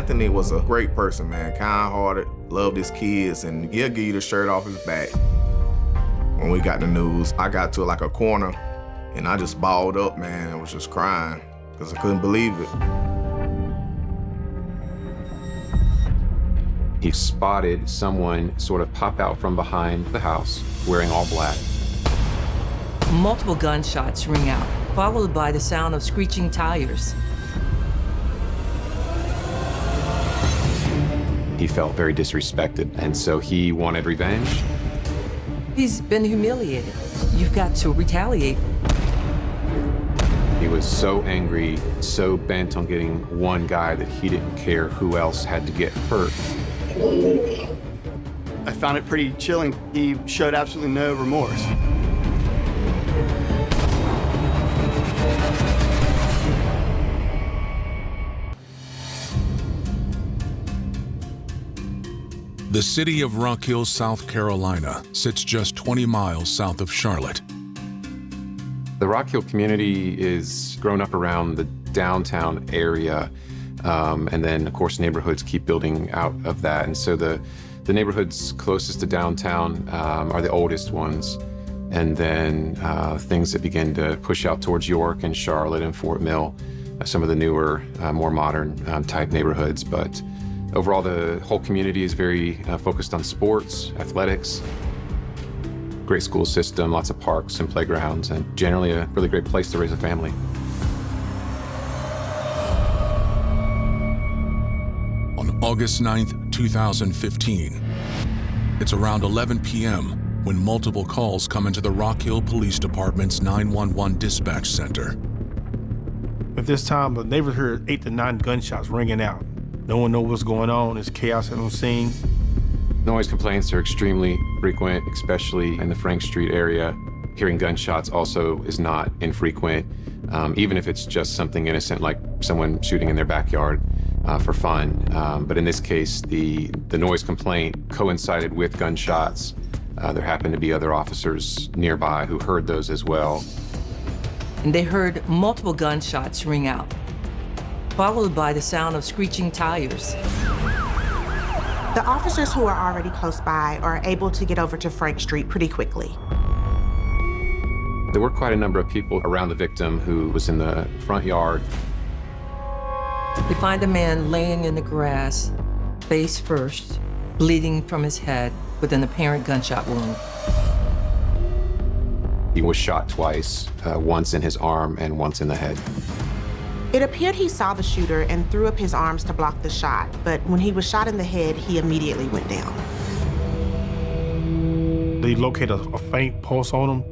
Anthony was a great person, man, kind-hearted, loved his kids, and he'll give you the shirt off his back. When we got the news, I got to like a corner, and I just balled up, man, and was just crying, because I couldn't believe it. He spotted someone sort of pop out from behind the house, wearing all black. Multiple gunshots ring out, followed by the sound of screeching tires. He felt very disrespected, and so he wanted revenge. He's been humiliated. You've got to retaliate. He was so angry, so bent on getting one guy that he didn't care who else had to get hurt. I found it pretty chilling. He showed absolutely no remorse. The city of Rock Hill, South Carolina, sits just 20 miles south of Charlotte. The Rock Hill community is grown up around the downtown area, and then, of course, neighborhoods keep building out of that. And so the neighborhoods closest to downtown are the oldest ones, and then things that begin to push out towards York and Charlotte and Fort Mill, some of the newer, more modern type neighborhoods. But overall, the whole community is very focused on sports, athletics, great school system, lots of parks and playgrounds, and generally a really great place to raise a family. On August 9th, 2015, it's around 11 p.m. when multiple calls come into the Rock Hill Police Department's 911 dispatch center. At this time, the neighbors heard 8 to 9 gunshots ringing out. No one knows what's going on. There's chaos on the scene. Noise complaints are extremely frequent, especially in the Frank Street area. Hearing gunshots also is not infrequent, even if it's just something innocent like someone shooting in their backyard for fun. But in this case, the noise complaint coincided with gunshots. There happened to be other officers nearby who heard those as well. And they heard multiple gunshots ring out, followed by the sound of screeching tires. The officers who are already close by are able to get over to Frank Street pretty quickly. There were quite a number of people around the victim who was in the front yard. They find a man laying in the grass, face first, bleeding from his head with an apparent gunshot wound. He was shot twice, once in his arm and once in the head. It appeared he saw the shooter and threw up his arms to block the shot, but when he was shot in the head, he immediately went down. They located a faint pulse on him.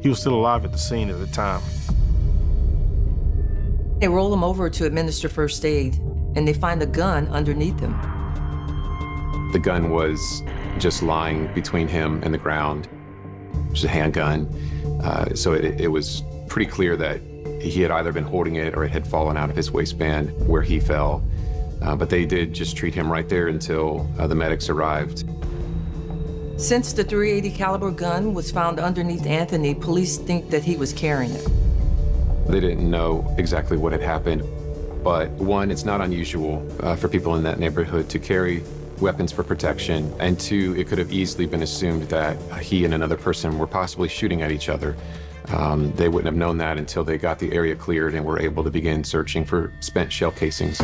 He was still alive at the scene at the time. They roll him over to administer first aid, and they find a gun underneath him. The gun was just lying between him and the ground. It was a handgun, so it was pretty clear that he had either been holding it or it had fallen out of his waistband where he fell. But they did just treat him right there until the medics arrived. Since the .380 caliber gun was found underneath Anthony, police think that he was carrying it. They didn't know exactly what had happened, but one, it's not unusual for people in that neighborhood to carry weapons for protection, and two, it could have easily been assumed that he and another person were possibly shooting at each other. They wouldn't have known that until they got the area cleared and were able to begin searching for spent shell casings.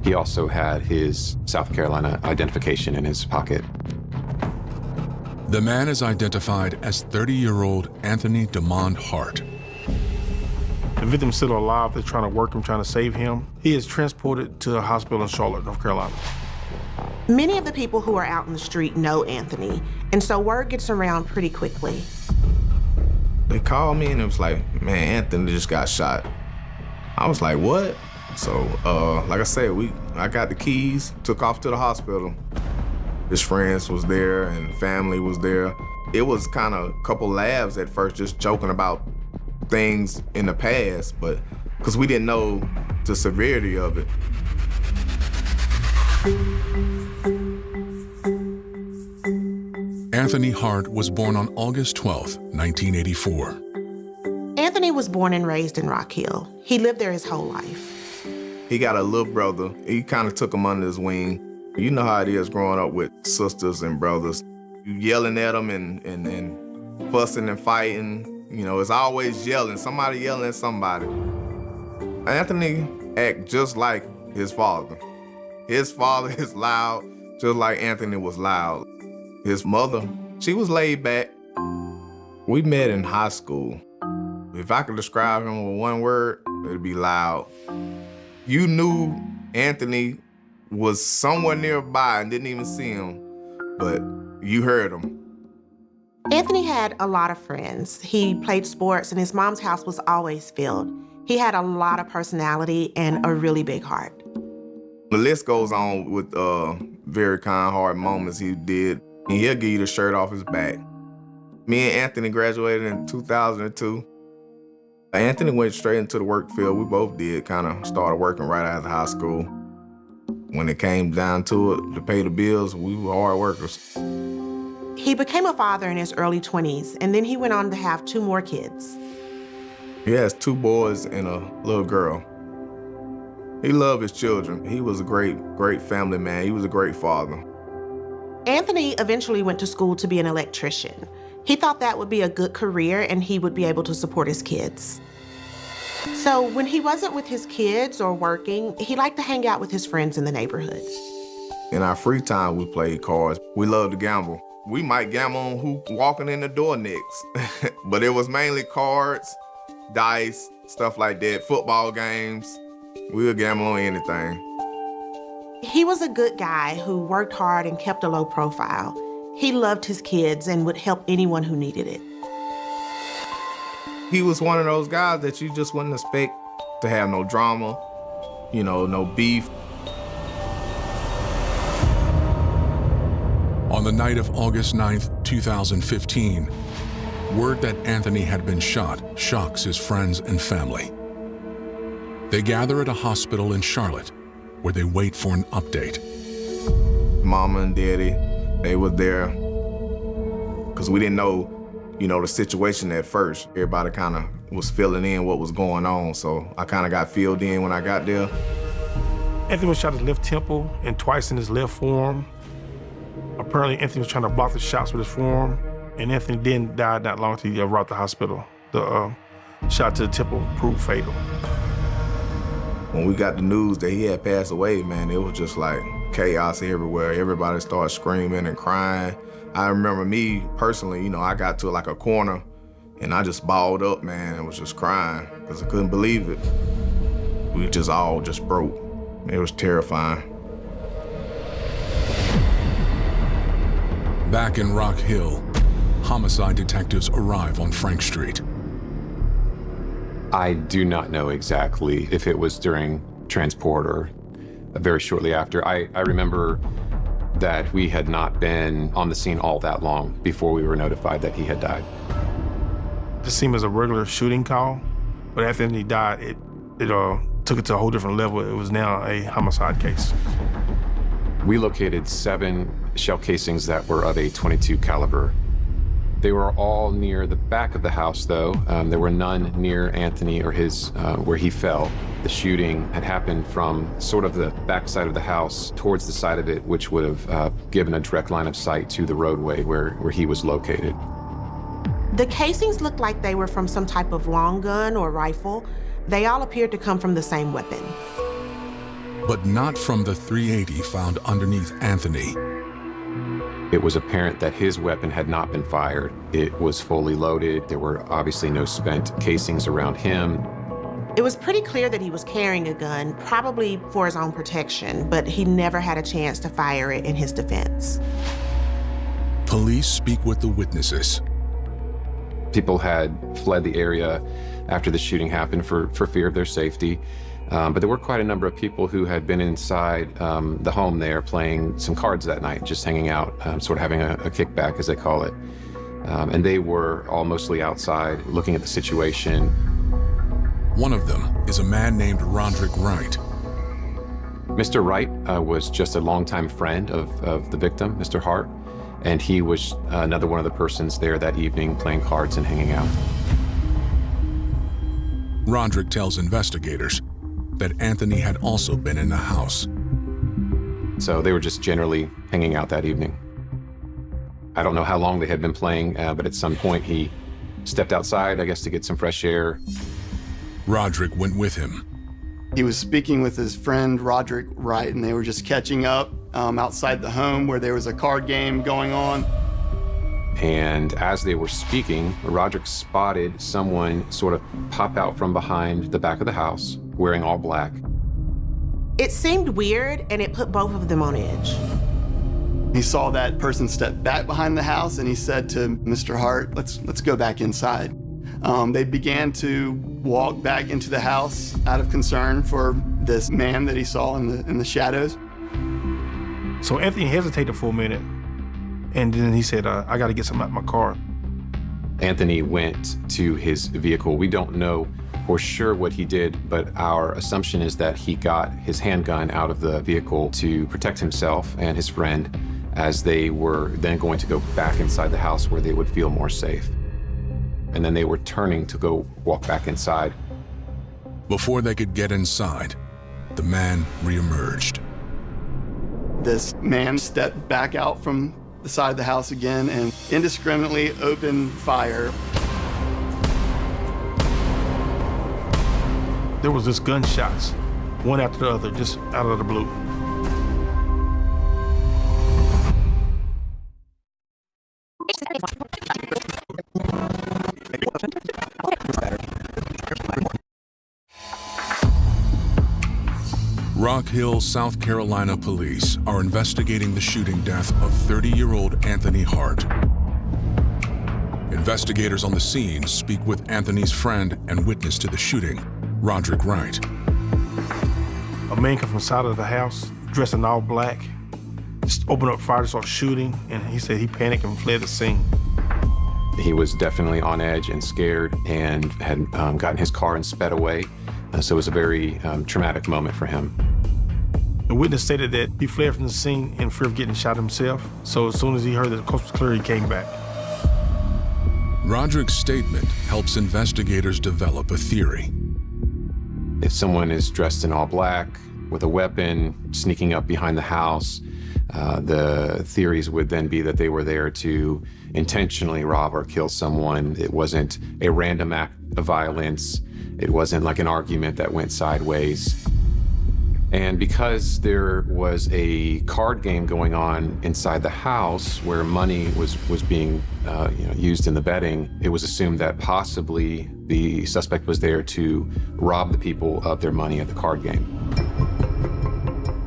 He also had his South Carolina identification in his pocket. The man is identified as 30-year-old Anthony DeMond Hart. The victim's still alive. They're trying to work him, trying to save him. He is transported to a hospital in Charlotte, North Carolina. Many of the people who are out in the street know Anthony, and so word gets around pretty quickly. They called me and it was like, man, Anthony just got shot. I was like, what? So, like I said, I got the keys, took off to the hospital. His friends was there and family was there. It was kind of a couple laughs at first, just joking about things in the past, but because we didn't know the severity of it. Anthony Hart was born on August 12, 1984. Anthony was born and raised in Rock Hill. He lived there his whole life. He got a little brother. He kind of took him under his wing. You know how it is growing up with sisters and brothers. You yelling at them and fussing and fighting. You know, it's always yelling. Somebody yelling at somebody. Anthony act just like his father. His father is loud, just like Anthony was loud. His mother, she was laid back. We met in high school. If I could describe him with one word, it'd be loud. You knew Anthony was somewhere nearby and didn't even see him, but you heard him. Anthony had a lot of friends. He played sports and his mom's house was always filled. He had a lot of personality and a really big heart. The list goes on with very kind, hard moments he did. And he'll give you the shirt off his back. Me and Anthony graduated in 2002. Anthony went straight into the work field. We both did, kind of started working right after high school. When it came down to it, to pay the bills, we were hard workers. He became a father in his early 20s, and then he went on to have 2 more kids. He has 2 boys and a little girl. He loved his children. He was a great family man. He was a great father. Anthony eventually went to school to be an electrician. He thought that would be a good career and he would be able to support his kids. So when he wasn't with his kids or working, he liked to hang out with his friends in the neighborhood. In our free time, we played cards. We loved to gamble. We might gamble on who walking in the door next, but it was mainly cards, dice, stuff like that, football games. We would gamble on anything. He was a good guy who worked hard and kept a low profile. He loved his kids and would help anyone who needed it. He was one of those guys that you just wouldn't expect to have no drama, you know, no beef. On the night of August 9th, 2015, word that Anthony had been shot shocks his friends and family. They gather at a hospital in Charlotte, where they wait for an update. Mama and Daddy, they were there because we didn't know, the situation at first. Everybody kind of was filling in what was going on, so I kind of got filled in when I got there. Anthony was shot in his left temple and twice in his left forearm. Apparently, Anthony was trying to block the shots with his forearm, and Anthony then died not long after he arrived at the hospital. The shot to the temple proved fatal. When we got the news that he had passed away, man, it was just like chaos everywhere. Everybody started screaming and crying. I remember me personally, I got to like a corner and I just balled up, man, and was just crying because I couldn't believe it. We just all just broke. It was terrifying. Back in Rock Hill, homicide detectives arrive on Frank Street. I do not know exactly if it was during transport or very shortly after. I remember that we had not been on the scene all that long before we were notified that he had died. This seemed as a regular shooting call, but after he died, it took it to a whole different level. It was now a homicide case. We located 7 shell casings that were of a .22 caliber. They were all near the back of the house, though. There were none near Anthony or his, where he fell. The shooting had happened from sort of the back side of the house towards the side of it, which would have given a direct line of sight to the roadway where he was located. The casings looked like they were from some type of long gun or rifle. They all appeared to come from the same weapon. But not from the .380 found underneath Anthony. It was apparent that his weapon had not been fired. It was fully loaded. There were obviously no spent casings around him. It was pretty clear that he was carrying a gun, probably for his own protection, but he never had a chance to fire it in his defense. Police speak with the witnesses. People had fled the area after the shooting happened for fear of their safety. But there were quite a number of people who had been inside the home there playing some cards that night, just hanging out, sort of having a kickback, as they call it. And they were all mostly outside looking at the situation. One of them is a man named Roderick Wright. Mr. Wright was just a longtime friend of the victim, Mr. Hart, and he was another one of the persons there that evening playing cards and hanging out. Roderick tells investigators that Anthony had also been in the house. So they were just generally hanging out that evening. I don't know how long they had been playing, but at some point he stepped outside, I guess, to get some fresh air. Roderick went with him. He was speaking with his friend Roderick Wright, and they were just catching up outside the home where there was a card game going on. And as they were speaking, Roderick spotted someone sort of pop out from behind the back of the house, wearing all black. It seemed weird, and it put both of them on edge. He saw that person step back behind the house, and he said to Mr. Hart, let's go back inside. They began to walk back into the house out of concern for this man that he saw in the shadows. So Anthony hesitated for a minute, and then he said, I got to get something out of my car. Anthony went to his vehicle. We don't know for sure what he did, but our assumption is that he got his handgun out of the vehicle to protect himself and his friend as they were then going to go back inside the house where they would feel more safe. And then they were turning to go walk back inside. Before they could get inside, the man reemerged. This man stepped back out from the side of the house again and indiscriminately opened fire. There was just gunshots, one after the other, just out of the blue. Rock Hill, South Carolina police are investigating the shooting death of 30-year-old Anthony Hart. Investigators on the scene speak with Anthony's friend and witness to the shooting, Roderick Wright. A man came from the side of the house, dressed in all black, just opened up fire, started shooting, and he said he panicked and fled the scene. He was definitely on edge and scared and had gotten his car and sped away. So it was a very traumatic moment for him. The witness stated that he fled from the scene in fear of getting shot himself. So as soon as he heard that the coast was clear, he came back. Roderick's statement helps investigators develop a theory. If someone is dressed in all black with a weapon, sneaking up behind the house, the theories would then be that they were there to intentionally rob or kill someone. It wasn't a random act of violence. It wasn't like an argument that went sideways. And because there was a card game going on inside the house where money was being used in the betting, it was assumed that possibly the suspect was there to rob the people of their money at the card game.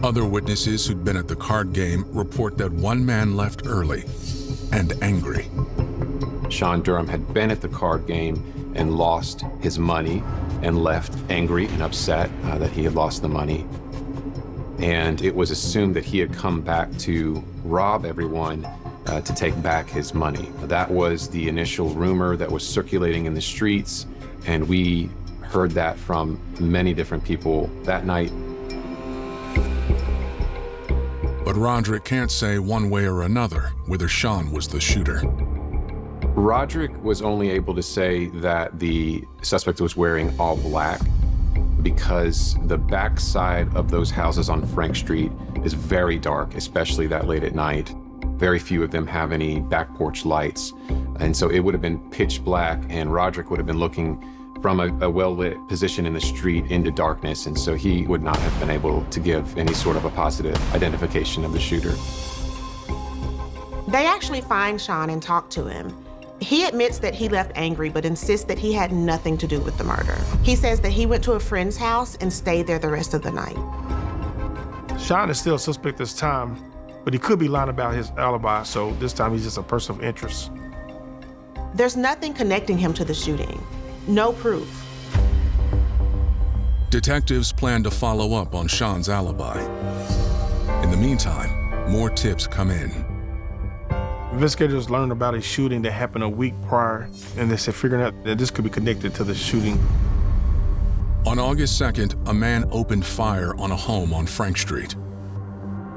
Other witnesses who'd been at the card game report that one man left early and angry. Sean Durham had been at the card game and lost his money and left angry and upset that he had lost the money. And it was assumed that he had come back to rob everyone to take back his money. That was the initial rumor that was circulating in the streets, and we heard that from many different people that night. But Roderick can't say one way or another whether Sean was the shooter. Roderick was only able to say that the suspect was wearing all black because the backside of those houses on Frank Street is very dark, especially that late at night. Very few of them have any back porch lights. And so it would have been pitch black, and Roderick would have been looking from a well-lit position in the street into darkness, and so he would not have been able to give any sort of a positive identification of the shooter. They actually find Sean and talk to him. He admits that he left angry, but insists that he had nothing to do with the murder. He says that he went to a friend's house and stayed there the rest of the night. Sean is still a suspect this time, but he could be lying about his alibi, so this time he's just a person of interest. There's nothing connecting him to the shooting. No proof. Detectives plan to follow up on Sean's alibi. In the meantime, more tips come in. Investigators learned about a shooting that happened a week prior, and they said figuring out that this could be connected to the shooting. On August 2nd, a man opened fire on a home on Frank Street,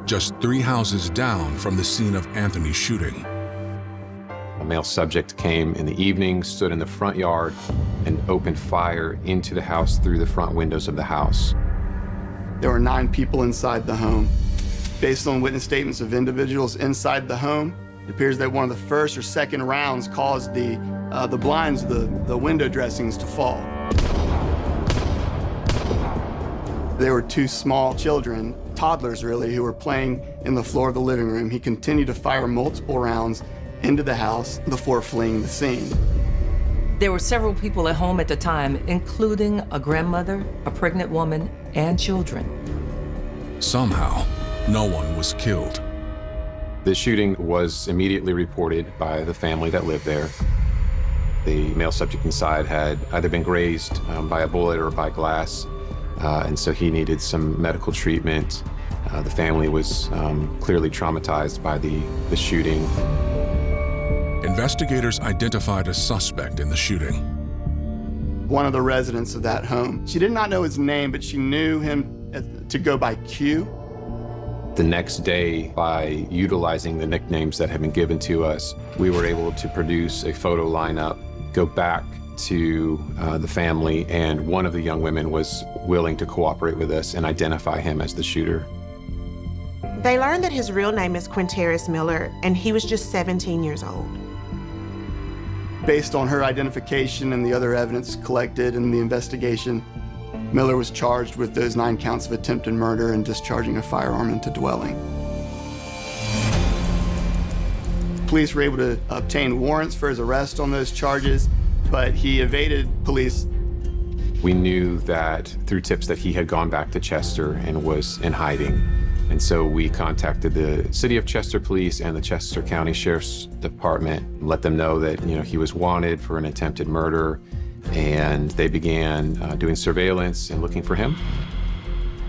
just 3 houses down from the scene of Anthony's shooting. A male subject came in the evening, stood in the front yard, and opened fire into the house through the front windows of the house. There were 9 people inside the home. Based on witness statements of individuals inside the home, it appears that one of the first or second rounds caused the blinds, the window dressings to fall. There were 2 small children, toddlers really, who were playing in the floor of the living room. He continued to fire multiple rounds into the house before fleeing the scene. There were several people at home at the time, including a grandmother, a pregnant woman, and children. Somehow, no one was killed. The shooting was immediately reported by the family that lived there. The male subject inside had either been grazed by a bullet or by glass, and so he needed some medical treatment. The family was clearly traumatized by the shooting. Investigators identified a suspect in the shooting. One of the residents of that home. She did not know his name, but she knew him to go by Q. The next day, by utilizing the nicknames that had been given to us, we were able to produce a photo lineup, go back to the family, and one of the young women was willing to cooperate with us and identify him as the shooter. They learned that his real name is Quinteris Miller, and he was just 17 years old. Based on her identification and the other evidence collected in the investigation, Miller was charged with those 9 counts of attempted murder and discharging a firearm into dwelling. Police were able to obtain warrants for his arrest on those charges, but he evaded police. We knew that through tips that he had gone back to Chester and was in hiding. And so we contacted the City of Chester Police and the Chester County Sheriff's Department, let them know that he was wanted for an attempted murder, and they began doing surveillance and looking for him.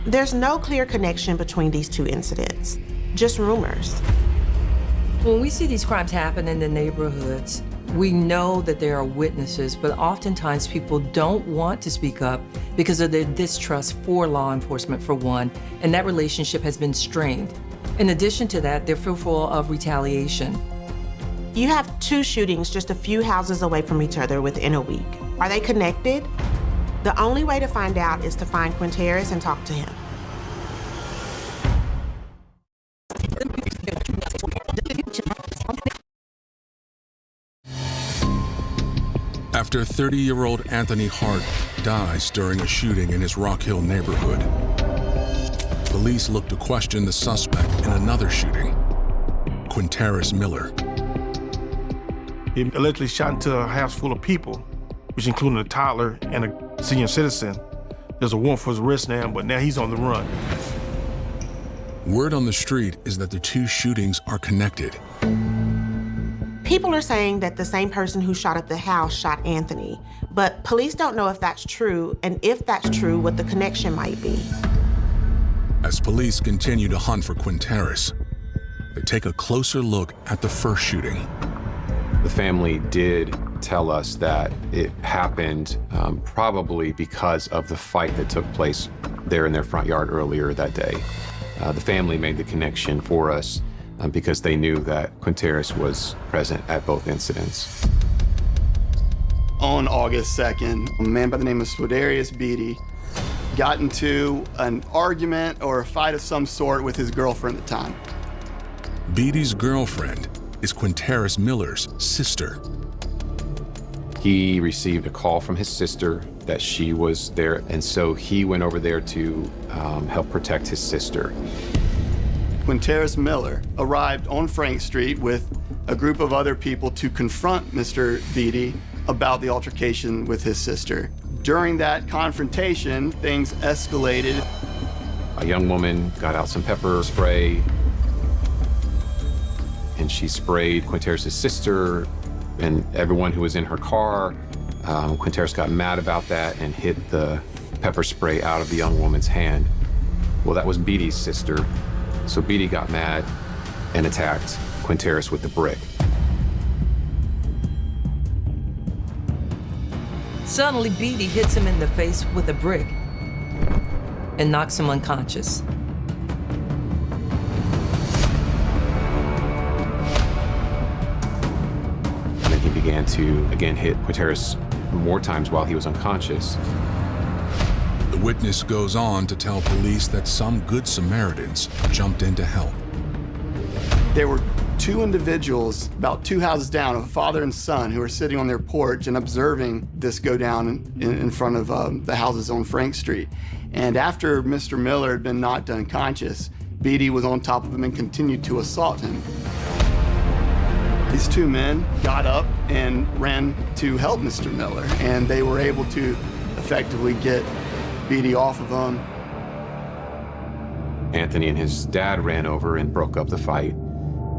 There's no clear connection between these 2 incidents, just rumors. When we see these crimes happen in the neighborhoods, we know that there are witnesses, but oftentimes people don't want to speak up because of their distrust for law enforcement, for one, and that relationship has been strained. In addition to that, they're fearful of retaliation. You have 2 shootings just a few houses away from each other within a week. Are they connected? The only way to find out is to find Quinteris and talk to him. After 30-year-old Anthony Hart dies during a shooting in his Rock Hill neighborhood, police look to question the suspect in another shooting, Quinteris Miller. He allegedly shot into a house full of people, which included a toddler and a senior citizen. There's a warrant for his arrest now, but now he's on the run. Word on the street is that the 2 shootings are connected. People are saying that the same person who shot at the house shot Anthony, but police don't know if that's true, and if that's true, what the connection might be. As police continue to hunt for Quinteris, they take a closer look at the first shooting. The family did tell us that it happened probably because of the fight that took place there in their front yard earlier that day. The family made the connection for us because they knew that Quinteris was present at both incidents. On August 2nd, a man by the name of Swedarius Beatty got into an argument or a fight of some sort with his girlfriend at the time. Beatty's girlfriend is Quinteris Miller's sister. He received a call from his sister that she was there, and so he went over there to help protect his sister. Quinteris Miller arrived on Frank Street with a group of other people to confront Mr. Beatty about the altercation with his sister. During that confrontation, things escalated. A young woman got out some pepper spray, and she sprayed Quinteris' sister and everyone who was in her car. Quinteris got mad about that and hit the pepper spray out of the young woman's hand. Well, that was Beatty's sister. So Beatty got mad and attacked Quinteris with the brick. Suddenly, Beatty hits him in the face with a brick and knocks him unconscious. And then he began to, again, hit Quinteris more times while he was unconscious. The witness goes on to tell police that some good Samaritans jumped in to help. There were two individuals about two houses down, a father and son, who were sitting on their porch and observing this go down in front of the houses on Frank Street. And after Mr. Miller had been knocked unconscious, Beatty was on top of him and continued to assault him. These two men got up and ran to help Mr. Miller, and they were able to effectively get Beatty off of him. Anthony and his dad ran over and broke up the fight.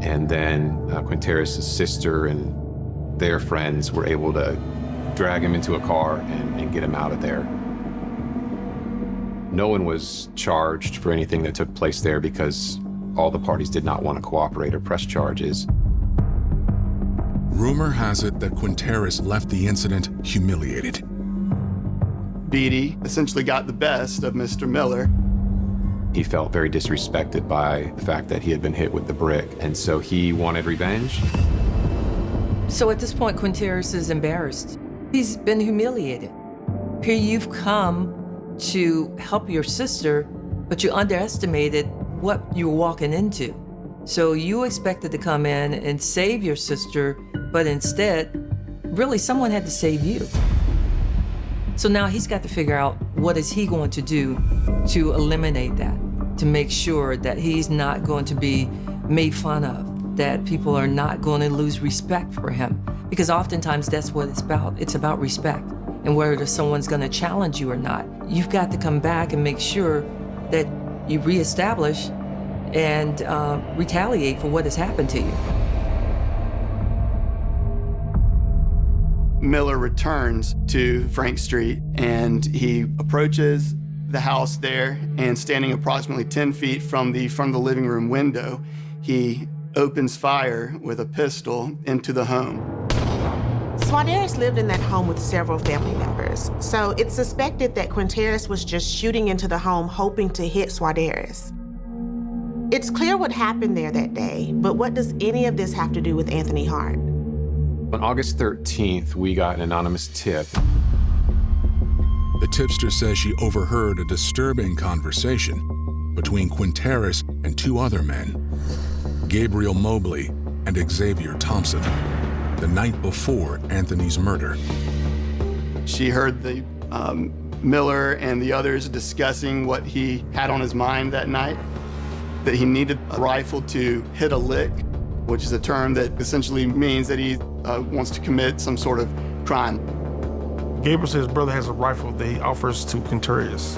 And then Quinteris' sister and their friends were able to drag him into a car and get him out of there. No one was charged for anything that took place there because all the parties did not want to cooperate or press charges. Rumor has it that Quinteris left the incident humiliated. Beatty essentially got the best of Mr. Miller. He felt very disrespected by the fact that he had been hit with the brick, and so he wanted revenge. So at this point, Quinteris is embarrassed. He's been humiliated. Here you've come to help your sister, but you underestimated what you were walking into. So you expected to come in and save your sister, but instead, really someone had to save you. So now he's got to figure out what is he going to do to eliminate that, to make sure that he's not going to be made fun of, that people are not going to lose respect for him. Because oftentimes that's what it's about. It's about respect and whether someone's going to challenge you or not. You've got to come back and make sure that you reestablish and retaliate for what has happened to you. Miller returns to Frank Street and he approaches the house there, and standing approximately 10 feet from the living room window, he opens fire with a pistol into the home. Swaderis lived in that home with several family members, so it's suspected that Quinteris was just shooting into the home hoping to hit Swaderis. It's clear what happened there that day, but what does any of this have to do with Anthony Hart? On August 13th, we got an anonymous tip. The tipster says she overheard a disturbing conversation between Quinteris and two other men, Gabriel Mobley and Xavier Thompson, the night before Anthony's murder. She heard the Miller and the others discussing what he had on his mind that night, that he needed a rifle to hit a lick, which is a term that essentially means that he wants to commit some sort of crime. Gabriel says his brother has a rifle that he offers to Quinteris.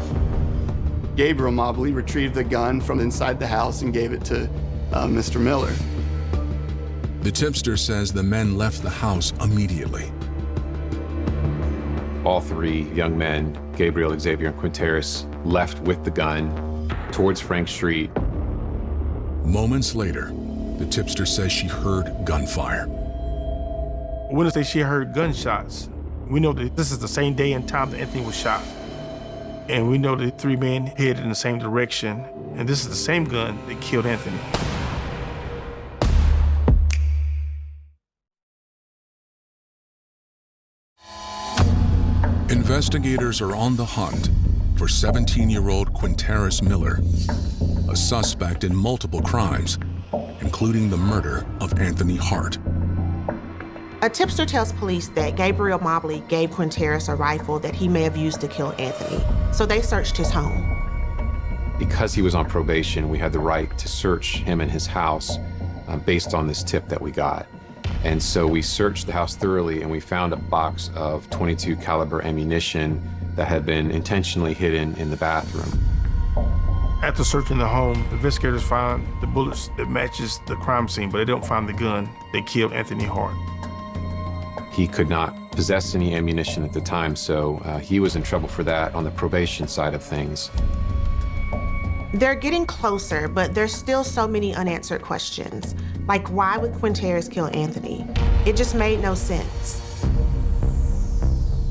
Gabriel Mobley retrieved the gun from inside the house and gave it to Mr. Miller. The tipster says the men left the house immediately. All three young men, Gabriel, Xavier, and Quinteris, left with the gun towards Frank Street. Moments later, the tipster says she heard gunfire. Witnesses say she heard gunshots. We know that this is the same day and time that Anthony was shot. And we know that three men headed in the same direction. And this is the same gun that killed Anthony. Investigators are on the hunt for 17-year-old Quinteris Miller, a suspect in multiple crimes, including the murder of Anthony Hart. A tipster tells police that Gabriel Mobley gave Quinteris a rifle that he may have used to kill Anthony, so they searched his home. Because he was on probation, we had the right to search him and his house based on this tip that we got. And so we searched the house thoroughly, and we found a box of .22 caliber ammunition that had been intentionally hidden in the bathroom. After searching the home, investigators found the bullets that matches the crime scene, but they don't find the gun that killed Anthony Hart. He could not possess any ammunition at the time, so he was in trouble for that on the probation side of things. They're getting closer, but there's still so many unanswered questions. Like, why would Quinteris kill Anthony? It just made no sense.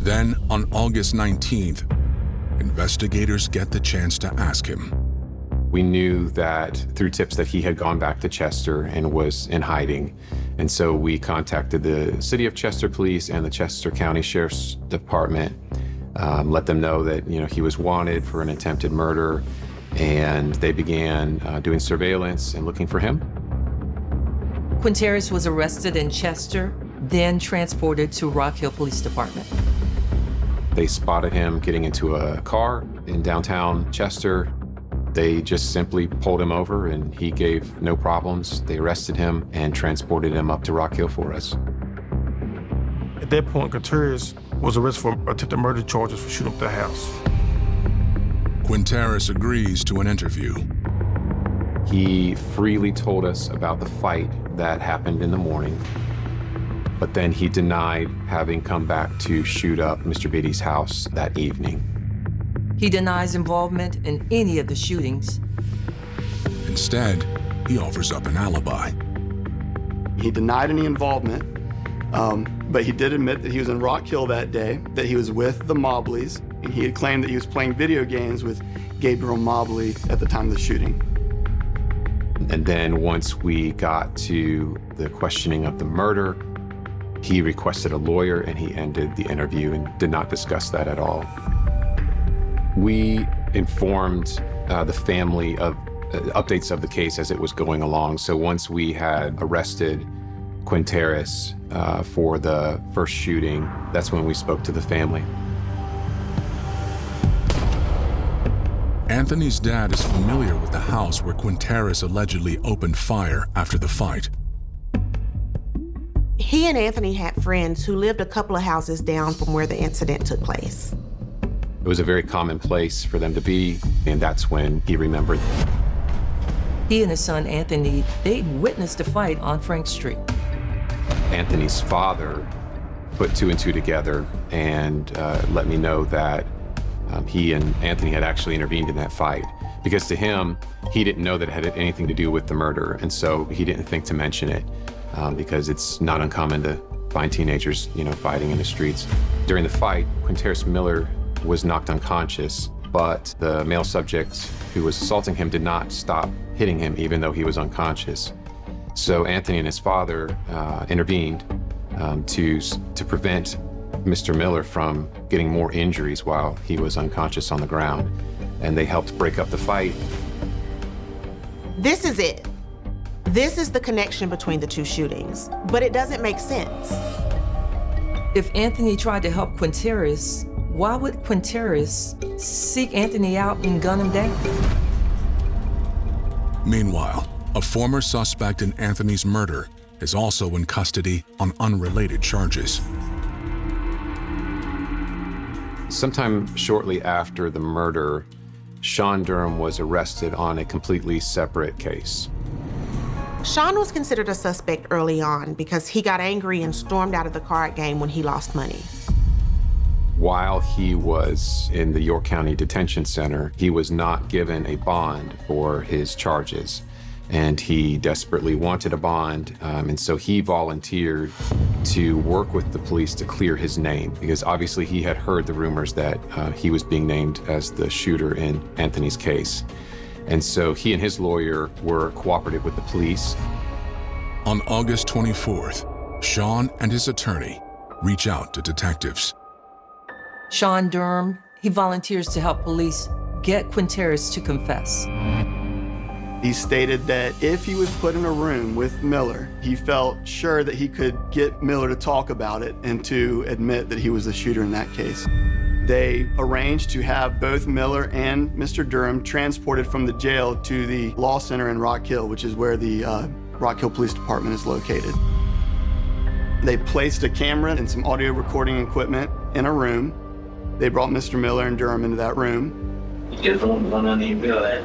Then, on August 19th, investigators get the chance to ask him. We knew that through tips that he had gone back to Chester and was in hiding. And so we contacted the City of Chester Police and the Chester County Sheriff's Department let them know that, he was wanted for an attempted murder, and they began doing surveillance and looking for him. Quinteris was arrested in Chester, then transported to Rock Hill Police Department. They spotted him getting into a car in downtown Chester. They just simply pulled him over, and he gave no problems. They arrested him and transported him up to Rock Hill for us. At that point, Quinteris was arrested for attempted murder charges for shooting up the house. Quinteris agrees to an interview. He freely told us about the fight that happened in the morning, but then he denied having come back to shoot up Mr. Beatty's house that evening. He denies involvement in any of the shootings. Instead, he offers up an alibi. He denied any involvement, but he did admit that he was in Rock Hill that day, that he was with the Mobleys, and he had claimed that he was playing video games with Gabriel Mobley at the time of the shooting. And then once we got to the questioning of the murder, he requested a lawyer, and he ended the interview and did not discuss that at all. We informed the family of updates of the case as it was going along. So once we had arrested Quinteris for the first shooting, that's when we spoke to the family. Anthony's dad is familiar with the house where Quinteris allegedly opened fire after the fight. He and Anthony had friends who lived a couple of houses down from where the incident took place. It was a very common place for them to be, and that's when he remembered. He and his son, Anthony, they witnessed a fight on Frank Street. Anthony's father put two and two together and let me know that he and Anthony had actually intervened in that fight. Because to him, he didn't know that it had anything to do with the murder, and so he didn't think to mention it because it's not uncommon to find teenagers, fighting in the streets. During the fight, Quinteris Miller was knocked unconscious, but the male subject who was assaulting him did not stop hitting him even though he was unconscious. So Anthony and his father intervened to prevent Mr. Miller from getting more injuries while he was unconscious on the ground, and they helped break up the fight. This is it. This is the connection between the two shootings, but it doesn't make sense. If Anthony tried to help Quinteris, why would Quinteris seek Anthony out and gun him down? Meanwhile, a former suspect in Anthony's murder is also in custody on unrelated charges. Sometime shortly after the murder, Sean Durham was arrested on a completely separate case. Sean was considered a suspect early on because he got angry and stormed out of the card game when he lost money. While he was in the York County Detention Center, he was not given a bond for his charges, and he desperately wanted a bond, and so he volunteered to work with the police to clear his name, because obviously he had heard the rumors that he was being named as the shooter in Anthony's case. And so he and his lawyer were cooperative with the police. On August 24th, Sean and his attorney reach out to detectives. Sean Durham, he volunteers to help police get Quinteris to confess. He stated that if he was put in a room with Miller, he felt sure that he could get Miller to talk about it and to admit that he was the shooter in that case. They arranged to have both Miller and Mr. Durham transported from the jail to the law center in Rock Hill, which is where the Rock Hill Police Department is located. They placed a camera and some audio recording equipment in a room. They brought Mr. Miller and Durham into that room. You just don't even feel that.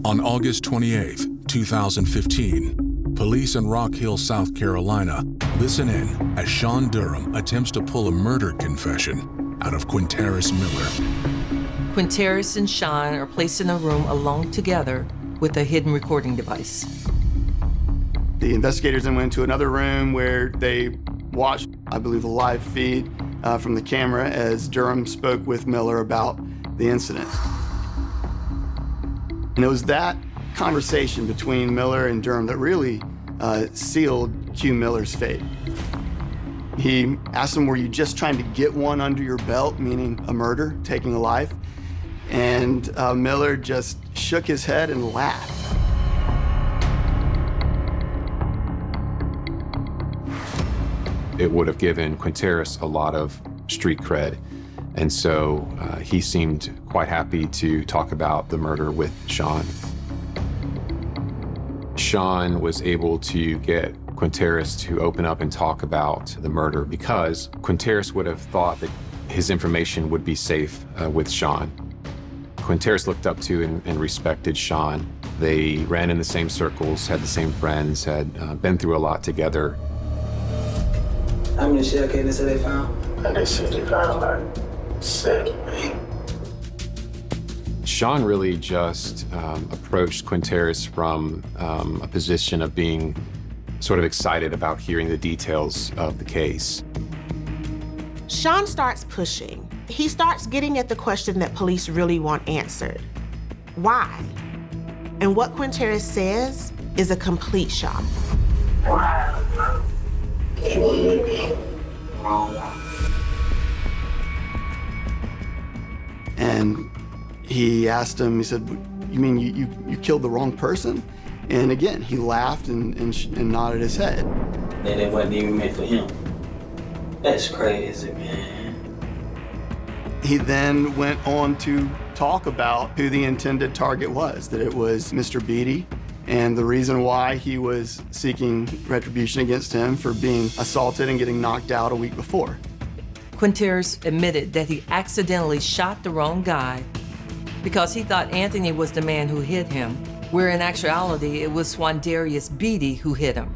On August 28th, 2015, police in Rock Hill, South Carolina, listen in as Sean Durham attempts to pull a murder confession out of Quinteris Miller. Quinteris and Sean are placed in a room alone together with a hidden recording device. The investigators then went to another room where they watched, I believe, a live feed from the camera as Durham spoke with Miller about the incident. And it was that conversation between Miller and Durham that really sealed Q Miller's fate. He asked him, were you just trying to get one under your belt, meaning a murder, taking a life? And Miller just shook his head and laughed. It would have given Quinteris a lot of street cred. And so he seemed quite happy to talk about the murder with Sean. Sean was able to get Quinteris to open up and talk about the murder because Quinteris would have thought that his information would be safe with Sean. Quinteris looked up to and respected Sean. They ran in the same circles, had the same friends, had been through a lot together. How many shell cases they found? And they said they found like 7, 8. Sean really just approached Quinteris from a position of being sort of excited about hearing the details of the case. Sean starts pushing. He starts getting at the question that police really want answered. Why? And what Quinteris says is a complete shock. Wow. It would be wrong. And he asked him, he said, you mean you killed the wrong person? And again, he laughed and nodded his head. That it wasn't even meant for him. That's crazy, man. He then went on to talk about who the intended target was, that it was Mr. Beatty, and the reason why he was seeking retribution against him for being assaulted and getting knocked out a week before. Quinteris admitted that he accidentally shot the wrong guy because he thought Anthony was the man who hit him, where in actuality it was Swandarius Beatty who hit him.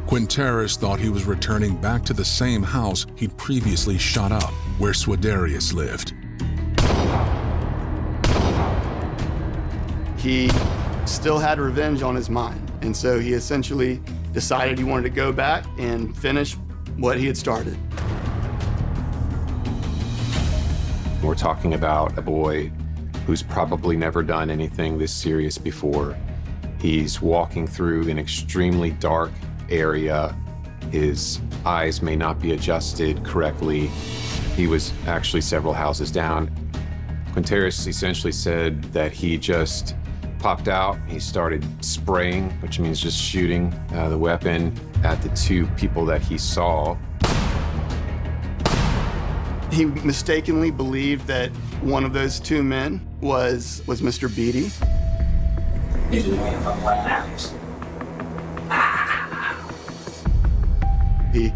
Quinteris thought he was returning back to the same house he'd previously shot up, where Swandarius lived. He still had revenge on his mind, and so he essentially decided he wanted to go back and finish what he had started. We're talking about a boy who's probably never done anything this serious before. He's walking through an extremely dark area. His eyes may not be adjusted correctly. He was actually several houses down. Quinteris essentially said that he just popped out. He started spraying, which means just shooting the weapon at the two people that he saw. He mistakenly believed that one of those two men was Mr. Beatty. This is waiting for my house. He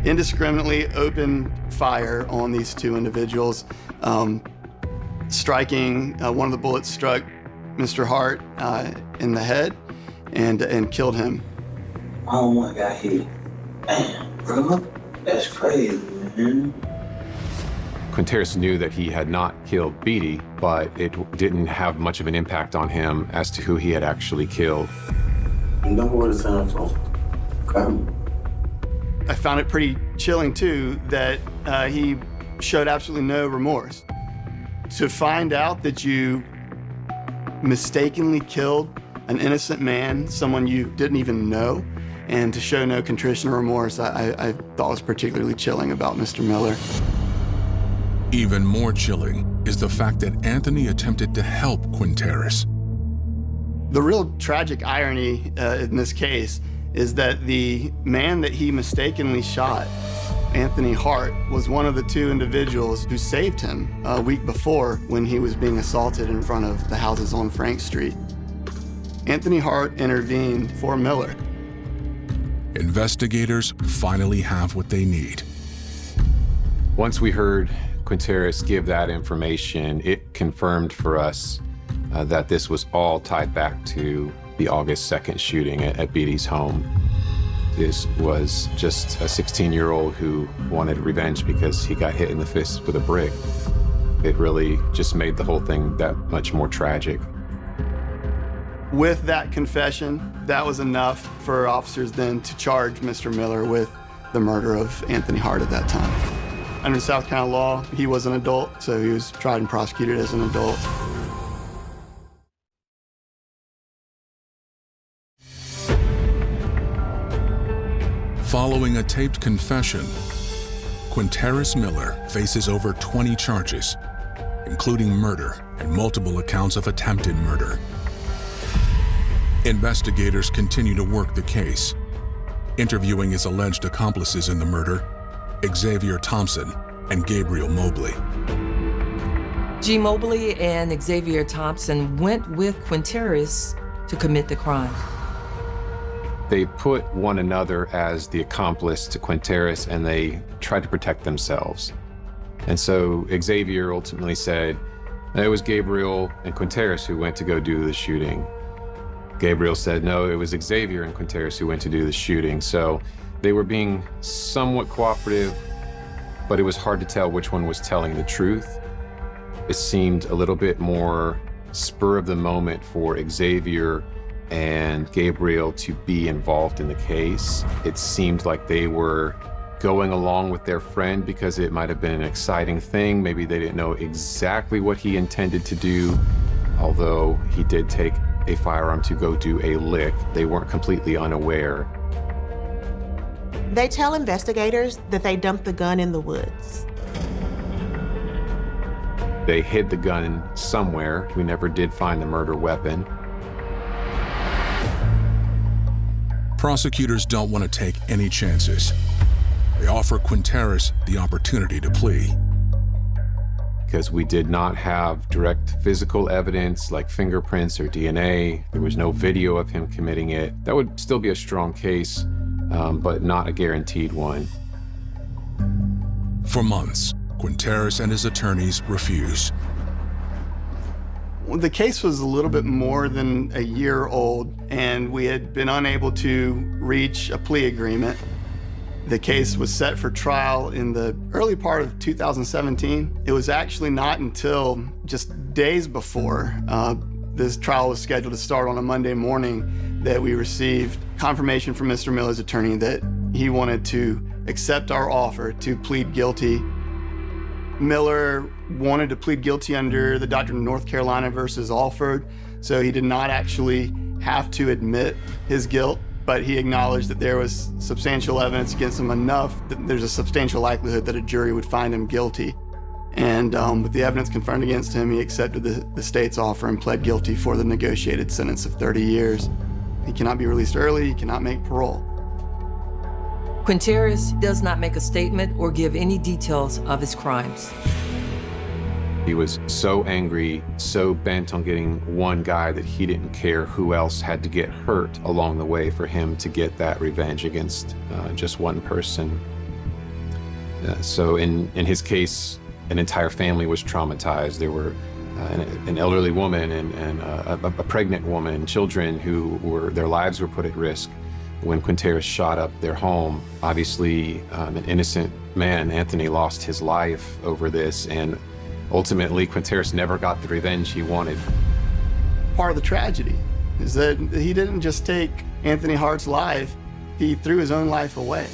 indiscriminately opened fire on these two individuals, striking, one of the bullets struck Mr. Hart in the head and killed him. Oh my God, hit. Damn, bro, that's crazy, man. Quinteris knew that he had not killed Beatty, but it didn't have much of an impact on him as to who he had actually killed. You know where the time from? Come. I found it pretty chilling, too, that he showed absolutely no remorse. To find out that you mistakenly killed an innocent man, someone you didn't even know, and to show no contrition or remorse, I thought was particularly chilling about Mr. Miller. Even more chilling is the fact that Anthony attempted to help Quinteris. The real tragic irony in this case is that the man that he mistakenly shot, Anthony Hart, was one of the two individuals who saved him a week before when he was being assaulted in front of the houses on Frank Street. Anthony Hart intervened for Miller. Investigators finally have what they need. Once we heard Quinteris give that information, it confirmed for us that this was all tied back to the August 2nd shooting at Beatty's home. This was just a 16-year-old who wanted revenge because he got hit in the fist with a brick. It really just made the whole thing that much more tragic. With that confession, that was enough for officers then to charge Mr. Miller with the murder of Anthony Hart at that time. Under South Carolina law, he was an adult, so he was tried and prosecuted as an adult. Following a taped confession, Quinteris Miller faces over 20 charges, including murder and multiple accounts of attempted murder. Investigators continue to work the case, interviewing his alleged accomplices in the murder, Xavier Thompson and Gabriel Mobley. G. Mobley and Xavier Thompson went with Quinteris to commit the crime. They put one another as the accomplice to Quinteris, and they tried to protect themselves. And so Xavier ultimately said, it was Gabriel and Quinteris who went to go do the shooting. Gabriel said, no, it was Xavier and Quinteris who went to do the shooting. So they were being somewhat cooperative, but it was hard to tell which one was telling the truth. It seemed a little bit more spur of the moment for Xavier and Gabriel to be involved in the case. It seemed like they were going along with their friend because it might have been an exciting thing. Maybe they didn't know exactly what he intended to do, although he did take a firearm to go do a lick. They weren't completely unaware. They tell investigators that they dumped the gun in the woods. They hid the gun somewhere. We never did find the murder weapon. Prosecutors don't want to take any chances. They offer Quinteris the opportunity to plea. Because we did not have direct physical evidence like fingerprints or DNA. There was no video of him committing it. That would still be a strong case, but not a guaranteed one. For months, Quinteris and his attorneys refuse. The case was a little bit more than a year old, and we had been unable to reach a plea agreement. The case was set for trial in the early part of 2017. It was actually not until just days before this trial was scheduled to start on a Monday morning that we received confirmation from Mr. Miller's attorney that he wanted to accept our offer to plead guilty. Miller wanted to plead guilty under the doctrine of North Carolina versus Alford, so he did not actually have to admit his guilt, but he acknowledged that there was substantial evidence against him, enough that there's a substantial likelihood that a jury would find him guilty. And with the evidence confirmed against him, he accepted the state's offer and pled guilty for the negotiated sentence of 30 years. He cannot be released early, he cannot make parole. Quinteris does not make a statement or give any details of his crimes. He was so angry, so bent on getting one guy that he didn't care who else had to get hurt along the way for him to get that revenge against just one person. So in his case, an entire family was traumatized. There were an elderly woman and a pregnant woman, children who their lives were put at risk when Quinteris shot up their home. Obviously, an innocent man, Anthony, lost his life over this, and ultimately, Quinteris never got the revenge he wanted. Part of the tragedy is that he didn't just take Anthony Hart's life, he threw his own life away.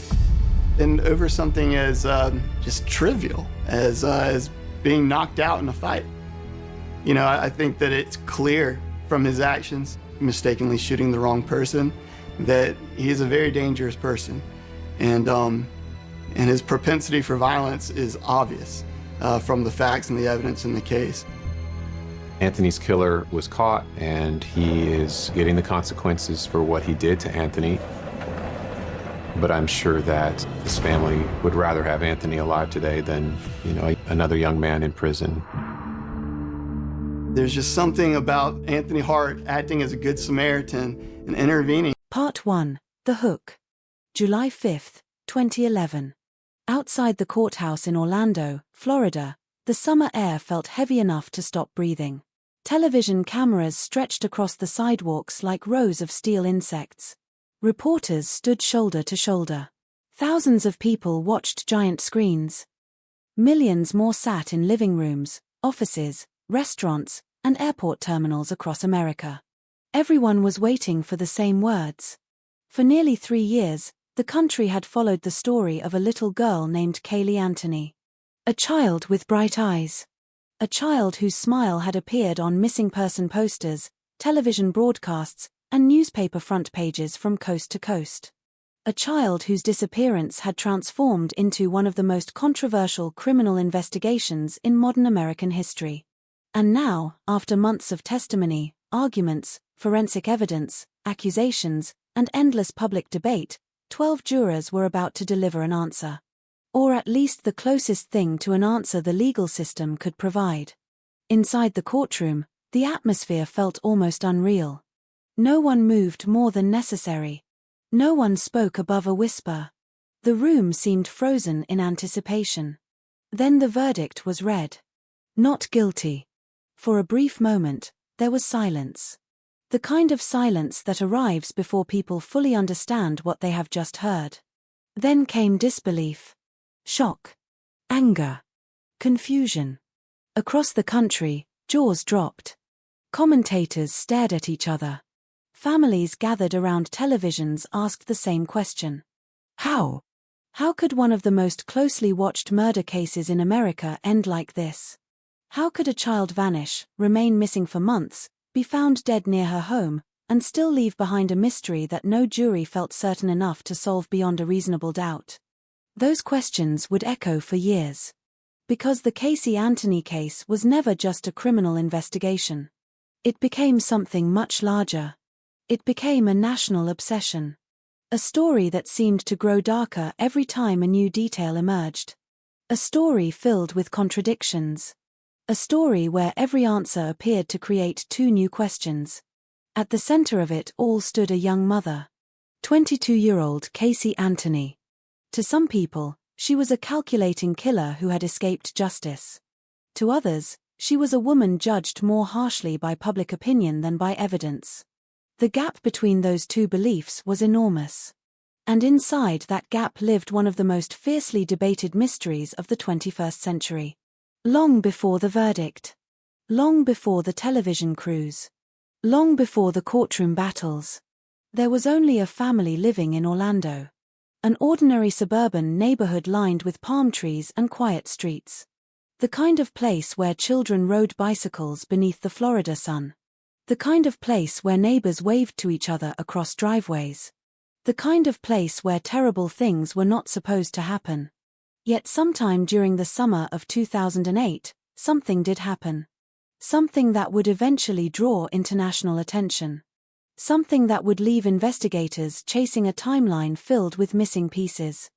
And over something as just trivial as being knocked out in a fight. You know, I think that it's clear from his actions, mistakenly shooting the wrong person, that he's a very dangerous person. And his propensity for violence is obvious from the facts and the evidence in the case. Anthony's killer was caught, and he is getting the consequences for what he did to Anthony. But I'm sure that his family would rather have Anthony alive today than, another young man in prison. There's just something about Anthony Hart acting as a good Samaritan and intervening. Part 1. The Hook. July 5th, 2011. Outside the courthouse in Orlando, Florida, the summer air felt heavy enough to stop breathing. Television cameras stretched across the sidewalks like rows of steel insects. Reporters stood shoulder to shoulder. Thousands of people watched giant screens. Millions more sat in living rooms, offices, restaurants, and airport terminals across America. Everyone was waiting for the same words. For nearly 3 years, The country had followed the story of a little girl named Kaylee Anthony. A child with bright eyes. A child whose smile had appeared on missing person posters, television broadcasts, and newspaper front pages from coast to coast. A child whose disappearance had transformed into one of the most controversial criminal investigations in modern American history. And now, after months of testimony, arguments, forensic evidence, accusations, and endless public debate, 12 jurors were about to deliver an answer. Or at least the closest thing to an answer the legal system could provide. Inside the courtroom, the atmosphere felt almost unreal. No one moved more than necessary. No one spoke above a whisper. The room seemed frozen in anticipation. Then the verdict was read. Not guilty. For a brief moment, there was silence. The kind of silence that arrives before people fully understand what they have just heard. Then came disbelief. Shock. Anger. Confusion. Across the country, jaws dropped. Commentators stared at each other. Families gathered around televisions asked the same question. How? How could one of the most closely watched murder cases in America end like this? How could a child vanish, remain missing for months, be found dead near her home, and still leave behind a mystery that no jury felt certain enough to solve beyond a reasonable doubt? Those questions would echo for years. Because the Casey Anthony case was never just a criminal investigation. It became something much larger. It became a national obsession. A story that seemed to grow darker every time a new detail emerged. A story filled with contradictions. A story where every answer appeared to create two new questions. At the center of it all stood a young mother. 22-year-old Casey Anthony. To some people, she was a calculating killer who had escaped justice. To others, she was a woman judged more harshly by public opinion than by evidence. The gap between those two beliefs was enormous. And inside that gap lived one of the most fiercely debated mysteries of the 21st century. Long before the verdict. Long before the television crews. Long before the courtroom battles. There was only a family living in Orlando. An ordinary suburban neighborhood lined with palm trees and quiet streets. The kind of place where children rode bicycles beneath the Florida sun. The kind of place where neighbors waved to each other across driveways. The kind of place where terrible things were not supposed to happen. Yet sometime during the summer of 2008, something did happen. Something that would eventually draw international attention. Something that would leave investigators chasing a timeline filled with missing pieces.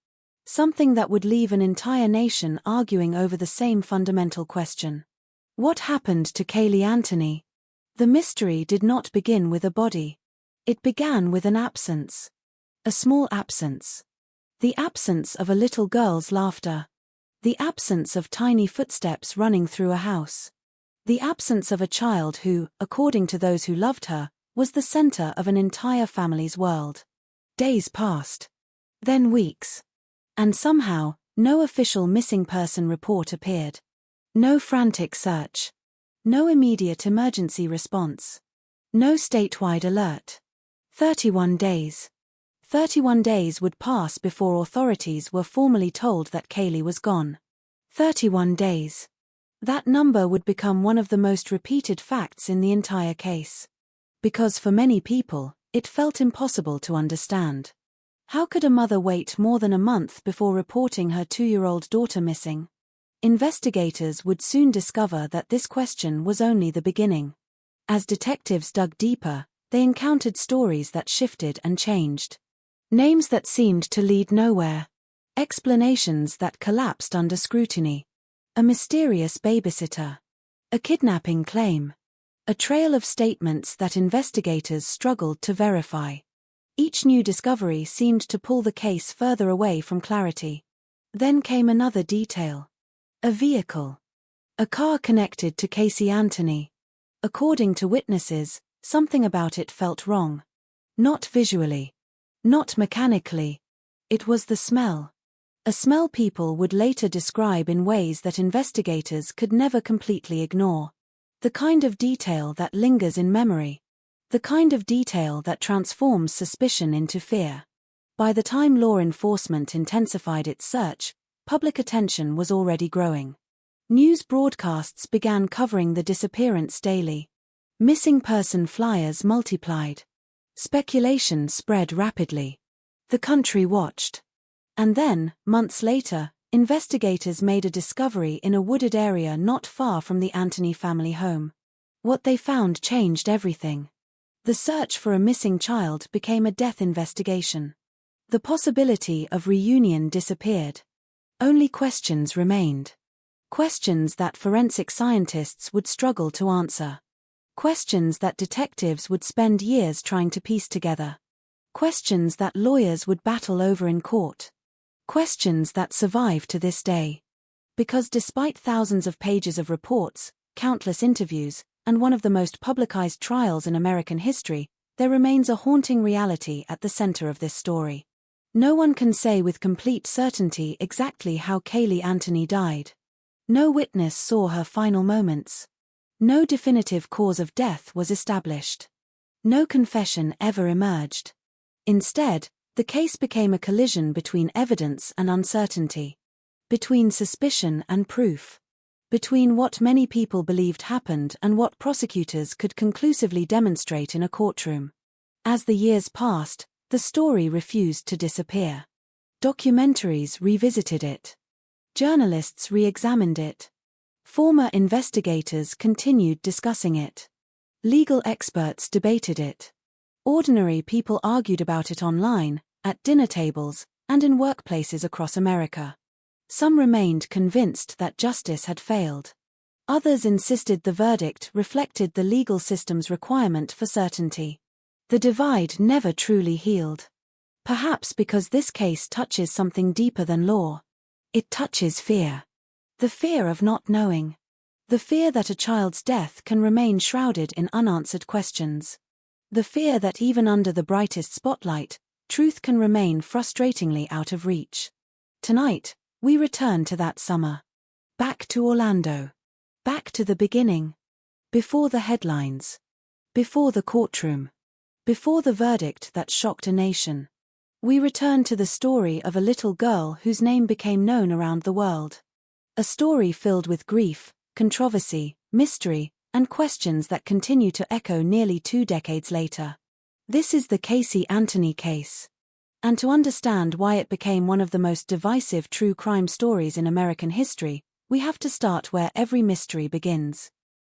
Something that would leave an entire nation arguing over the same fundamental question. What happened to Kaylee Anthony? The mystery did not begin with a body. It began with an absence. A small absence. The absence of a little girl's laughter. The absence of tiny footsteps running through a house. The absence of a child who, according to those who loved her, was the center of an entire family's world. Days passed. Then weeks. And somehow, no official missing person report appeared. No frantic search. No immediate emergency response. No statewide alert. 31 days. 31 days would pass before authorities were formally told that Kaylee was gone. 31 days. That number would become one of the most repeated facts in the entire case. Because for many people, it felt impossible to understand. How could a mother wait more than a month before reporting her 2-year-old daughter missing? Investigators would soon discover that this question was only the beginning. As detectives dug deeper, they encountered stories that shifted and changed. Names that seemed to lead nowhere. Explanations that collapsed under scrutiny. A mysterious babysitter. A kidnapping claim. A trail of statements that investigators struggled to verify. Each new discovery seemed to pull the case further away from clarity. Then came another detail. A vehicle. A car connected to Casey Anthony. According to witnesses, something about it felt wrong. Not visually. Not mechanically. It was the smell. A smell people would later describe in ways that investigators could never completely ignore. The kind of detail that lingers in memory. The kind of detail that transforms suspicion into fear. By the time law enforcement intensified its search, public attention was already growing. News broadcasts began covering the disappearance daily. Missing person flyers multiplied. Speculation spread rapidly. The country watched. And then, months later, investigators made a discovery in a wooded area not far from the Anthony family home. What they found changed everything. The search for a missing child became a death investigation. The possibility of reunion disappeared. Only questions remained. Questions that forensic scientists would struggle to answer. Questions that detectives would spend years trying to piece together. Questions that lawyers would battle over in court. Questions that survive to this day. Because despite thousands of pages of reports, countless interviews, and one of the most publicized trials in American history, there remains a haunting reality at the center of this story. No one can say with complete certainty exactly how Caylee Anthony died. No witness saw her final moments. No definitive cause of death was established. No confession ever emerged. Instead, the case became a collision between evidence and uncertainty. Between suspicion and proof. Between what many people believed happened and what prosecutors could conclusively demonstrate in a courtroom. As the years passed, the story refused to disappear. Documentaries revisited it. Journalists re-examined it. Former investigators continued discussing it. Legal experts debated it. Ordinary people argued about it online, at dinner tables, and in workplaces across America. Some remained convinced that justice had failed. Others insisted the verdict reflected the legal system's requirement for certainty. The divide never truly healed. Perhaps because this case touches something deeper than law. It touches fear. The fear of not knowing. The fear that a child's death can remain shrouded in unanswered questions. The fear that even under the brightest spotlight, truth can remain frustratingly out of reach. Tonight, we return to that summer. Back to Orlando. Back to the beginning. Before the headlines. Before the courtroom. Before the verdict that shocked a nation. We return to the story of a little girl whose name became known around the world. A story filled with grief, controversy, mystery, and questions that continue to echo nearly 2 decades later. This is the Caylee Anthony case. And to understand why it became one of the most divisive true crime stories in American history, we have to start where every mystery begins.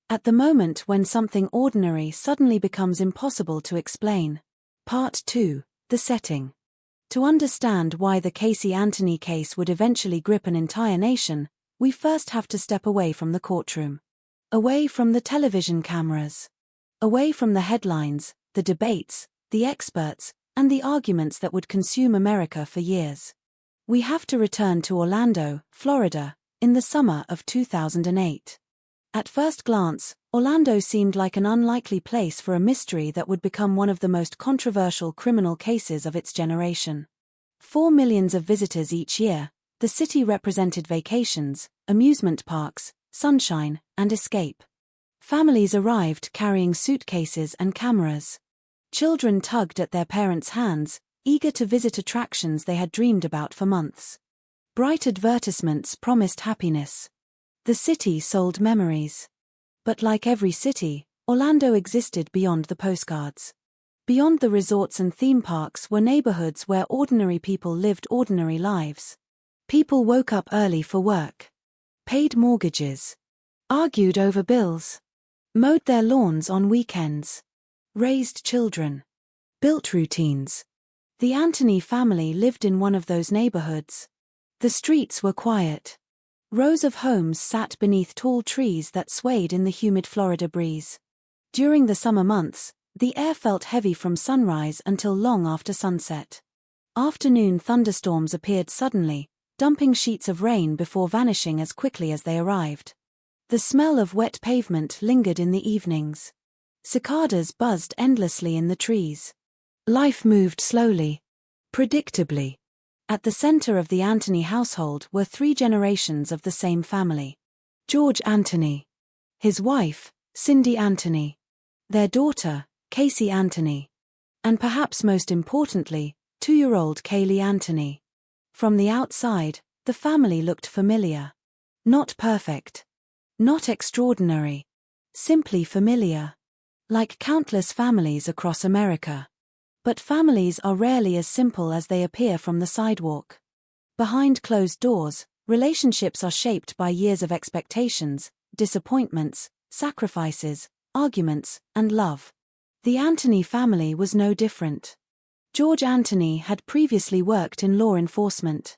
At the moment when something ordinary suddenly becomes impossible to explain. Part 2, the setting. To understand why the Caylee Anthony case would eventually grip an entire nation, we first have to step away from the courtroom. Away from the television cameras. Away from the headlines, the debates, the experts, and the arguments that would consume America for years. We have to return to Orlando, Florida, in the summer of 2008. At first glance, Orlando seemed like an unlikely place for a mystery that would become one of the most controversial criminal cases of its generation. 4 million visitors each year, the city represented vacations, amusement parks, sunshine, and escape. Families arrived carrying suitcases and cameras. Children tugged at their parents' hands, eager to visit attractions they had dreamed about for months. Bright advertisements promised happiness. The city sold memories. But like every city, Orlando existed beyond the postcards. Beyond the resorts and theme parks were neighborhoods where ordinary people lived ordinary lives. People woke up early for work. Paid mortgages. Argued over bills. Mowed their lawns on weekends. Raised children. Built routines. The Anthony family lived in one of those neighborhoods. The streets were quiet. Rows of homes sat beneath tall trees that swayed in the humid Florida breeze. During the summer months, the air felt heavy from sunrise until long after sunset. Afternoon thunderstorms appeared suddenly, dumping sheets of rain before vanishing as quickly as they arrived. The smell of wet pavement lingered in the evenings. Cicadas buzzed endlessly in the trees. Life moved slowly. Predictably. At the center of the Anthony household were 3 generations of the same family. George Anthony. His wife, Cindy Anthony. Their daughter, Caylee Anthony. And perhaps most importantly, 2-year-old Kaylee Anthony. From the outside, the family looked familiar. Not perfect. Not extraordinary. Simply familiar. Like countless families across America. But families are rarely as simple as they appear from the sidewalk. Behind closed doors, relationships are shaped by years of expectations, disappointments, sacrifices, arguments, and love. The Anthony family was no different. George Anthony had previously worked in law enforcement.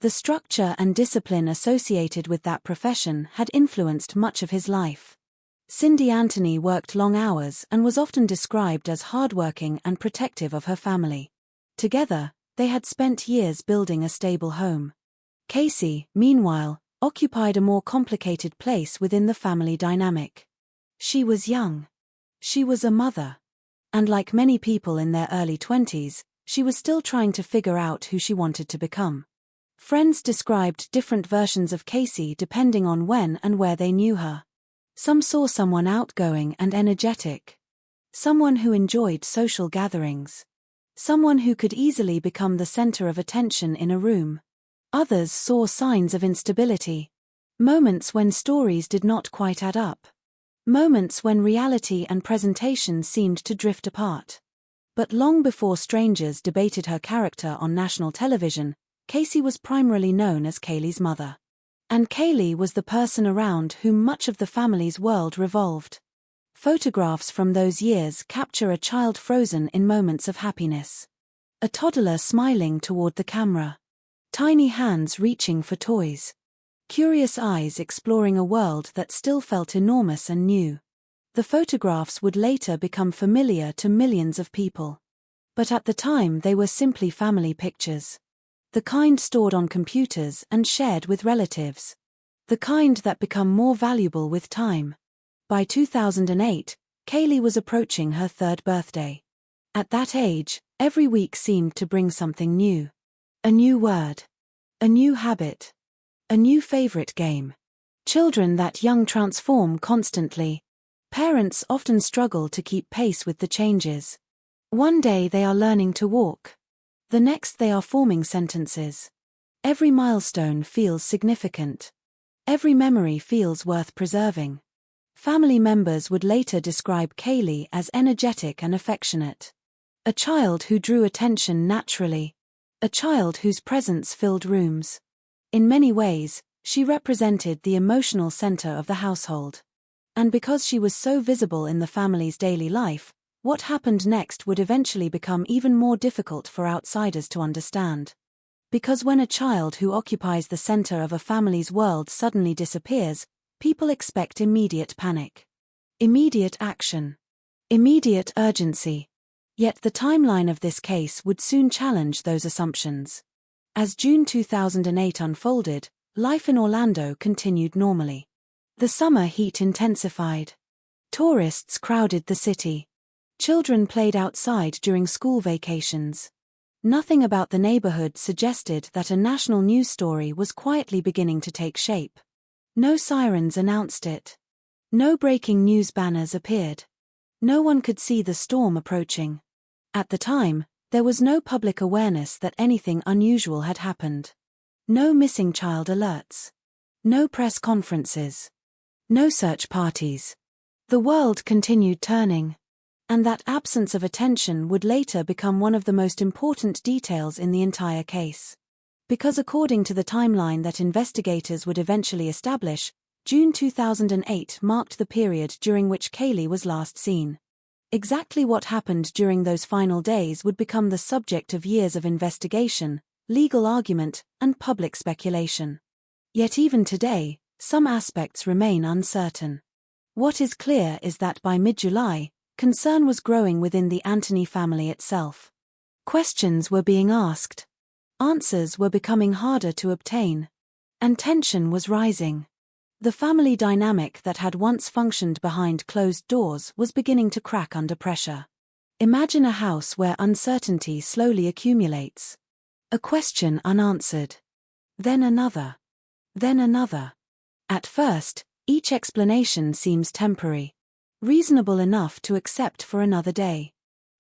The structure and discipline associated with that profession had influenced much of his life. Cindy Anthony worked long hours and was often described as hardworking and protective of her family. Together, they had spent years building a stable home. Casey, meanwhile, occupied a more complicated place within the family dynamic. She was young. She was a mother. And like many people in their early 20s, she was still trying to figure out who she wanted to become. Friends described different versions of Casey depending on when and where they knew her. Some saw someone outgoing and energetic. Someone who enjoyed social gatherings. Someone who could easily become the center of attention in a room. Others saw signs of instability. Moments when stories did not quite add up. Moments when reality and presentation seemed to drift apart. But long before strangers debated her character on national television, Casey was primarily known as Kaylee's mother. And Kaylee was the person around whom much of the family's world revolved. Photographs from those years capture a child frozen in moments of happiness. A toddler smiling toward the camera. Tiny hands reaching for toys. Curious eyes exploring a world that still felt enormous and new. The photographs would later become familiar to millions of people. But at the time they were simply family pictures. The kind stored on computers and shared with relatives. The kind that become more valuable with time. By 2008, Kaylee was approaching her 3rd birthday. At that age, every week seemed to bring something new. A new word. A new habit. A new favorite game. Children that young transform constantly. Parents often struggle to keep pace with the changes. One day they are learning to walk. The next they are forming sentences. Every milestone feels significant. Every memory feels worth preserving. Family members would later describe Kaylee as energetic and affectionate. A child who drew attention naturally. A child whose presence filled rooms. In many ways, she represented the emotional center of the household. And because she was so visible in the family's daily life, what happened next would eventually become even more difficult for outsiders to understand. Because when a child who occupies the center of a family's world suddenly disappears, people expect immediate panic. Immediate action. Immediate urgency. Yet the timeline of this case would soon challenge those assumptions. As June 2008 unfolded, life in Orlando continued normally. The summer heat intensified. Tourists crowded the city. Children played outside during school vacations. Nothing about the neighborhood suggested that a national news story was quietly beginning to take shape. No sirens announced it. No breaking news banners appeared. No one could see the storm approaching. At the time, there was no public awareness that anything unusual had happened. No missing child alerts. No press conferences. No search parties. The world continued turning. And that absence of attention would later become one of the most important details in the entire case. Because according to the timeline that investigators would eventually establish, June 2008 marked the period during which Kaylee was last seen. Exactly what happened during those final days would become the subject of years of investigation, legal argument, and public speculation. Yet even today, some aspects remain uncertain. What is clear is that by mid-July, concern was growing within the Anthony family itself. Questions were being asked. Answers were becoming harder to obtain. And tension was rising. The family dynamic that had once functioned behind closed doors was beginning to crack under pressure. Imagine a house where uncertainty slowly accumulates. A question unanswered. Then another. Then another. At first, each explanation seems temporary. Reasonable enough to accept for another day.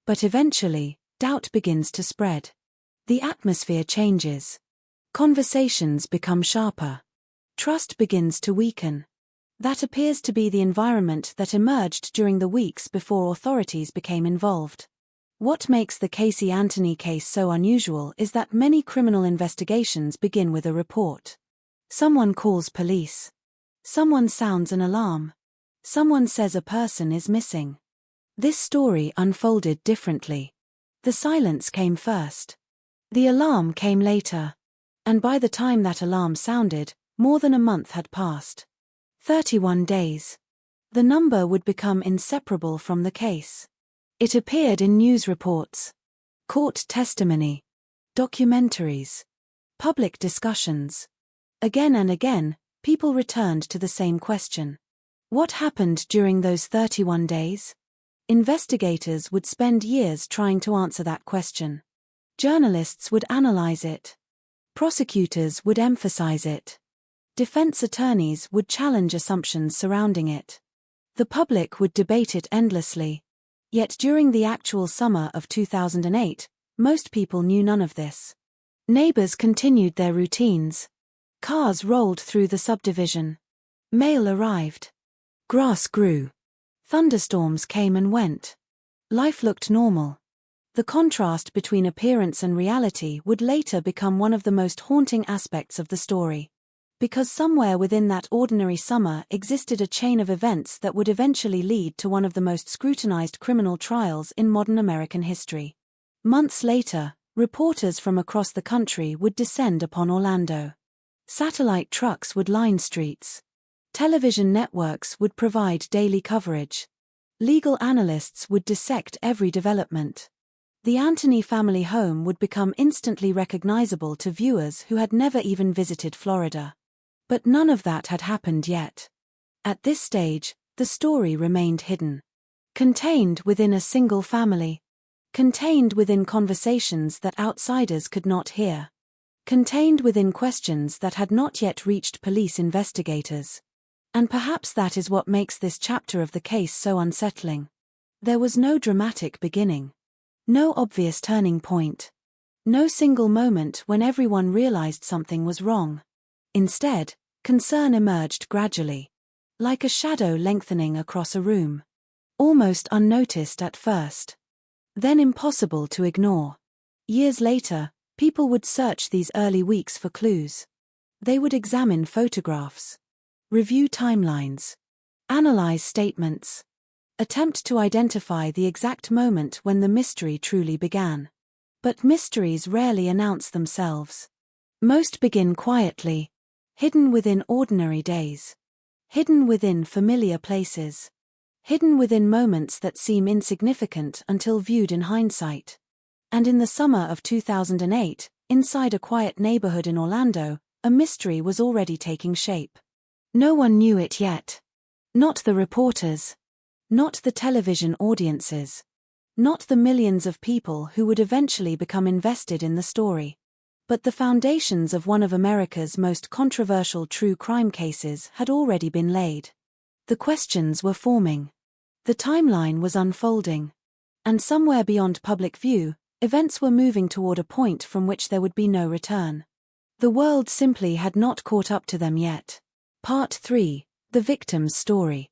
But eventually, doubt begins to spread. The atmosphere changes. Conversations become sharper. Trust begins to weaken. That appears to be the environment that emerged during the weeks before authorities became involved. What makes the Casey Anthony case so unusual is that many criminal investigations begin with a report. Someone calls police. Someone sounds an alarm. Someone says a person is missing. This story unfolded differently. The silence came first. The alarm came later. And by the time that alarm sounded, more than a month had passed. 31 days. The number would become inseparable from the case. It appeared in news reports, court testimony, documentaries, public discussions. Again and again, people returned to the same question. What happened during those 31 days? Investigators would spend years trying to answer that question. Journalists would analyze it. Prosecutors would emphasize it. Defense attorneys would challenge assumptions surrounding it. The public would debate it endlessly. Yet during the actual summer of 2008, most people knew none of this. Neighbors continued their routines. Cars rolled through the subdivision. Mail arrived. Grass grew. Thunderstorms came and went. Life looked normal. The contrast between appearance and reality would later become one of the most haunting aspects of the story. Because somewhere within that ordinary summer existed a chain of events that would eventually lead to one of the most scrutinized criminal trials in modern American history. Months later, reporters from across the country would descend upon Orlando. Satellite trucks would line streets. Television networks would provide daily coverage. Legal analysts would dissect every development. The Anthony family home would become instantly recognizable to viewers who had never even visited Florida. But none of that had happened yet. At this stage, the story remained hidden. Contained within a single family. Contained within conversations that outsiders could not hear. Contained within questions that had not yet reached police investigators. And perhaps that is what makes this chapter of the case so unsettling. There was no dramatic beginning. No obvious turning point. No single moment when everyone realized something was wrong. Instead, concern emerged gradually. Like a shadow lengthening across a room. Almost unnoticed at first. Then impossible to ignore. Years later, people would search these early weeks for clues. They would examine photographs. Review timelines. Analyze statements. Attempt to identify the exact moment when the mystery truly began. But mysteries rarely announce themselves. Most begin quietly. Hidden within ordinary days. Hidden within familiar places. Hidden within moments that seem insignificant until viewed in hindsight. And in the summer of 2008, inside a quiet neighborhood in Orlando, a mystery was already taking shape. No one knew it yet. Not the reporters. Not the television audiences. Not the millions of people who would eventually become invested in the story. But the foundations of one of America's most controversial true crime cases had already been laid. The questions were forming. The timeline was unfolding. And somewhere beyond public view, events were moving toward a point from which there would be no return. The world simply had not caught up to them yet. Part 3. The Victim's Story.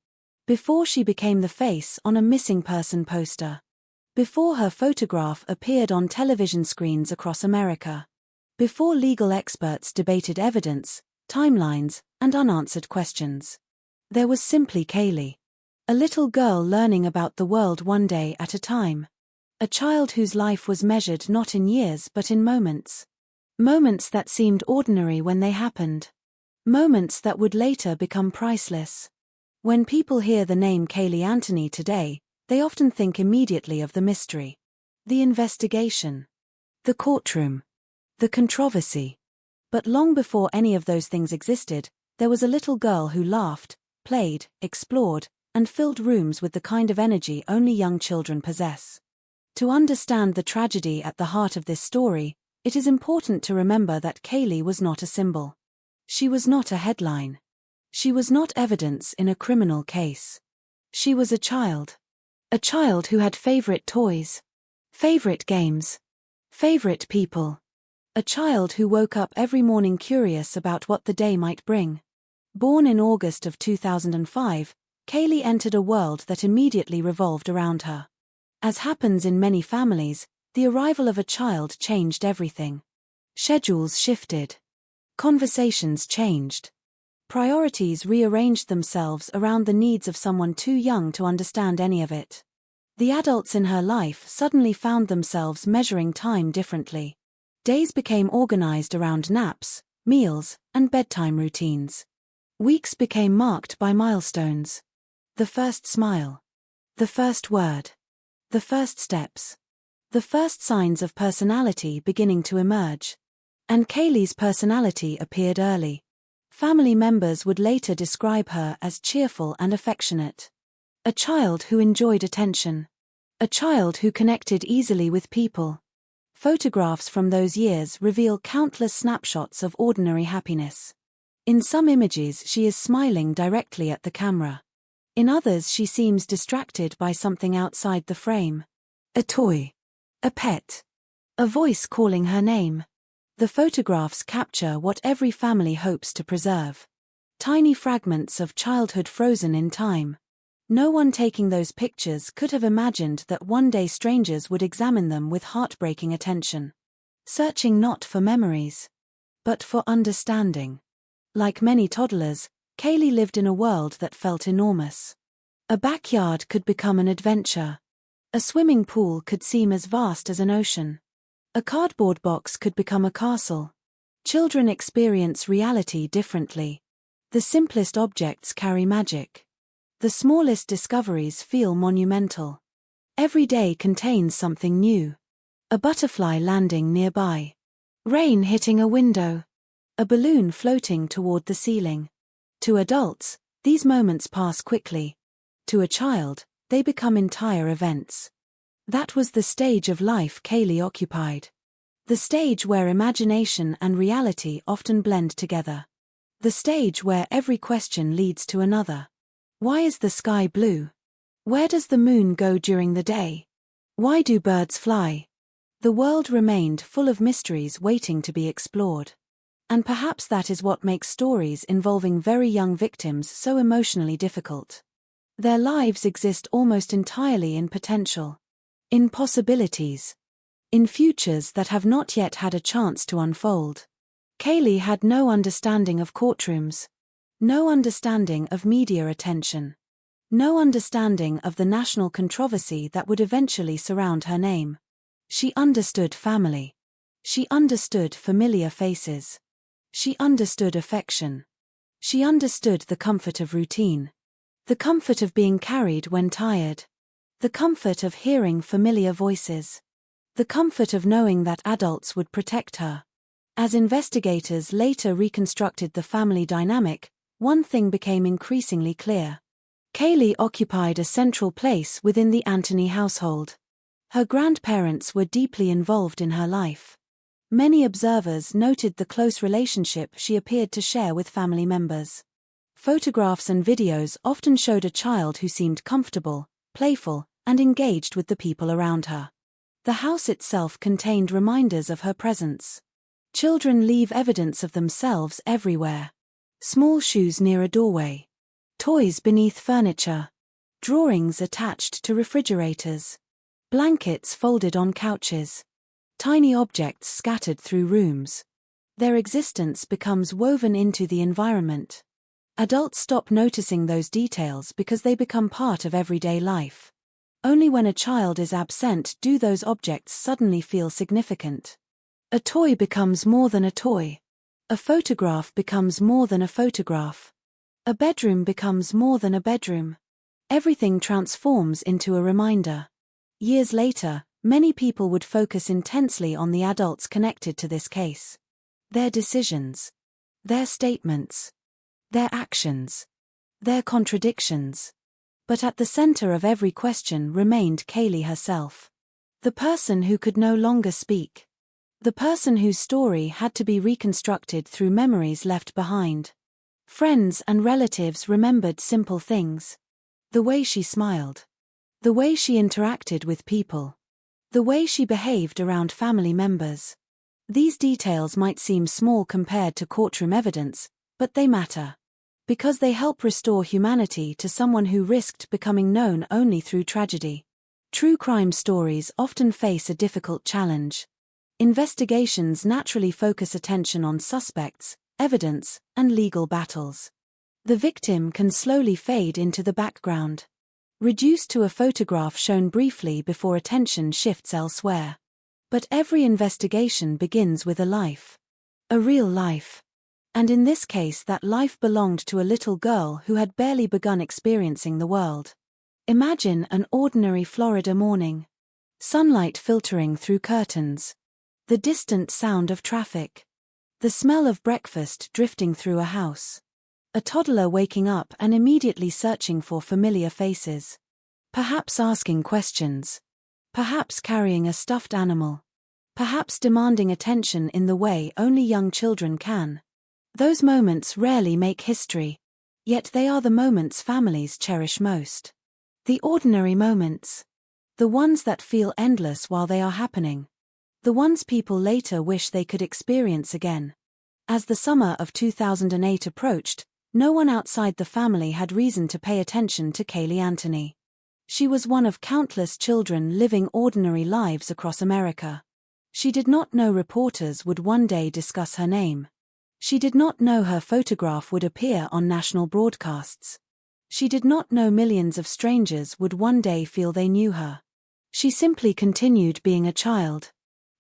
Before she became the face on a missing person poster. Before her photograph appeared on television screens across America. Before legal experts debated evidence, timelines, and unanswered questions. There was simply Kaylee. A little girl learning about the world one day at a time. A child whose life was measured not in years but in moments. Moments that seemed ordinary when they happened. Moments that would later become priceless. When people hear the name Kaylee Anthony today, they often think immediately of the mystery. The investigation. The courtroom. The controversy. But long before any of those things existed, there was a little girl who laughed, played, explored, and filled rooms with the kind of energy only young children possess. To understand the tragedy at the heart of this story, it is important to remember that Kaylee was not a symbol. She was not a headline. She was not evidence in a criminal case. She was a child. A child who had favorite toys. Favorite games. Favorite people. A child who woke up every morning curious about what the day might bring. Born in August of 2005, Kaylee entered a world that immediately revolved around her. As happens in many families, the arrival of a child changed everything. Schedules shifted. Conversations changed. Priorities rearranged themselves around the needs of someone too young to understand any of it. The adults in her life suddenly found themselves measuring time differently. Days became organized around naps, meals, and bedtime routines. Weeks became marked by milestones. The first smile. The first word. The first steps. The first signs of personality beginning to emerge. And Kaylee's personality appeared early. Family members would later describe her as cheerful and affectionate. A child who enjoyed attention. A child who connected easily with people. Photographs from those years reveal countless snapshots of ordinary happiness. In some images she is smiling directly at the camera. In others she seems distracted by something outside the frame. A toy. A pet. A voice calling her name. The photographs capture what every family hopes to preserve. Tiny fragments of childhood frozen in time. No one taking those pictures could have imagined that one day strangers would examine them with heartbreaking attention. Searching not for memories, but for understanding. Like many toddlers, Kaylee lived in a world that felt enormous. A backyard could become an adventure. A swimming pool could seem as vast as an ocean. A cardboard box could become a castle. Children experience reality differently. The simplest objects carry magic. The smallest discoveries feel monumental. Every day contains something new. A butterfly landing nearby. Rain hitting a window. A balloon floating toward the ceiling. To adults, these moments pass quickly. To a child, they become entire events. That was the stage of life Kaylee occupied. The stage where imagination and reality often blend together. The stage where every question leads to another. Why is the sky blue? Where does the moon go during the day? Why do birds fly? The world remained full of mysteries waiting to be explored. And perhaps that is what makes stories involving very young victims so emotionally difficult. Their lives exist almost entirely in potential. In possibilities. In futures that have not yet had a chance to unfold. Kaylee had no understanding of courtrooms. No understanding of media attention. No understanding of the national controversy that would eventually surround her name. She understood family. She understood familiar faces. She understood affection. She understood the comfort of routine. The comfort of being carried when tired. The comfort of hearing familiar voices. The comfort of knowing that adults would protect her. As investigators later reconstructed the family dynamic, one thing became increasingly clear. Kaylee occupied a central place within the Anthony household. Her grandparents were deeply involved in her life. Many observers noted the close relationship she appeared to share with family members. Photographs and videos often showed a child who seemed comfortable, playful, and engaged with the people around her. The house itself contained reminders of her presence. Children leave evidence of themselves everywhere. Small shoes near a doorway. Toys beneath furniture. Drawings attached to refrigerators. Blankets folded on couches. Tiny objects scattered through rooms. Their existence becomes woven into the environment. Adults stop noticing those details because they become part of everyday life. Only when a child is absent do those objects suddenly feel significant. A toy becomes more than a toy. A photograph becomes more than a photograph. A bedroom becomes more than a bedroom. Everything transforms into a reminder. Years later, many people would focus intensely on the adults connected to this case. Their decisions. Their statements. Their actions. Their contradictions. But at the center of every question remained Kaylee herself. The person who could no longer speak. The person whose story had to be reconstructed through memories left behind. Friends and relatives remembered simple things. The way she smiled. The way she interacted with people. The way she behaved around family members. These details might seem small compared to courtroom evidence, but they matter. Because they help restore humanity to someone who risked becoming known only through tragedy. True crime stories often face a difficult challenge. Investigations naturally focus attention on suspects, evidence, and legal battles. The victim can slowly fade into the background, reduced to a photograph shown briefly before attention shifts elsewhere. But every investigation begins with a life. A real life. And in this case, that life belonged to a little girl who had barely begun experiencing the world. Imagine an ordinary Florida morning. Sunlight filtering through curtains. The distant sound of traffic. The smell of breakfast drifting through a house. A toddler waking up and immediately searching for familiar faces. Perhaps asking questions. Perhaps carrying a stuffed animal. Perhaps demanding attention in the way only young children can. Those moments rarely make history. Yet they are the moments families cherish most. The ordinary moments. The ones that feel endless while they are happening. The ones people later wish they could experience again. As the summer of 2008 approached, no one outside the family had reason to pay attention to Kaylee Anthony. She was one of countless children living ordinary lives across America. She did not know reporters would one day discuss her name. She did not know her photograph would appear on national broadcasts. She did not know millions of strangers would one day feel they knew her. She simply continued being a child.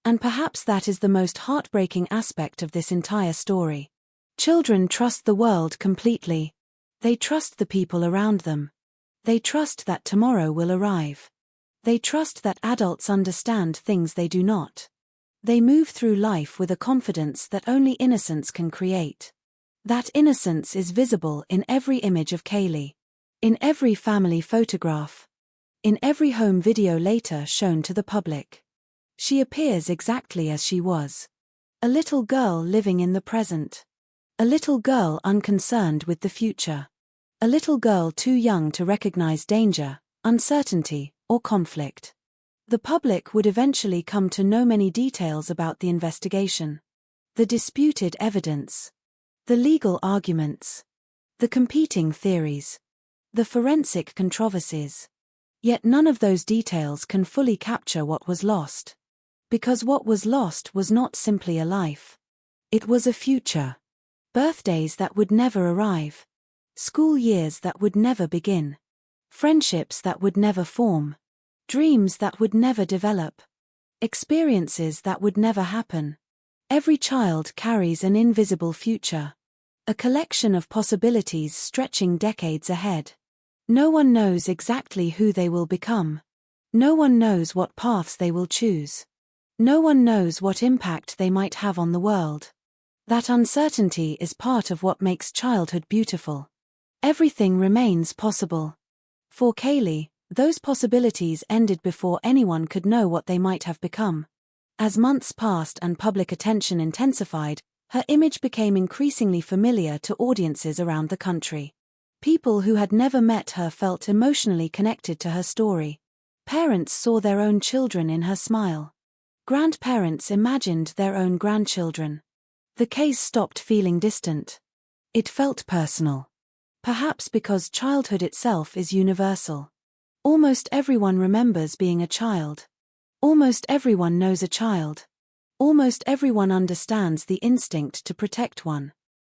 And perhaps that is the most heartbreaking aspect of this entire story. Children trust the world completely. They trust the people around them. They trust that tomorrow will arrive. They trust that adults understand things they do not. They move through life with a confidence that only innocence can create. That innocence is visible in every image of Kaylee. In every family photograph. In every home video later shown to the public. She appears exactly as she was. A little girl living in the present. A little girl unconcerned with the future. A little girl too young to recognize danger, uncertainty, or conflict. The public would eventually come to know many details about the investigation. The disputed evidence. The legal arguments. The competing theories. The forensic controversies. Yet none of those details can fully capture what was lost. Because what was lost was not simply a life. It was a future. Birthdays that would never arrive. School years that would never begin. Friendships that would never form. Dreams that would never develop. Experiences that would never happen. Every child carries an invisible future. A collection of possibilities stretching decades ahead. No one knows exactly who they will become. No one knows what paths they will choose. No one knows what impact they might have on the world. That uncertainty is part of what makes childhood beautiful. Everything remains possible. For Kaylee, those possibilities ended before anyone could know what they might have become. As months passed and public attention intensified, her image became increasingly familiar to audiences around the country. People who had never met her felt emotionally connected to her story. Parents saw their own children in her smile. Grandparents imagined their own grandchildren. The case stopped feeling distant. It felt personal. Perhaps because childhood itself is universal. Almost everyone remembers being a child. Almost everyone knows a child. Almost everyone understands the instinct to protect one.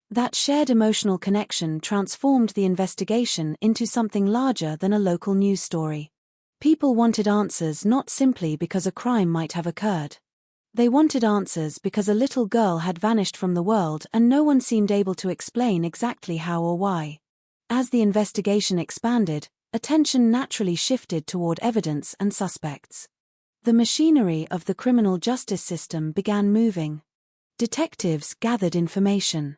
That shared emotional connection transformed the investigation into something larger than a local news story. People wanted answers not simply because a crime might have occurred. They wanted answers because a little girl had vanished from the world and no one seemed able to explain exactly how or why. As the investigation expanded, attention naturally shifted toward evidence and suspects. The machinery of the criminal justice system began moving. Detectives gathered information.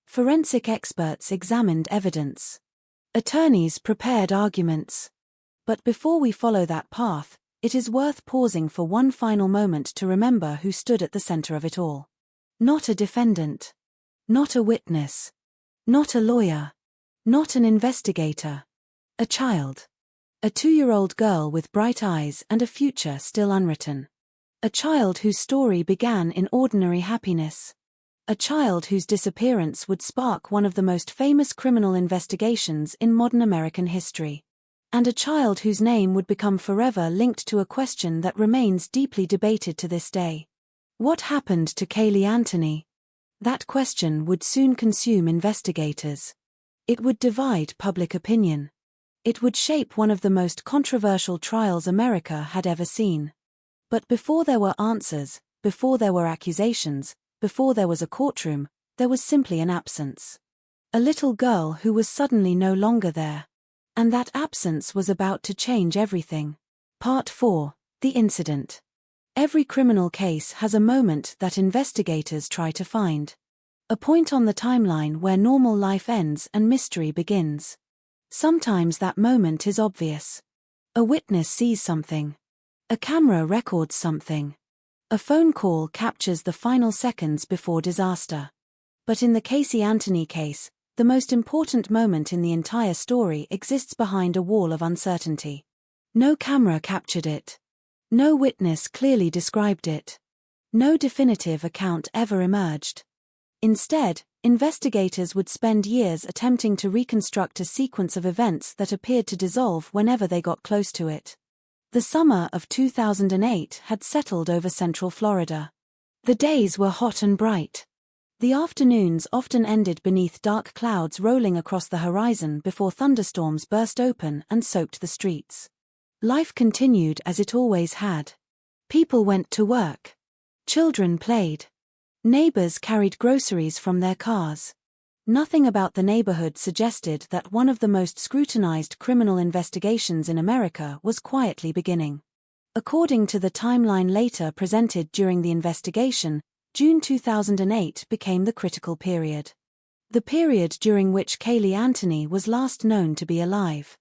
Forensic experts examined evidence. Attorneys prepared arguments. But before we follow that path, it is worth pausing for one final moment to remember who stood at the center of it all. Not a defendant. Not a witness. Not a lawyer. Not an investigator. A child. A 2-year-old girl with bright eyes and a future still unwritten. A child whose story began in ordinary happiness. A child whose disappearance would spark one of the most famous criminal investigations in modern American history. And a child whose name would become forever linked to a question that remains deeply debated to this day. What happened to Caylee Anthony? That question would soon consume investigators. It would divide public opinion. It would shape one of the most controversial trials America had ever seen. But before there were answers, before there were accusations, before there was a courtroom, there was simply an absence. A little girl who was suddenly no longer there. And that absence was about to change everything. Part 4. The Incident. Every criminal case has a moment that investigators try to find. A point on the timeline where normal life ends and mystery begins. Sometimes that moment is obvious. A witness sees something. A camera records something. A phone call captures the final seconds before disaster. But in the Caylee Anthony case, the most important moment in the entire story exists behind a wall of uncertainty. No camera captured it. No witness clearly described it. No definitive account ever emerged. Instead, investigators would spend years attempting to reconstruct a sequence of events that appeared to dissolve whenever they got close to it. The summer of 2008 had settled over central Florida. The days were hot and bright. The afternoons often ended beneath dark clouds rolling across the horizon before thunderstorms burst open and soaked the streets. Life continued as it always had. People went to work. Children played. Neighbors carried groceries from their cars. Nothing about the neighborhood suggested that one of the most scrutinized criminal investigations in America was quietly beginning. According to the timeline later presented during the investigation, June 2008 became the critical period. The period during which Caylee Anthony was last known to be alive.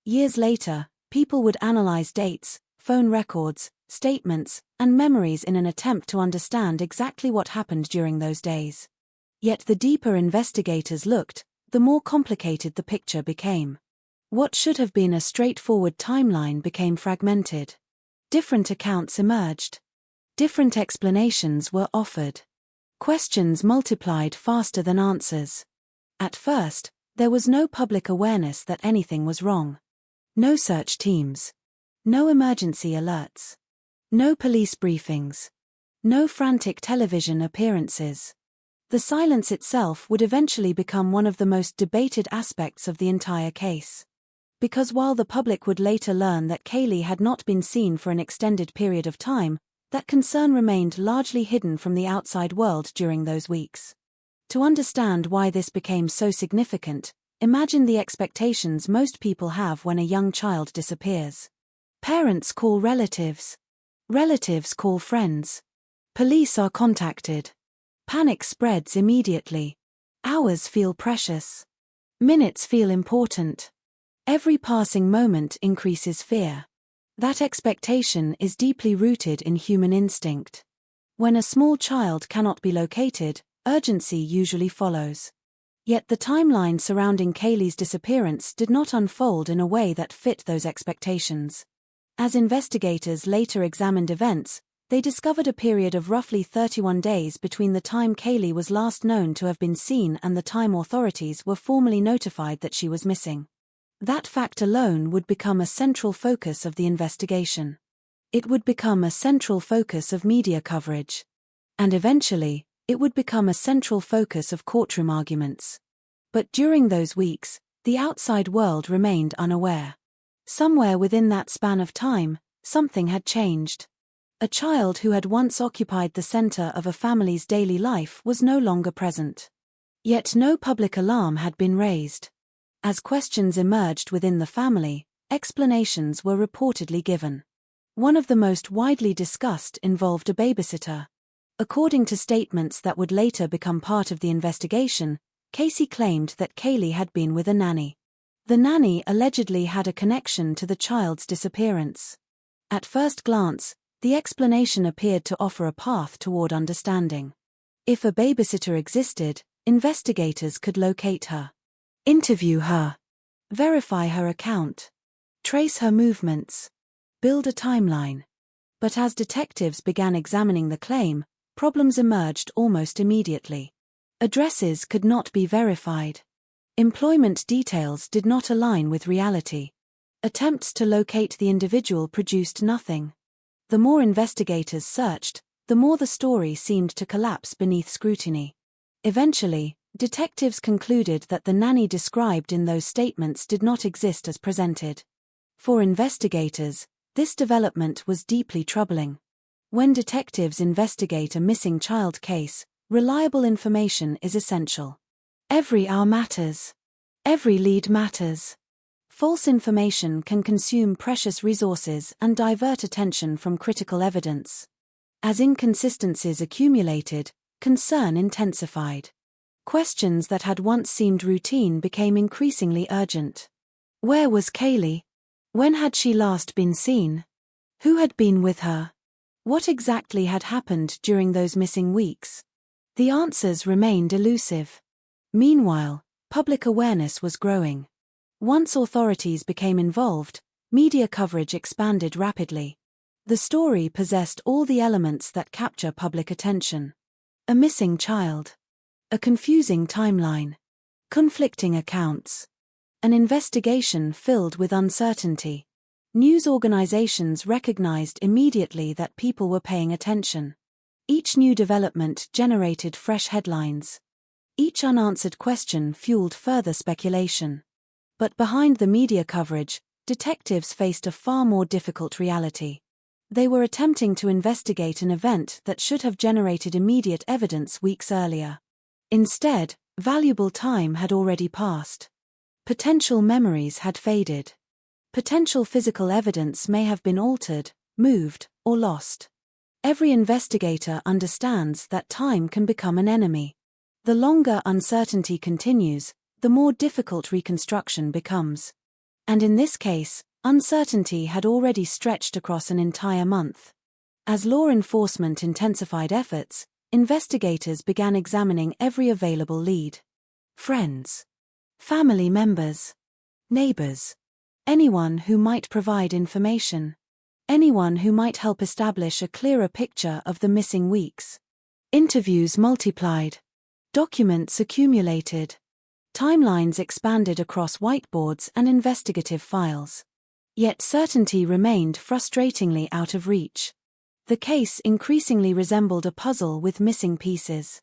Years later, people would analyze dates, phone records, statements, and memories in an attempt to understand exactly what happened during those days. Yet the deeper investigators looked, the more complicated the picture became. What should have been a straightforward timeline became fragmented. Different accounts emerged. Different explanations were offered. Questions multiplied faster than answers. At first, there was no public awareness that anything was wrong. No search teams. No emergency alerts. No police briefings. No frantic television appearances. The silence itself would eventually become one of the most debated aspects of the entire case. Because while the public would later learn that Caylee had not been seen for an extended period of time, that concern remained largely hidden from the outside world during those weeks. To understand why this became so significant, imagine the expectations most people have when a young child disappears. Parents call relatives. Relatives call friends. Police are contacted. Panic spreads immediately. Hours feel precious. Minutes feel important. Every passing moment increases fear. That expectation is deeply rooted in human instinct. When a small child cannot be located, urgency usually follows. Yet the timeline surrounding Caylee's disappearance did not unfold in a way that fit those expectations. As investigators later examined events, they discovered a period of roughly 31 days between the time Caylee was last known to have been seen and the time authorities were formally notified that she was missing. That fact alone would become a central focus of the investigation. It would become a central focus of media coverage. And eventually, it would become a central focus of courtroom arguments. But during those weeks, the outside world remained unaware. Somewhere within that span of time, something had changed. A child who had once occupied the center of a family's daily life was no longer present. Yet no public alarm had been raised. As questions emerged within the family, explanations were reportedly given. One of the most widely discussed involved a babysitter. According to statements that would later become part of the investigation, Casey claimed that Caylee had been with a nanny. The nanny allegedly had a connection to the child's disappearance. At first glance, the explanation appeared to offer a path toward understanding. If a babysitter existed, investigators could locate her. Interview her. Verify her account. Trace her movements. Build a timeline. But as detectives began examining the claim, problems emerged almost immediately. Addresses could not be verified. Employment details did not align with reality. Attempts to locate the individual produced nothing. The more investigators searched, the more the story seemed to collapse beneath scrutiny. Eventually, detectives concluded that the nanny described in those statements did not exist as presented. For investigators, this development was deeply troubling. When detectives investigate a missing child case, reliable information is essential. Every hour matters. Every lead matters. False information can consume precious resources and divert attention from critical evidence. As inconsistencies accumulated, concern intensified. Questions that had once seemed routine became increasingly urgent. Where was Kaylee? When had she last been seen? Who had been with her? What exactly had happened during those missing weeks? The answers remained elusive. Meanwhile, public awareness was growing. Once authorities became involved, media coverage expanded rapidly. The story possessed all the elements that capture public attention. A missing child. A confusing timeline. Conflicting accounts. An investigation filled with uncertainty. News organizations recognized immediately that people were paying attention. Each new development generated fresh headlines. Each unanswered question fueled further speculation. But behind the media coverage, detectives faced a far more difficult reality. They were attempting to investigate an event that should have generated immediate evidence weeks earlier. Instead, valuable time had already passed. Potential memories had faded. Potential physical evidence may have been altered, moved, or lost. Every investigator understands that time can become an enemy. The longer uncertainty continues, the more difficult reconstruction becomes. And in this case, uncertainty had already stretched across an entire month. As law enforcement intensified efforts, investigators began examining every available lead. Friends. Family members. Neighbors. Anyone who might provide information. Anyone who might help establish a clearer picture of the missing weeks. Interviews multiplied. Documents accumulated. Timelines expanded across whiteboards and investigative files. Yet certainty remained frustratingly out of reach. The case increasingly resembled a puzzle with missing pieces.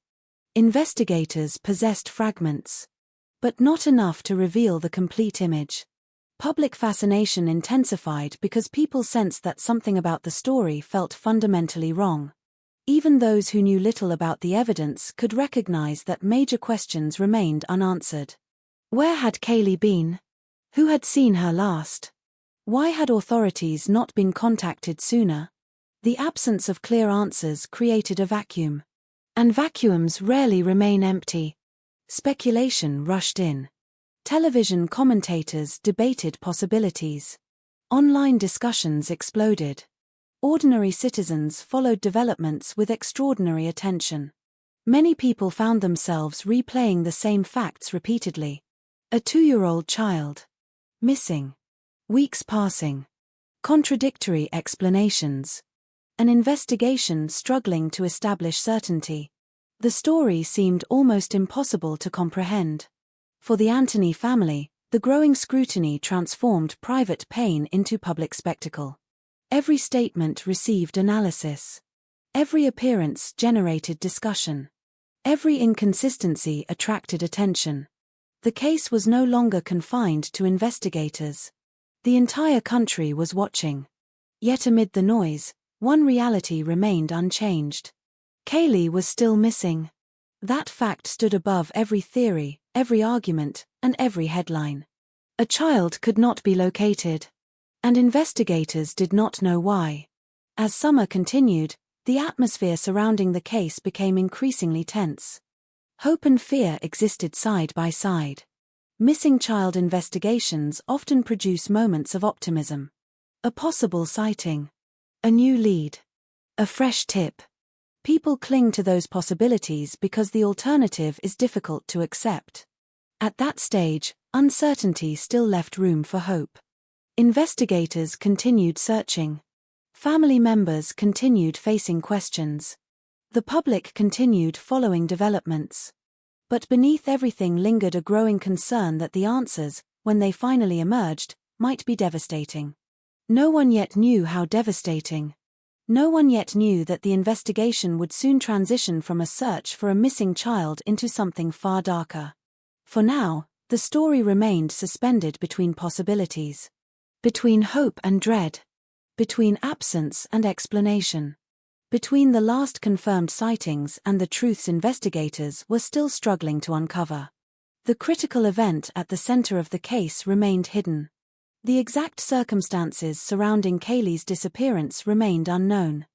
Investigators possessed fragments, but not enough to reveal the complete image. Public fascination intensified because people sensed that something about the story felt fundamentally wrong. Even those who knew little about the evidence could recognize that major questions remained unanswered. Where had Kaylee been? Who had seen her last? Why had authorities not been contacted sooner? The absence of clear answers created a vacuum. And vacuums rarely remain empty. Speculation rushed in. Television commentators debated possibilities. Online discussions exploded. Ordinary citizens followed developments with extraordinary attention. Many people found themselves replaying the same facts repeatedly. A 2-year-old child. Missing. Weeks passing. Contradictory explanations. An investigation struggling to establish certainty. The story seemed almost impossible to comprehend. For the Anthony family, the growing scrutiny transformed private pain into public spectacle. Every statement received analysis. Every appearance generated discussion. Every inconsistency attracted attention. The case was no longer confined to investigators. The entire country was watching. Yet amid the noise, one reality remained unchanged. Kaylee was still missing. That fact stood above every theory, every argument, and every headline. A child could not be located. And investigators did not know why. As summer continued, the atmosphere surrounding the case became increasingly tense. Hope and fear existed side by side. Missing child investigations often produce moments of optimism. A possible sighting. A new lead. A fresh tip. People cling to those possibilities because the alternative is difficult to accept. At that stage, uncertainty still left room for hope. Investigators continued searching. Family members continued facing questions. The public continued following developments. But beneath everything lingered a growing concern that the answers, when they finally emerged, might be devastating. No one yet knew how devastating. No one yet knew that the investigation would soon transition from a search for a missing child into something far darker. For now, the story remained suspended between possibilities. Between hope and dread. Between absence and explanation. Between the last confirmed sightings and the truths investigators were still struggling to uncover. The critical event at the center of the case remained hidden. The exact circumstances surrounding Kaylee's disappearance remained unknown.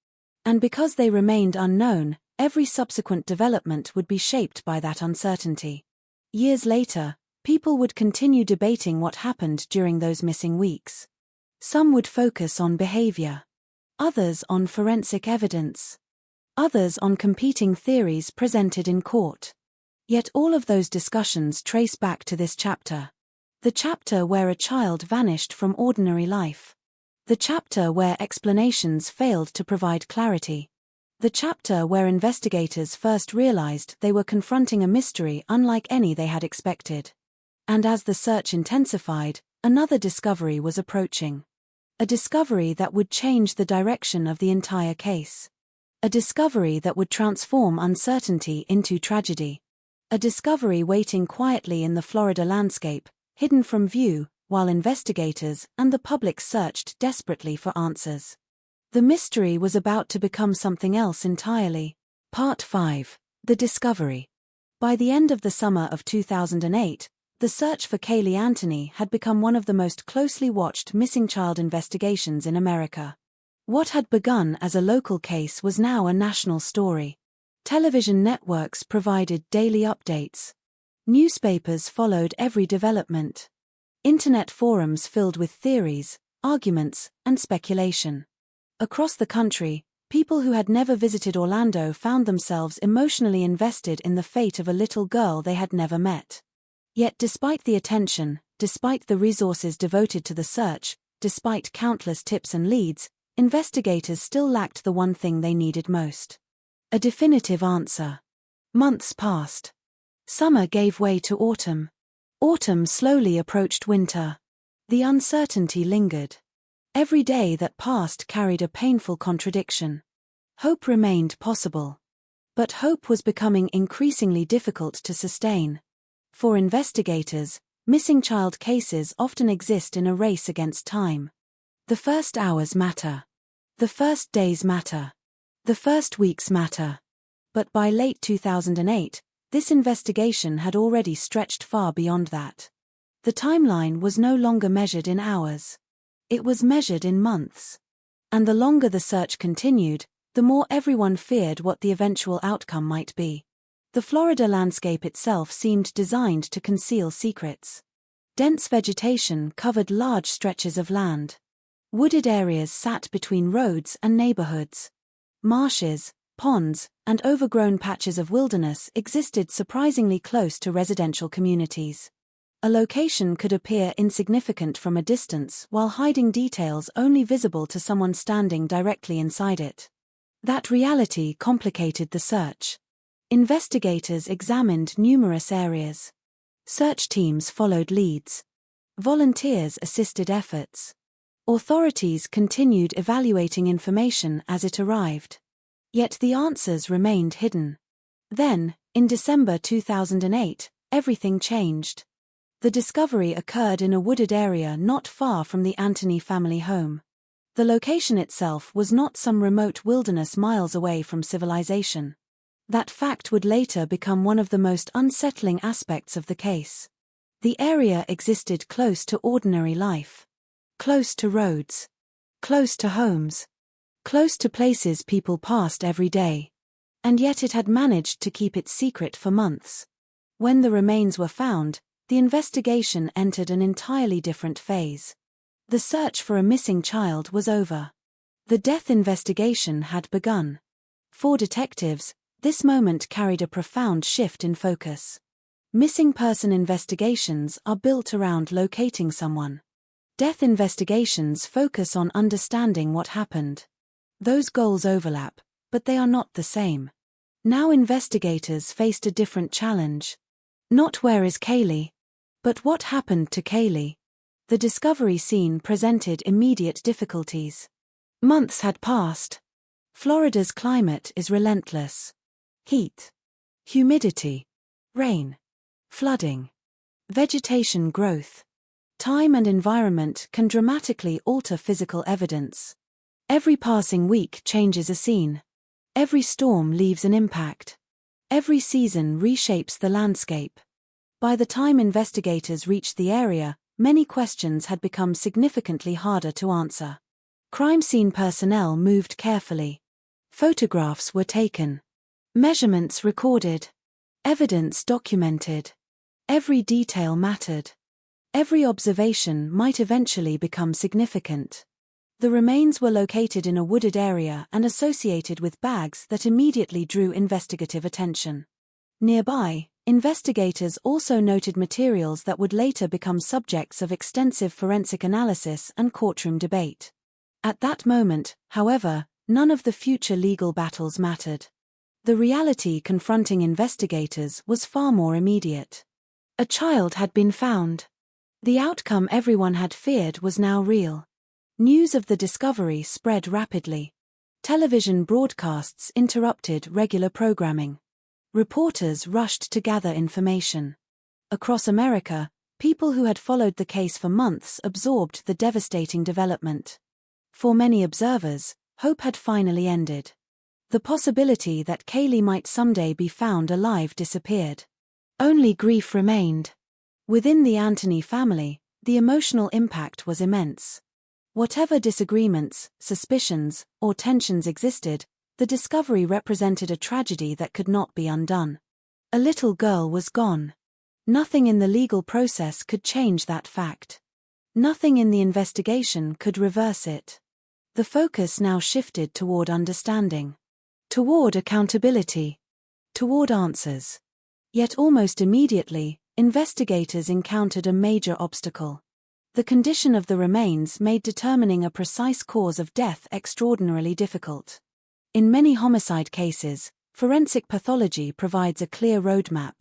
And because they remained unknown, every subsequent development would be shaped by that uncertainty. Years later, people would continue debating what happened during those missing weeks. Some would focus on behavior. Others on forensic evidence. Others on competing theories presented in court. Yet all of those discussions trace back to this chapter. The chapter where a child vanished from ordinary life. The chapter where explanations failed to provide clarity. The chapter where investigators first realized they were confronting a mystery unlike any they had expected. And as the search intensified, another discovery was approaching. A discovery that would change the direction of the entire case. A discovery that would transform uncertainty into tragedy. A discovery waiting quietly in the Florida landscape, hidden from view, while investigators and the public searched desperately for answers. The mystery was about to become something else entirely. Part 5. The Discovery. By the end of the summer of 2008, the search for Kaylee Anthony had become one of the most closely watched missing child investigations in America. What had begun as a local case was now a national story. Television networks provided daily updates. Newspapers followed every development. Internet forums filled with theories, arguments, and speculation. Across the country, people who had never visited Orlando found themselves emotionally invested in the fate of a little girl they had never met. Yet despite the attention, despite the resources devoted to the search, despite countless tips and leads, investigators still lacked the one thing they needed most. A definitive answer. Months passed. Summer gave way to autumn. Autumn slowly approached winter. The uncertainty lingered. Every day that passed carried a painful contradiction. Hope remained possible. But hope was becoming increasingly difficult to sustain. For investigators, missing child cases often exist in a race against time. The first hours matter. The first days matter. The first weeks matter. But by late 2008, this investigation had already stretched far beyond that. The timeline was no longer measured in hours. It was measured in months. And the longer the search continued, the more everyone feared what the eventual outcome might be. The Florida landscape itself seemed designed to conceal secrets. Dense vegetation covered large stretches of land. Wooded areas sat between roads and neighborhoods. Marshes, ponds, and overgrown patches of wilderness existed surprisingly close to residential communities. A location could appear insignificant from a distance while hiding details only visible to someone standing directly inside it. That reality complicated the search. Investigators examined numerous areas. Search teams followed leads. Volunteers assisted efforts. Authorities continued evaluating information as it arrived. Yet the answers remained hidden. Then, in December 2008, everything changed. The discovery occurred in a wooded area not far from the Anthony family home. The location itself was not some remote wilderness miles away from civilization. That fact would later become one of the most unsettling aspects of the case. The area existed close to ordinary life. Close to roads. Close to homes. Close to places people passed every day. And yet it had managed to keep its secret for months. When the remains were found, the investigation entered an entirely different phase. The search for a missing child was over. The death investigation had begun. For detectives, this moment carried a profound shift in focus. Missing person investigations are built around locating someone. Death investigations focus on understanding what happened. Those goals overlap, but they are not the same. Now investigators faced a different challenge. Not where is Kaylee, but what happened to Kaylee. The discovery scene presented immediate difficulties. Months had passed. Florida's climate is relentless. Heat, humidity, rain, flooding, vegetation growth. Time and environment can dramatically alter physical evidence. Every passing week changes a scene. Every storm leaves an impact. Every season reshapes the landscape. By the time investigators reached the area, many questions had become significantly harder to answer. Crime scene personnel moved carefully. Photographs were taken. Measurements recorded. Evidence documented. Every detail mattered. Every observation might eventually become significant. The remains were located in a wooded area and associated with bags that immediately drew investigative attention. Nearby, investigators also noted materials that would later become subjects of extensive forensic analysis and courtroom debate. At that moment, however, none of the future legal battles mattered. The reality confronting investigators was far more immediate. A child had been found. The outcome everyone had feared was now real. News of the discovery spread rapidly. Television broadcasts interrupted regular programming. Reporters rushed to gather information. Across America, people who had followed the case for months absorbed the devastating development. For many observers, hope had finally ended. The possibility that Kaylee might someday be found alive disappeared. Only grief remained. Within the Anthony family, the emotional impact was immense. Whatever disagreements, suspicions, or tensions existed, the discovery represented a tragedy that could not be undone. A little girl was gone. Nothing in the legal process could change that fact. Nothing in the investigation could reverse it. The focus now shifted toward understanding. Toward accountability. Toward answers. Yet almost immediately, investigators encountered a major obstacle. The condition of the remains made determining a precise cause of death extraordinarily difficult. In many homicide cases, forensic pathology provides a clear roadmap.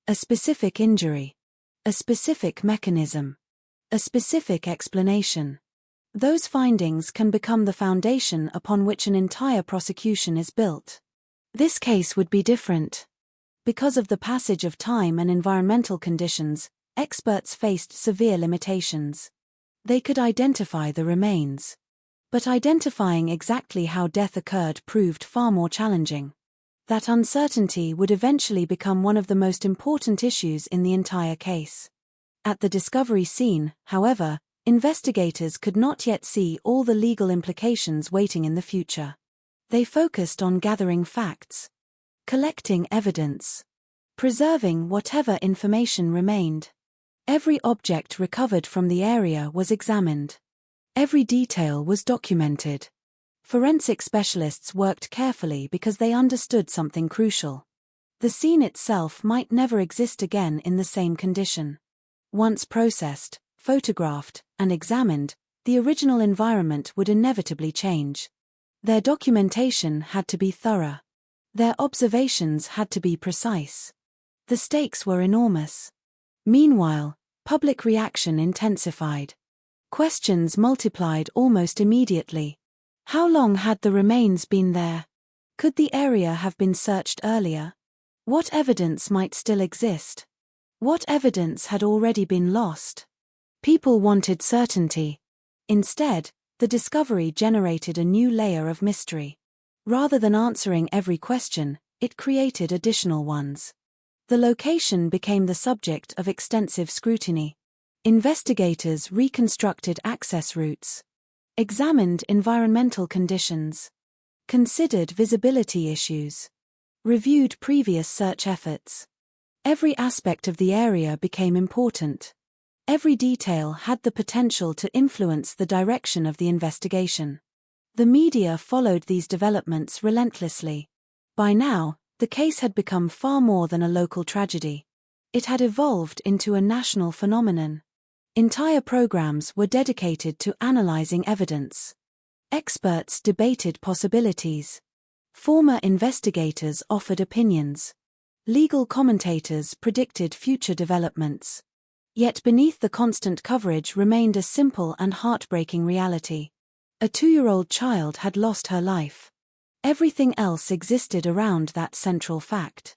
A specific injury. A specific mechanism. A specific explanation. Those findings can become the foundation upon which an entire prosecution is built. This case would be different. Because of the passage of time and environmental conditions, experts faced severe limitations. They could identify the remains. But identifying exactly how death occurred proved far more challenging. That uncertainty would eventually become one of the most important issues in the entire case. At the discovery scene, however, investigators could not yet see all the legal implications waiting in the future. They focused on gathering facts, collecting evidence, preserving whatever information remained. Every object recovered from the area was examined. Every detail was documented. Forensic specialists worked carefully because they understood something crucial. The scene itself might never exist again in the same condition. Once processed, photographed, and examined, the original environment would inevitably change. Their documentation had to be thorough. Their observations had to be precise. The stakes were enormous. Meanwhile, public reaction intensified. Questions multiplied almost immediately. How long had the remains been there? Could the area have been searched earlier? What evidence might still exist? What evidence had already been lost? People wanted certainty. Instead, the discovery generated a new layer of mystery. Rather than answering every question, it created additional ones. The location became the subject of extensive scrutiny. Investigators reconstructed access routes, examined environmental conditions, considered visibility issues, reviewed previous search efforts. Every aspect of the area became important. Every detail had the potential to influence the direction of the investigation. The media followed these developments relentlessly. By now, the case had become far more than a local tragedy. It had evolved into a national phenomenon. Entire programs were dedicated to analyzing evidence. Experts debated possibilities. Former investigators offered opinions. Legal commentators predicted future developments. Yet beneath the constant coverage remained a simple and heartbreaking reality. A 2-year-old child had lost her life. Everything else existed around that central fact.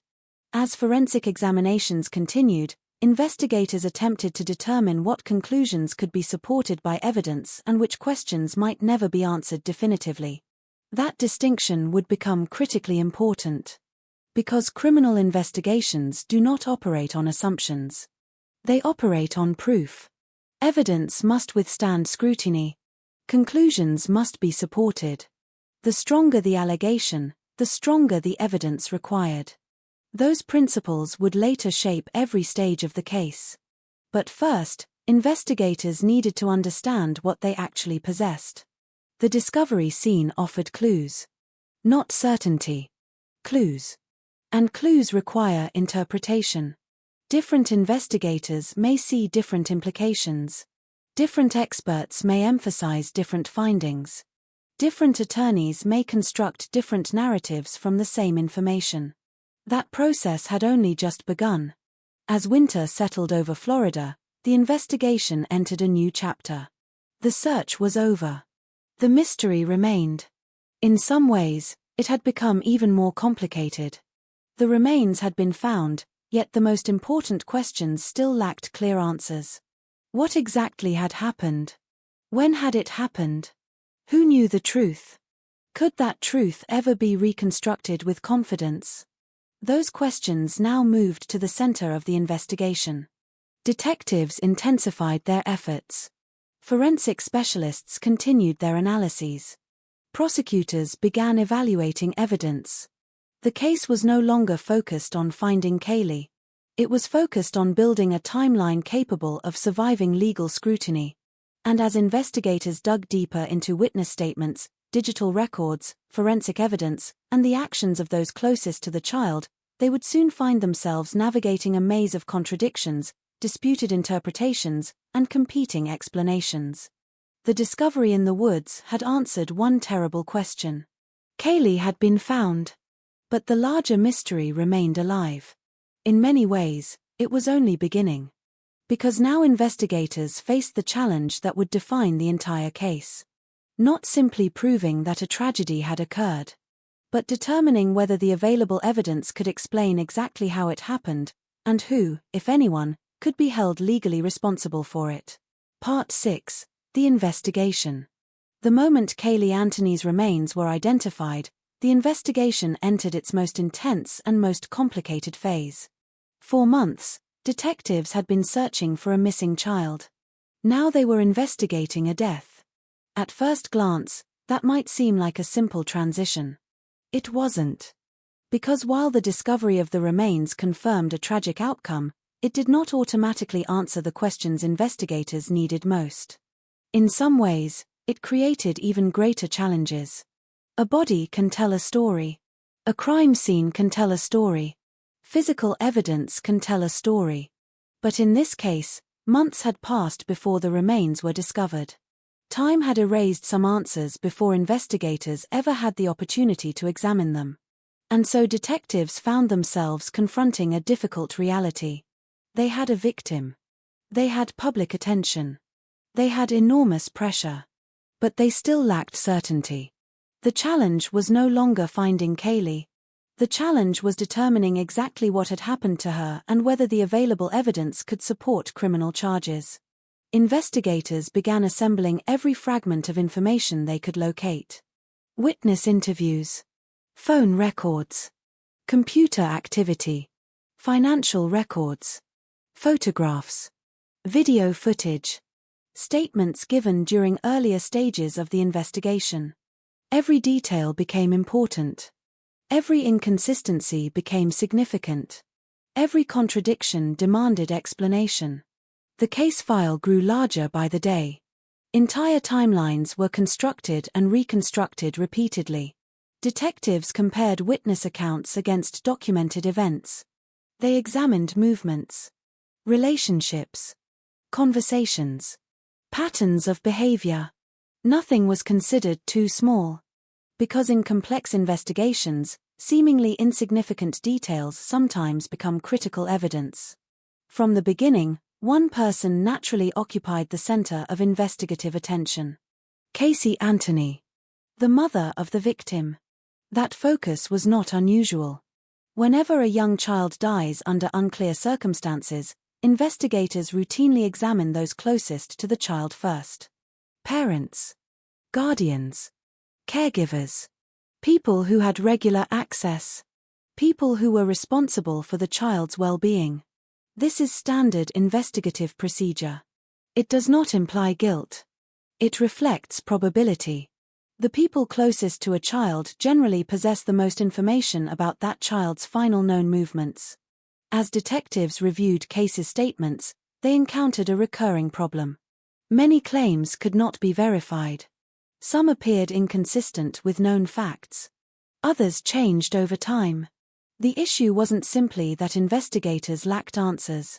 As forensic examinations continued, investigators attempted to determine what conclusions could be supported by evidence and which questions might never be answered definitively. That distinction would become critically important. Because criminal investigations do not operate on assumptions. They operate on proof. Evidence must withstand scrutiny. Conclusions must be supported. The stronger the allegation, the stronger the evidence required. Those principles would later shape every stage of the case. But first, investigators needed to understand what they actually possessed. The discovery scene offered clues. Not certainty. Clues. And clues require interpretation. Different investigators may see different implications. Different experts may emphasize different findings. Different attorneys may construct different narratives from the same information. That process had only just begun. As winter settled over Florida, the investigation entered a new chapter. The search was over. The mystery remained. In some ways, it had become even more complicated. The remains had been found, yet the most important questions still lacked clear answers. What exactly had happened? When had it happened? Who knew the truth? Could that truth ever be reconstructed with confidence? Those questions now moved to the center of the investigation. Detectives intensified their efforts. Forensic specialists continued their analyses. Prosecutors began evaluating evidence. The case was no longer focused on finding Kaylee. It was focused on building a timeline capable of surviving legal scrutiny. And as investigators dug deeper into witness statements, digital records, forensic evidence, and the actions of those closest to the child, they would soon find themselves navigating a maze of contradictions, disputed interpretations, and competing explanations. The discovery in the woods had answered one terrible question. Kaylee had been found. But the larger mystery remained alive. In many ways, it was only beginning. Because now investigators faced the challenge that would define the entire case. Not simply proving that a tragedy had occurred, but determining whether the available evidence could explain exactly how it happened, and who, if anyone, could be held legally responsible for it. Part 6. The Investigation. The moment Kaylee Anthony's remains were identified, the investigation entered its most intense and most complicated phase. For months, detectives had been searching for a missing child. Now they were investigating a death. At first glance, that might seem like a simple transition. It wasn't. Because while the discovery of the remains confirmed a tragic outcome, it did not automatically answer the questions investigators needed most. In some ways, it created even greater challenges. A body can tell a story. A crime scene can tell a story. Physical evidence can tell a story. But in this case, months had passed before the remains were discovered. Time had erased some answers before investigators ever had the opportunity to examine them. And so detectives found themselves confronting a difficult reality. They had a victim. They had public attention. They had enormous pressure. But they still lacked certainty. The challenge was no longer finding Kaylee. The challenge was determining exactly what had happened to her and whether the available evidence could support criminal charges. Investigators began assembling every fragment of information they could locate. Witness interviews. Phone records. Computer activity. Financial records. Photographs. Video footage. Statements given during earlier stages of the investigation. Every detail became important. Every inconsistency became significant. Every contradiction demanded explanation. The case file grew larger by the day. Entire timelines were constructed and reconstructed repeatedly. Detectives compared witness accounts against documented events. They examined movements, relationships, conversations, patterns of behavior. Nothing was considered too small. Because in complex investigations, seemingly insignificant details sometimes become critical evidence. From the beginning, one person naturally occupied the center of investigative attention. Casey Anthony, the mother of the victim. That focus was not unusual. Whenever a young child dies under unclear circumstances, investigators routinely examine those closest to the child first. Parents, guardians, caregivers, people who had regular access, people who were responsible for the child's well-being. This is standard investigative procedure. It does not imply guilt. It reflects probability. The people closest to a child generally possess the most information about that child's final known movements. As detectives reviewed Casey's statements, they encountered a recurring problem. Many claims could not be verified. Some appeared inconsistent with known facts. Others changed over time. The issue wasn't simply that investigators lacked answers.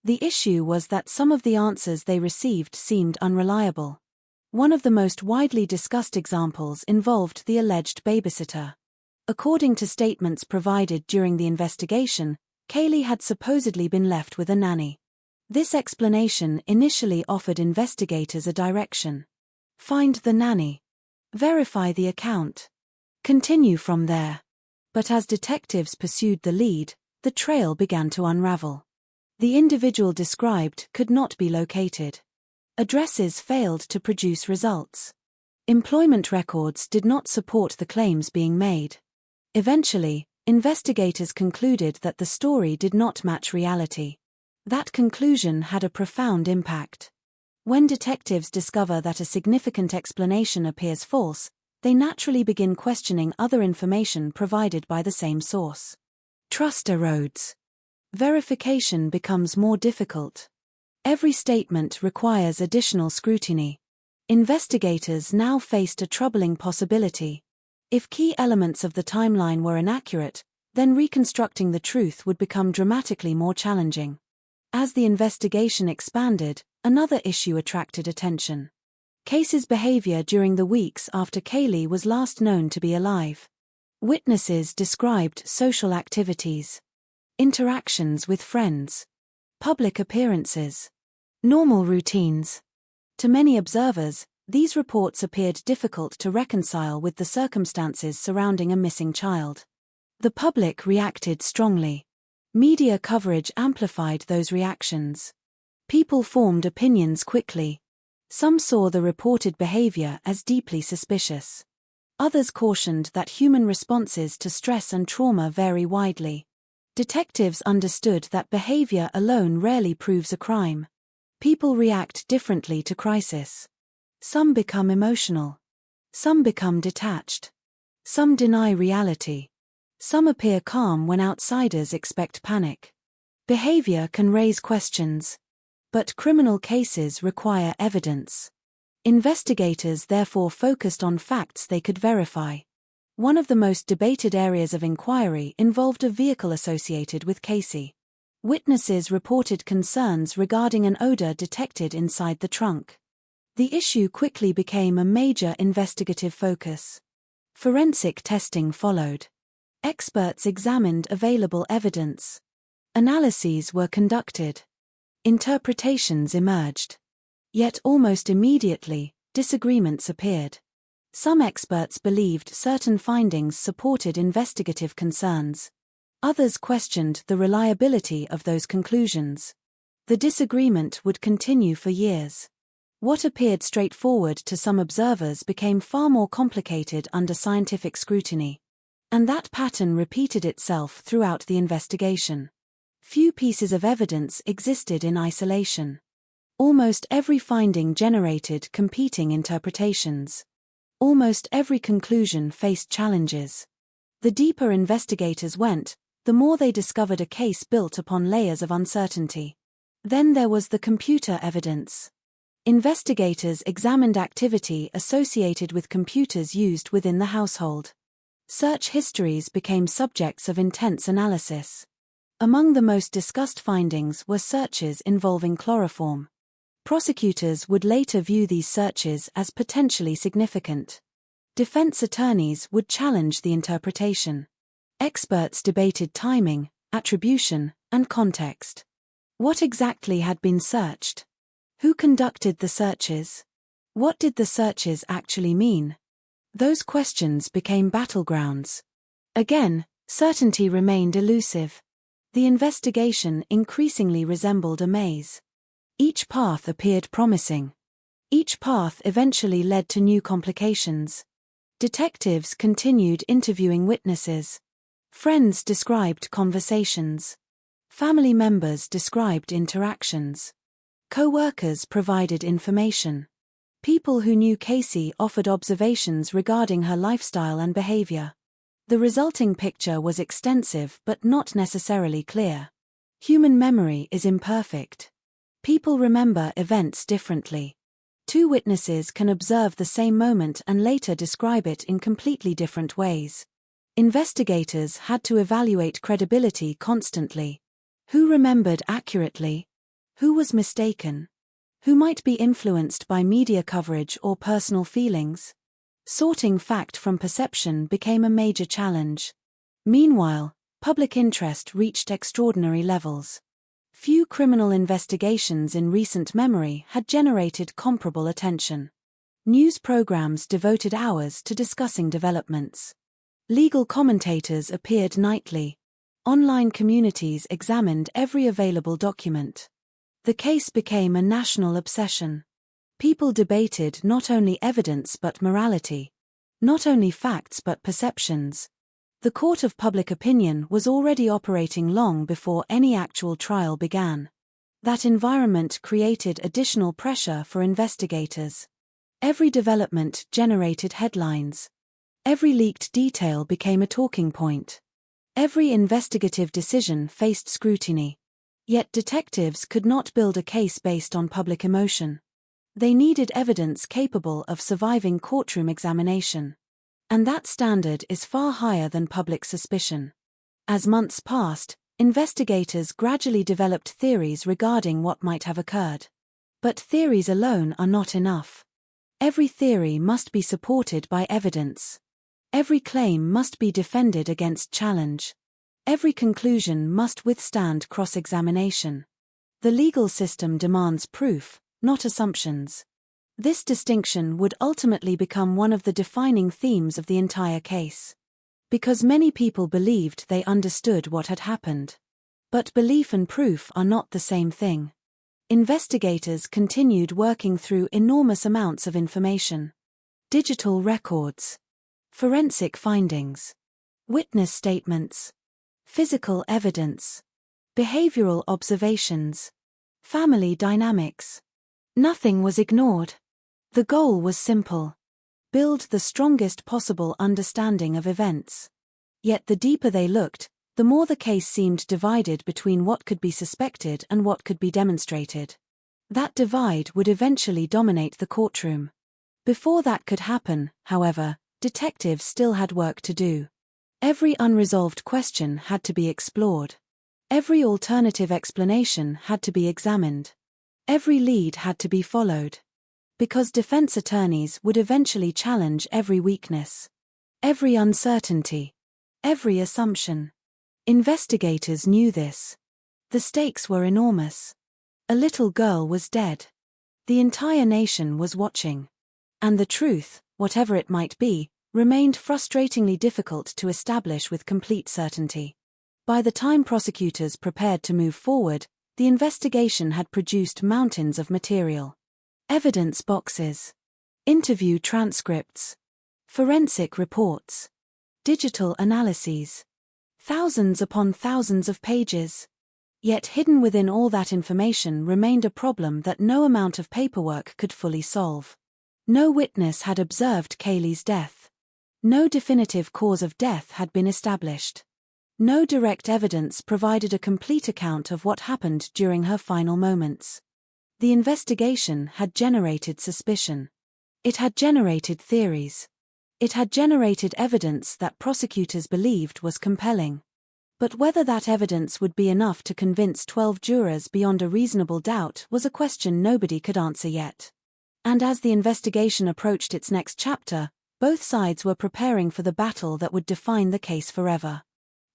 The issue was that some of the answers they received seemed unreliable. One of the most widely discussed examples involved the alleged babysitter. According to statements provided during the investigation, Kaylee had supposedly been left with a nanny. This explanation initially offered investigators a direction. Find the nanny. Verify the account. Continue from there. But as detectives pursued the lead, the trail began to unravel. The individual described could not be located. Addresses failed to produce results. Employment records did not support the claims being made. Eventually, investigators concluded that the story did not match reality. That conclusion had a profound impact. When detectives discover that a significant explanation appears false, they naturally begin questioning other information provided by the same source. Trust erodes. Verification becomes more difficult. Every statement requires additional scrutiny. Investigators now faced a troubling possibility. If key elements of the timeline were inaccurate, then reconstructing the truth would become dramatically more challenging. As the investigation expanded, another issue attracted attention. Casey's behavior during the weeks after Kaylee was last known to be alive. Witnesses described social activities, interactions with friends, public appearances, normal routines. To many observers, these reports appeared difficult to reconcile with the circumstances surrounding a missing child. The public reacted strongly. Media coverage amplified those reactions. People formed opinions quickly. Some saw the reported behavior as deeply suspicious. Others cautioned that human responses to stress and trauma vary widely. Detectives understood that behavior alone rarely proves a crime. People react differently to crisis. Some become emotional. Some become detached. Some deny reality. Some appear calm when outsiders expect panic. Behavior can raise questions. But criminal cases require evidence. Investigators therefore focused on facts they could verify. One of the most debated areas of inquiry involved a vehicle associated with Casey. Witnesses reported concerns regarding an odor detected inside the trunk. The issue quickly became a major investigative focus. Forensic testing followed. Experts examined available evidence. Analyses were conducted. Interpretations emerged. Yet almost immediately, disagreements appeared. Some experts believed certain findings supported investigative concerns. Others questioned the reliability of those conclusions. The disagreement would continue for years. What appeared straightforward to some observers became far more complicated under scientific scrutiny. And that pattern repeated itself throughout the investigation. Few pieces of evidence existed in isolation. Almost every finding generated competing interpretations. Almost every conclusion faced challenges. The deeper investigators went, the more they discovered a case built upon layers of uncertainty. Then there was the computer evidence. Investigators examined activity associated with computers used within the household. Search histories became subjects of intense analysis. Among the most discussed findings were searches involving chloroform. Prosecutors would later view these searches as potentially significant. Defense attorneys would challenge the interpretation. Experts debated timing, attribution, and context. What exactly had been searched? Who conducted the searches? What did the searches actually mean? Those questions became battlegrounds. Again, certainty remained elusive. The investigation increasingly resembled a maze. Each path appeared promising. Each path eventually led to new complications. Detectives continued interviewing witnesses. Friends described conversations. Family members described interactions. Co-workers provided information. People who knew Casey offered observations regarding her lifestyle and behavior. The resulting picture was extensive but not necessarily clear. Human memory is imperfect. People remember events differently. Two witnesses can observe the same moment and later describe it in completely different ways. Investigators had to evaluate credibility constantly. Who remembered accurately? Who was mistaken? Who might be influenced by media coverage or personal feelings? Sorting fact from perception became a major challenge. Meanwhile, public interest reached extraordinary levels. Few criminal investigations in recent memory had generated comparable attention. News programs devoted hours to discussing developments. Legal commentators appeared nightly. Online communities examined every available document. The case became a national obsession. People debated not only evidence but morality. Not only facts but perceptions. The court of public opinion was already operating long before any actual trial began. That environment created additional pressure for investigators. Every development generated headlines. Every leaked detail became a talking point. Every investigative decision faced scrutiny. Yet detectives could not build a case based on public emotion. They needed evidence capable of surviving courtroom examination. And that standard is far higher than public suspicion. As months passed, investigators gradually developed theories regarding what might have occurred. But theories alone are not enough. Every theory must be supported by evidence. Every claim must be defended against challenge. Every conclusion must withstand cross-examination. The legal system demands proof, not assumptions. This distinction would ultimately become one of the defining themes of the entire case. Because many people believed they understood what had happened. But belief and proof are not the same thing. Investigators continued working through enormous amounts of information. Digital records. Forensic findings. Witness statements. Physical evidence. Behavioral observations. Family dynamics. Nothing was ignored. The goal was simple. Build the strongest possible understanding of events. Yet the deeper they looked, the more the case seemed divided between what could be suspected and what could be demonstrated. That divide would eventually dominate the courtroom. Before that could happen, however, detectives still had work to do. Every unresolved question had to be explored. Every alternative explanation had to be examined. Every lead had to be followed. Because defense attorneys would eventually challenge every weakness. Every uncertainty. Every assumption. Investigators knew this. The stakes were enormous. A little girl was dead. The entire nation was watching. And the truth, whatever it might be, remained frustratingly difficult to establish with complete certainty. By the time prosecutors prepared to move forward, the investigation had produced mountains of material. Evidence boxes. Interview transcripts. Forensic reports. Digital analyses. Thousands upon thousands of pages. Yet hidden within all that information remained a problem that no amount of paperwork could fully solve. No witness had observed Kaylee's death. No definitive cause of death had been established. No direct evidence provided a complete account of what happened during her final moments. The investigation had generated suspicion. It had generated theories. It had generated evidence that prosecutors believed was compelling. But whether that evidence would be enough to convince 12 jurors beyond a reasonable doubt was a question nobody could answer yet. And as the investigation approached its next chapter, both sides were preparing for the battle that would define the case forever.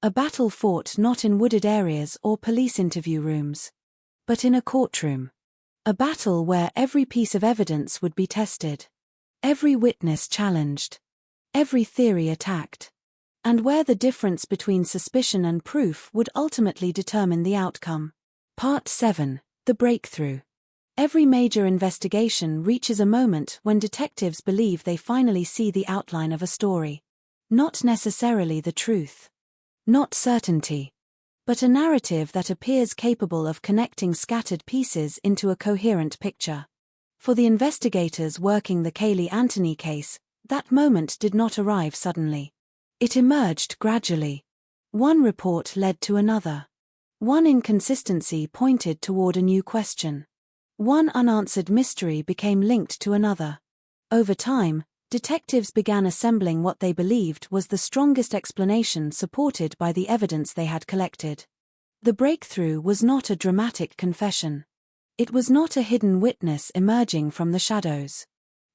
A battle fought not in wooded areas or police interview rooms, but in a courtroom. A battle where every piece of evidence would be tested, every witness challenged, every theory attacked, and where the difference between suspicion and proof would ultimately determine the outcome. Part 7. The Breakthrough. Every major investigation reaches a moment when detectives believe they finally see the outline of a story. Not necessarily the truth. Not certainty. But a narrative that appears capable of connecting scattered pieces into a coherent picture. For the investigators working the Caylee Anthony case, that moment did not arrive suddenly. It emerged gradually. One report led to another. One inconsistency pointed toward a new question. One unanswered mystery became linked to another. Over time, detectives began assembling what they believed was the strongest explanation supported by the evidence they had collected. The breakthrough was not a dramatic confession. It was not a hidden witness emerging from the shadows.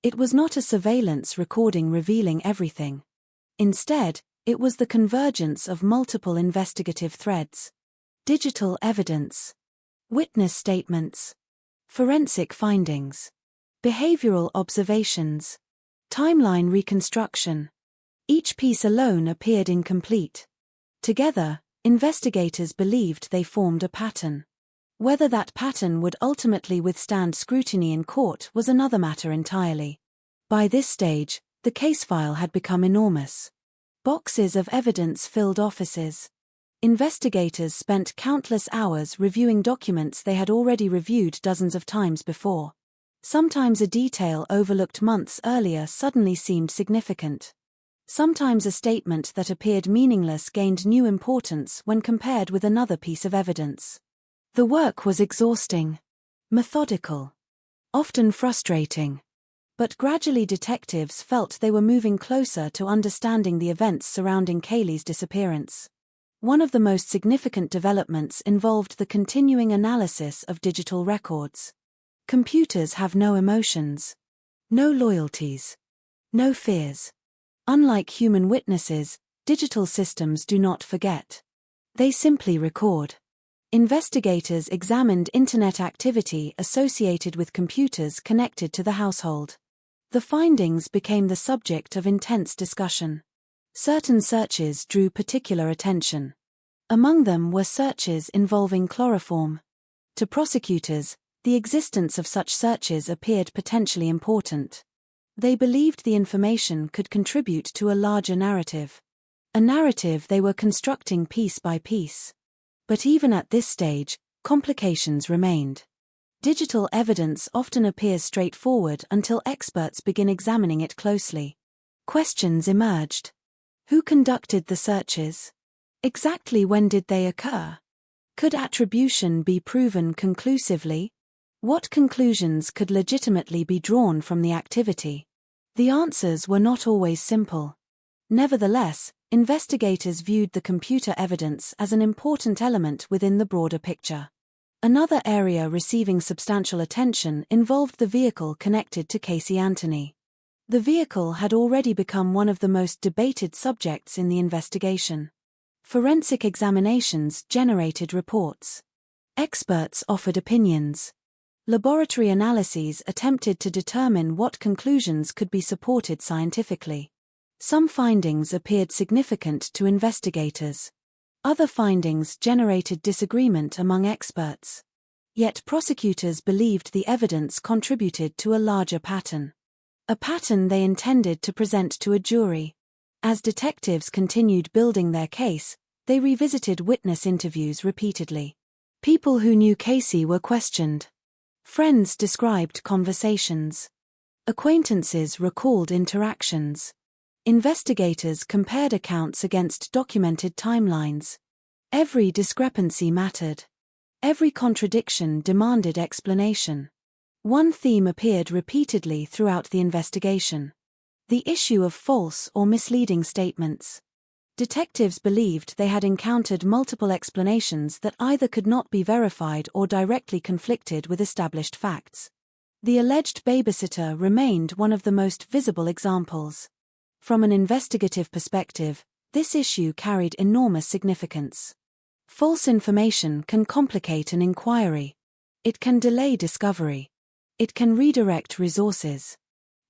It was not a surveillance recording revealing everything. Instead, it was the convergence of multiple investigative threads. Digital evidence, witness statements, forensic findings, behavioral observations, timeline reconstruction. Each piece alone appeared incomplete. Together, investigators believed they formed a pattern. Whether that pattern would ultimately withstand scrutiny in court was another matter entirely. By this stage, the case file had become enormous. Boxes of evidence filled offices. Investigators spent countless hours reviewing documents they had already reviewed dozens of times before. Sometimes a detail overlooked months earlier suddenly seemed significant. Sometimes a statement that appeared meaningless gained new importance when compared with another piece of evidence. The work was exhausting, methodical, often frustrating. But gradually detectives felt they were moving closer to understanding the events surrounding Caylee's disappearance. One of the most significant developments involved the continuing analysis of digital records. Computers have no emotions, no loyalties, no fears. Unlike human witnesses, digital systems do not forget. They simply record. Investigators examined internet activity associated with computers connected to the household. The findings became the subject of intense discussion. Certain searches drew particular attention. Among them were searches involving chloroform. To prosecutors, the existence of such searches appeared potentially important. They believed the information could contribute to a larger narrative. A narrative they were constructing piece by piece. But even at this stage, complications remained. Digital evidence often appears straightforward until experts begin examining it closely. Questions emerged. Who conducted the searches? Exactly when did they occur? Could attribution be proven conclusively? What conclusions could legitimately be drawn from the activity? The answers were not always simple. Nevertheless, investigators viewed the computer evidence as an important element within the broader picture. Another area receiving substantial attention involved the vehicle connected to Casey Anthony. The vehicle had already become one of the most debated subjects in the investigation. Forensic examinations generated reports. Experts offered opinions. Laboratory analyses attempted to determine what conclusions could be supported scientifically. Some findings appeared significant to investigators. Other findings generated disagreement among experts. Yet prosecutors believed the evidence contributed to a larger pattern. A pattern they intended to present to a jury. As detectives continued building their case, they revisited witness interviews repeatedly. People who knew Casey were questioned. Friends described conversations. Acquaintances recalled interactions. Investigators compared accounts against documented timelines. Every discrepancy mattered. Every contradiction demanded explanation. One theme appeared repeatedly throughout the investigation. The issue of false or misleading statements. Detectives believed they had encountered multiple explanations that either could not be verified or directly conflicted with established facts. The alleged babysitter remained one of the most visible examples. From an investigative perspective, this issue carried enormous significance. False information can complicate an inquiry. It can delay discovery. It can redirect resources.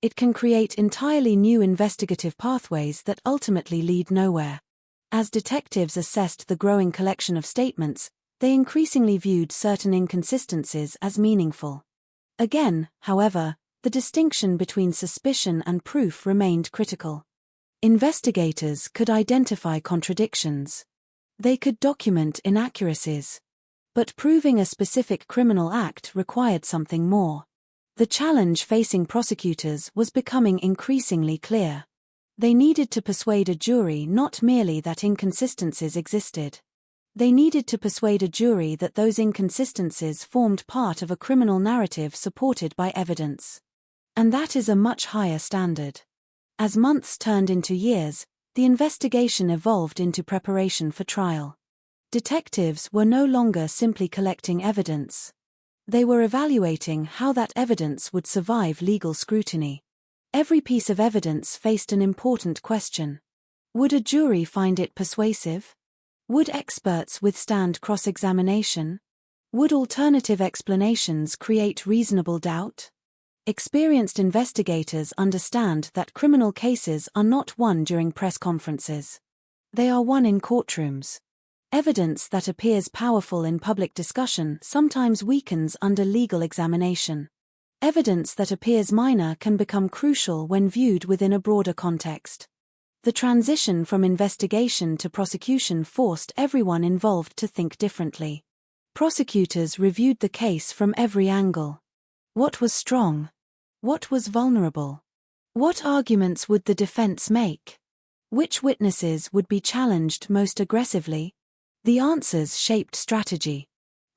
It can create entirely new investigative pathways that ultimately lead nowhere. As detectives assessed the growing collection of statements, they increasingly viewed certain inconsistencies as meaningful. Again, however, the distinction between suspicion and proof remained critical. Investigators could identify contradictions. They could document inaccuracies. But proving a specific criminal act required something more. The challenge facing prosecutors was becoming increasingly clear. They needed to persuade a jury not merely that inconsistencies existed. They needed to persuade a jury that those inconsistencies formed part of a criminal narrative supported by evidence. And that is a much higher standard. As months turned into years, the investigation evolved into preparation for trial. Detectives were no longer simply collecting evidence. They were evaluating how that evidence would survive legal scrutiny. Every piece of evidence faced an important question. Would a jury find it persuasive? Would experts withstand cross-examination? Would alternative explanations create reasonable doubt? Experienced investigators understand that criminal cases are not won during press conferences. They are won in courtrooms. Evidence that appears powerful in public discussion sometimes weakens under legal examination. Evidence that appears minor can become crucial when viewed within a broader context. The transition from investigation to prosecution forced everyone involved to think differently. Prosecutors reviewed the case from every angle. What was strong? What was vulnerable? What arguments would the defense make? Which witnesses would be challenged most aggressively? The answers shaped strategy.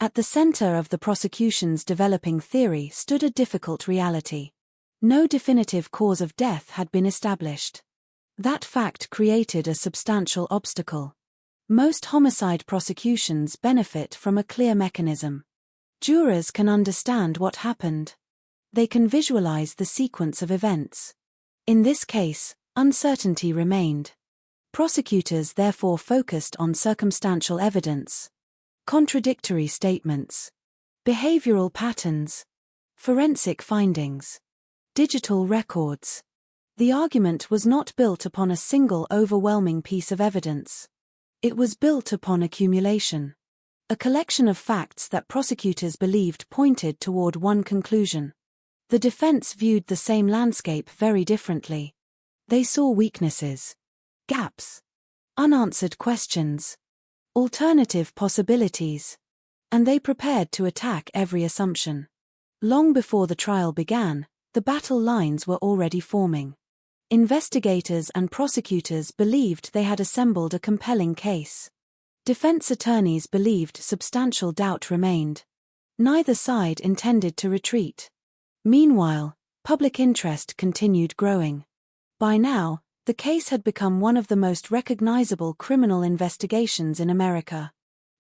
At the center of the prosecution's developing theory stood a difficult reality. No definitive cause of death had been established. That fact created a substantial obstacle. Most homicide prosecutions benefit from a clear mechanism. Jurors can understand what happened. They can visualize the sequence of events. In this case, uncertainty remained. Prosecutors therefore focused on circumstantial evidence, contradictory statements, behavioral patterns, forensic findings, digital records. The argument was not built upon a single overwhelming piece of evidence. It was built upon accumulation. A collection of facts that prosecutors believed pointed toward one conclusion. The defense viewed the same landscape very differently. They saw weaknesses, gaps, unanswered questions, alternative possibilities, and they prepared to attack every assumption. Long before the trial began, the battle lines were already forming. Investigators and prosecutors believed they had assembled a compelling case. Defense attorneys believed substantial doubt remained. Neither side intended to retreat. Meanwhile, public interest continued growing. By now, the case had become one of the most recognizable criminal investigations in America.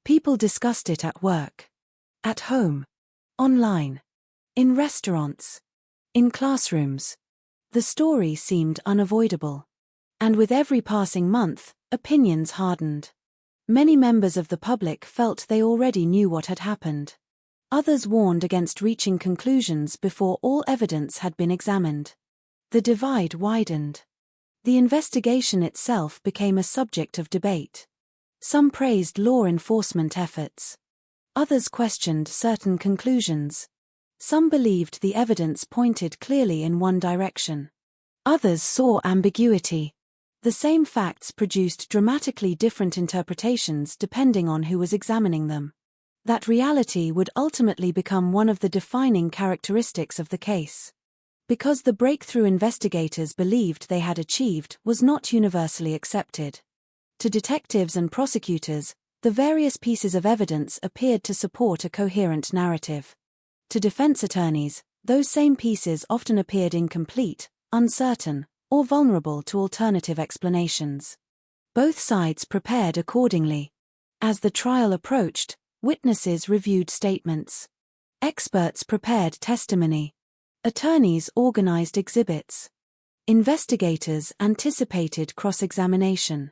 People discussed it at work, at home, online, in restaurants, in classrooms. The story seemed unavoidable. And with every passing month, opinions hardened. Many members of the public felt they already knew what had happened. Others warned against reaching conclusions before all evidence had been examined. The divide widened. The investigation itself became a subject of debate. Some praised law enforcement efforts. Others questioned certain conclusions. Some believed the evidence pointed clearly in one direction. Others saw ambiguity. The same facts produced dramatically different interpretations depending on who was examining them. That reality would ultimately become one of the defining characteristics of the case. Because the breakthrough investigators believed they had achieved was not universally accepted. To detectives and prosecutors, the various pieces of evidence appeared to support a coherent narrative. To defense attorneys, those same pieces often appeared incomplete, uncertain, or vulnerable to alternative explanations. Both sides prepared accordingly. As the trial approached, witnesses reviewed statements. Experts prepared testimony. Attorneys organized exhibits. Investigators anticipated cross-examination.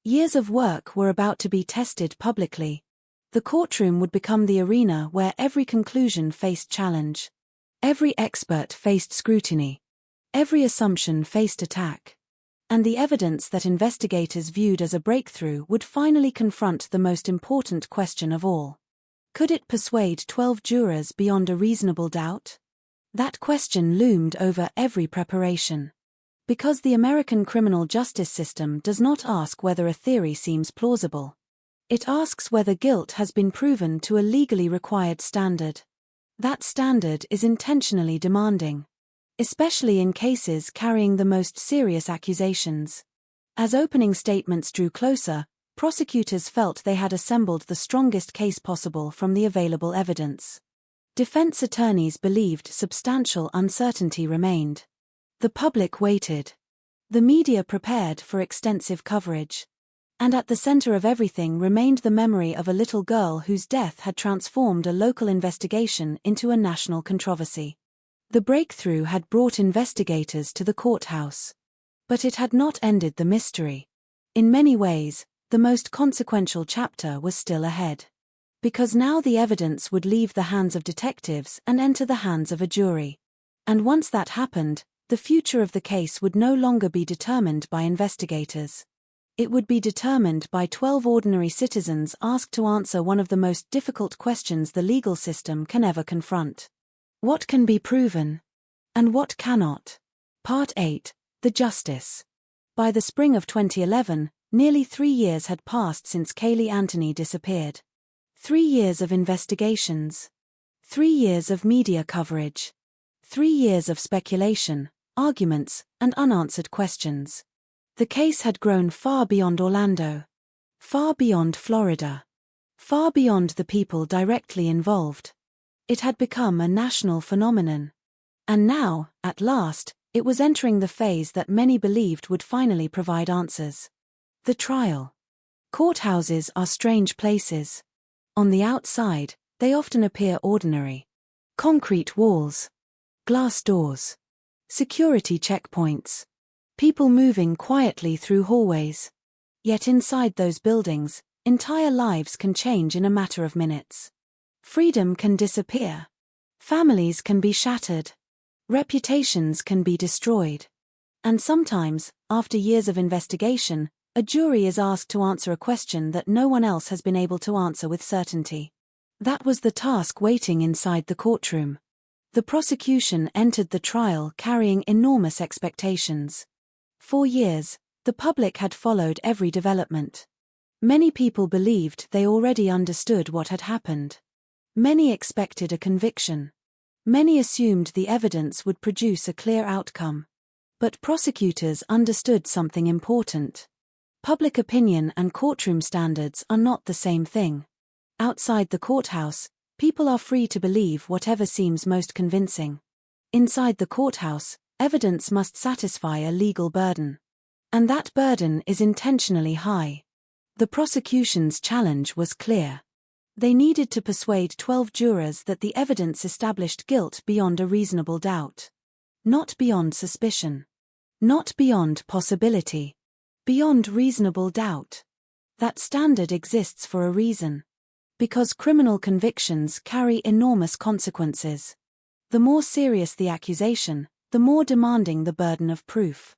Years of work were about to be tested publicly. The courtroom would become the arena where every conclusion faced challenge. Every expert faced scrutiny. Every assumption faced attack. And the evidence that investigators viewed as a breakthrough would finally confront the most important question of all. Could it persuade 12 jurors beyond a reasonable doubt? That question loomed over every preparation. Because the American criminal justice system does not ask whether a theory seems plausible. It asks whether guilt has been proven to a legally required standard. That standard is intentionally demanding, especially in cases carrying the most serious accusations. As opening statements drew closer, prosecutors felt they had assembled the strongest case possible from the available evidence. Defense attorneys believed substantial uncertainty remained. The public waited. The media prepared for extensive coverage. And at the center of everything remained the memory of a little girl whose death had transformed a local investigation into a national controversy. The breakthrough had brought investigators to the courthouse. But it had not ended the mystery. In many ways, the most consequential chapter was still ahead. Because now the evidence would leave the hands of detectives and enter the hands of a jury. And once that happened, the future of the case would no longer be determined by investigators. It would be determined by 12 ordinary citizens asked to answer one of the most difficult questions the legal system can ever confront. What can be proven? And what cannot? Part 8. The Justice. By the spring of 2011, nearly 3 years had passed since Caylee Anthony disappeared. 3 years of investigations. 3 years of media coverage. 3 years of speculation, arguments, and unanswered questions. The case had grown far beyond Orlando. Far beyond Florida. Far beyond the people directly involved. It had become a national phenomenon. And now, at last, it was entering the phase that many believed would finally provide answers. The trial. Courthouses are strange places. On the outside, they often appear ordinary. Concrete walls. Glass doors. Security checkpoints. People moving quietly through hallways. Yet inside those buildings, entire lives can change in a matter of minutes. Freedom can disappear. Families can be shattered. Reputations can be destroyed. And sometimes, after years of investigation, a jury is asked to answer a question that no one else has been able to answer with certainty. That was the task waiting inside the courtroom. The prosecution entered the trial carrying enormous expectations. For years, the public had followed every development. Many people believed they already understood what had happened. Many expected a conviction. Many assumed the evidence would produce a clear outcome. But prosecutors understood something important. Public opinion and courtroom standards are not the same thing. Outside the courthouse, people are free to believe whatever seems most convincing. Inside the courthouse, evidence must satisfy a legal burden. And that burden is intentionally high. The prosecution's challenge was clear. They needed to persuade 12 jurors that the evidence established guilt beyond a reasonable doubt. Not beyond suspicion. Not beyond possibility. Beyond reasonable doubt. That standard exists for a reason. Because criminal convictions carry enormous consequences. The more serious the accusation, the more demanding the burden of proof.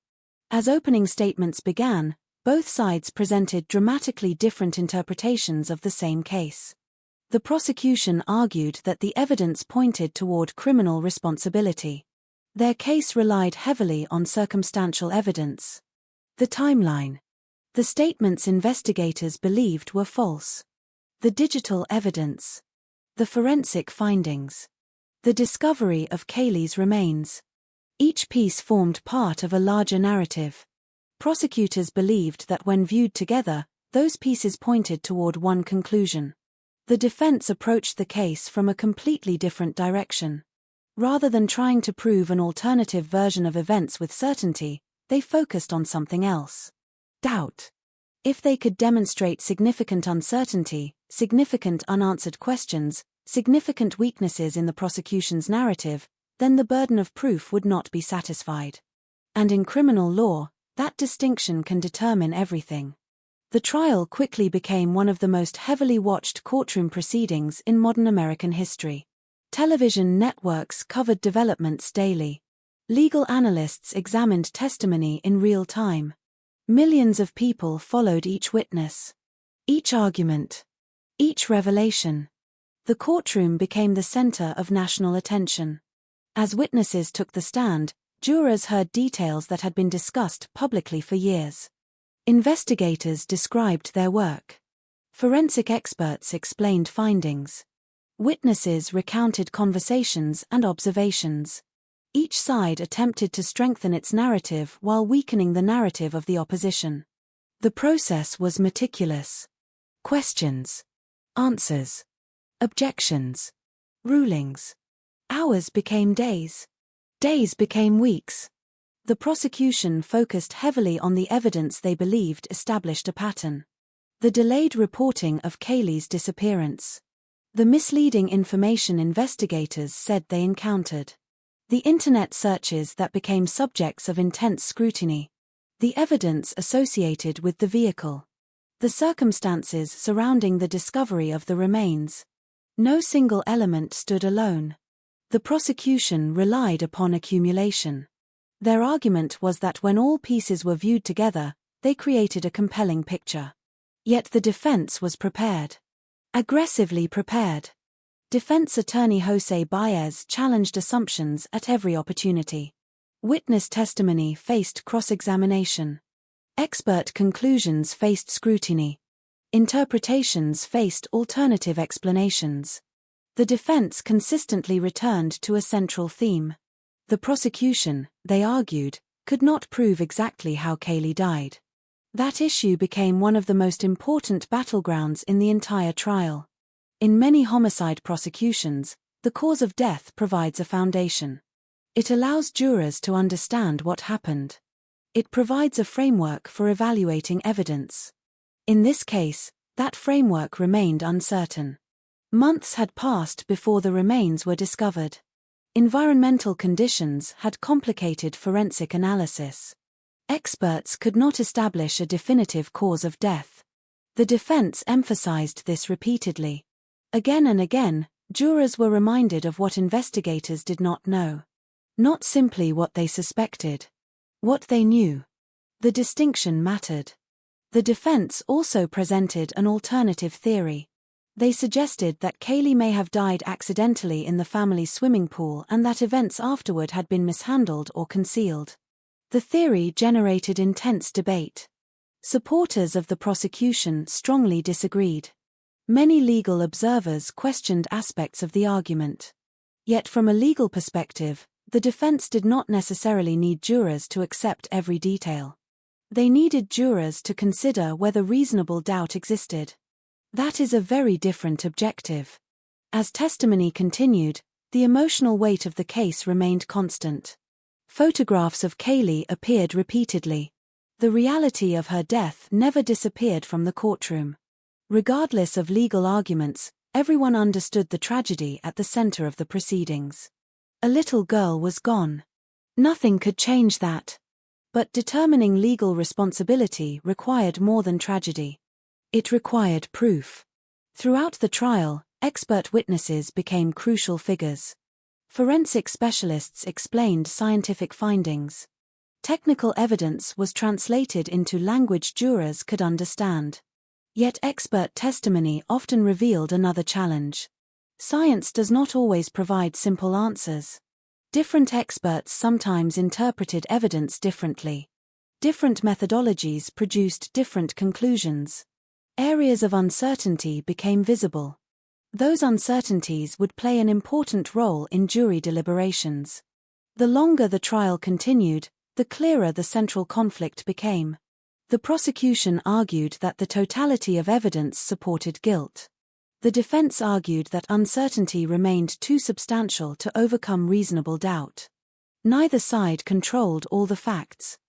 As opening statements began, both sides presented dramatically different interpretations of the same case. The prosecution argued that the evidence pointed toward criminal responsibility. Their case relied heavily on circumstantial evidence. The timeline. The statements investigators believed were false. The digital evidence. The forensic findings. The discovery of Caylee's remains. Each piece formed part of a larger narrative. Prosecutors believed that when viewed together, those pieces pointed toward one conclusion. The defense approached the case from a completely different direction. Rather than trying to prove an alternative version of events with certainty, they focused on something else. Doubt. If they could demonstrate significant uncertainty, significant unanswered questions, significant weaknesses in the prosecution's narrative, then the burden of proof would not be satisfied. And in criminal law, that distinction can determine everything. The trial quickly became one of the most heavily watched courtroom proceedings in modern American history. Television networks covered developments daily. Legal analysts examined testimony in real time. Millions of people followed each witness, each argument, each revelation. The courtroom became the center of national attention. As witnesses took the stand, jurors heard details that had been discussed publicly for years. Investigators described their work. Forensic experts explained findings. Witnesses recounted conversations and observations. Each side attempted to strengthen its narrative while weakening the narrative of the opposition. The process was meticulous. Questions, answers, objections, rulings. Hours became days. Days became weeks. The prosecution focused heavily on the evidence they believed established a pattern. The delayed reporting of Kaylee's disappearance. The misleading information investigators said they encountered. The internet searches that became subjects of intense scrutiny. The evidence associated with the vehicle. The circumstances surrounding the discovery of the remains. No single element stood alone. The prosecution relied upon accumulation. Their argument was that when all pieces were viewed together, they created a compelling picture. Yet the defense was prepared. Aggressively prepared. Defense attorney Jose Baez challenged assumptions at every opportunity. Witness testimony faced cross-examination. Expert conclusions faced scrutiny. Interpretations faced alternative explanations. The defense consistently returned to a central theme. The prosecution, they argued, could not prove exactly how Kaylee died. That issue became one of the most important battlegrounds in the entire trial. In many homicide prosecutions, the cause of death provides a foundation. It allows jurors to understand what happened. It provides a framework for evaluating evidence. In this case, that framework remained uncertain. Months had passed before the remains were discovered. Environmental conditions had complicated forensic analysis. Experts could not establish a definitive cause of death. The defense emphasized this repeatedly. Again and again, jurors were reminded of what investigators did not know. Not simply what they suspected. What they knew. The distinction mattered. The defense also presented an alternative theory. They suggested that Kaylee may have died accidentally in the family's swimming pool and that events afterward had been mishandled or concealed. The theory generated intense debate. Supporters of the prosecution strongly disagreed. Many legal observers questioned aspects of the argument. Yet from a legal perspective, the defense did not necessarily need jurors to accept every detail. They needed jurors to consider whether reasonable doubt existed. That is a very different objective. As testimony continued, the emotional weight of the case remained constant. Photographs of Kaylee appeared repeatedly. The reality of her death never disappeared from the courtroom. Regardless of legal arguments, everyone understood the tragedy at the center of the proceedings. A little girl was gone. Nothing could change that. But determining legal responsibility required more than tragedy. It required proof. Throughout the trial, expert witnesses became crucial figures. Forensic specialists explained scientific findings. Technical evidence was translated into language jurors could understand. Yet expert testimony often revealed another challenge. Science does not always provide simple answers. Different experts sometimes interpreted evidence differently. Different methodologies produced different conclusions. Areas of uncertainty became visible. Those uncertainties would play an important role in jury deliberations. The longer the trial continued, the clearer the central conflict became. The prosecution argued that the totality of evidence supported guilt. The defense argued that uncertainty remained too substantial to overcome reasonable doubt. Neither side controlled all the facts.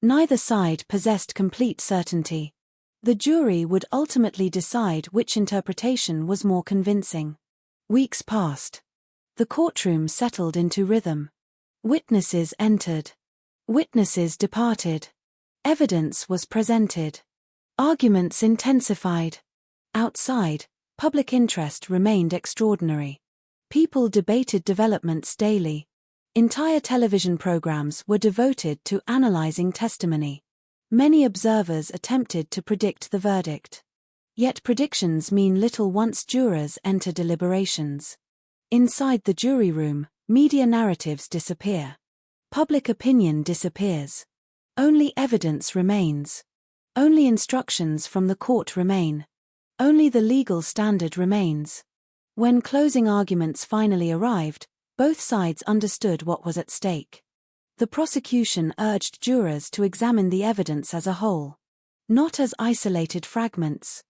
Neither side possessed complete certainty. The jury would ultimately decide which interpretation was more convincing. Weeks passed. The courtroom settled into rhythm. Witnesses entered. Witnesses departed. Evidence was presented. Arguments intensified. Outside, public interest remained extraordinary. People debated developments daily. Entire television programs were devoted to analyzing testimony. Many observers attempted to predict the verdict. Yet predictions mean little once jurors enter deliberations. Inside the jury room, media narratives disappear. Public opinion disappears. Only evidence remains. Only instructions from the court remain. Only the legal standard remains. When closing arguments finally arrived, both sides understood what was at stake. The prosecution urged jurors to examine the evidence as a whole, not as isolated fragments,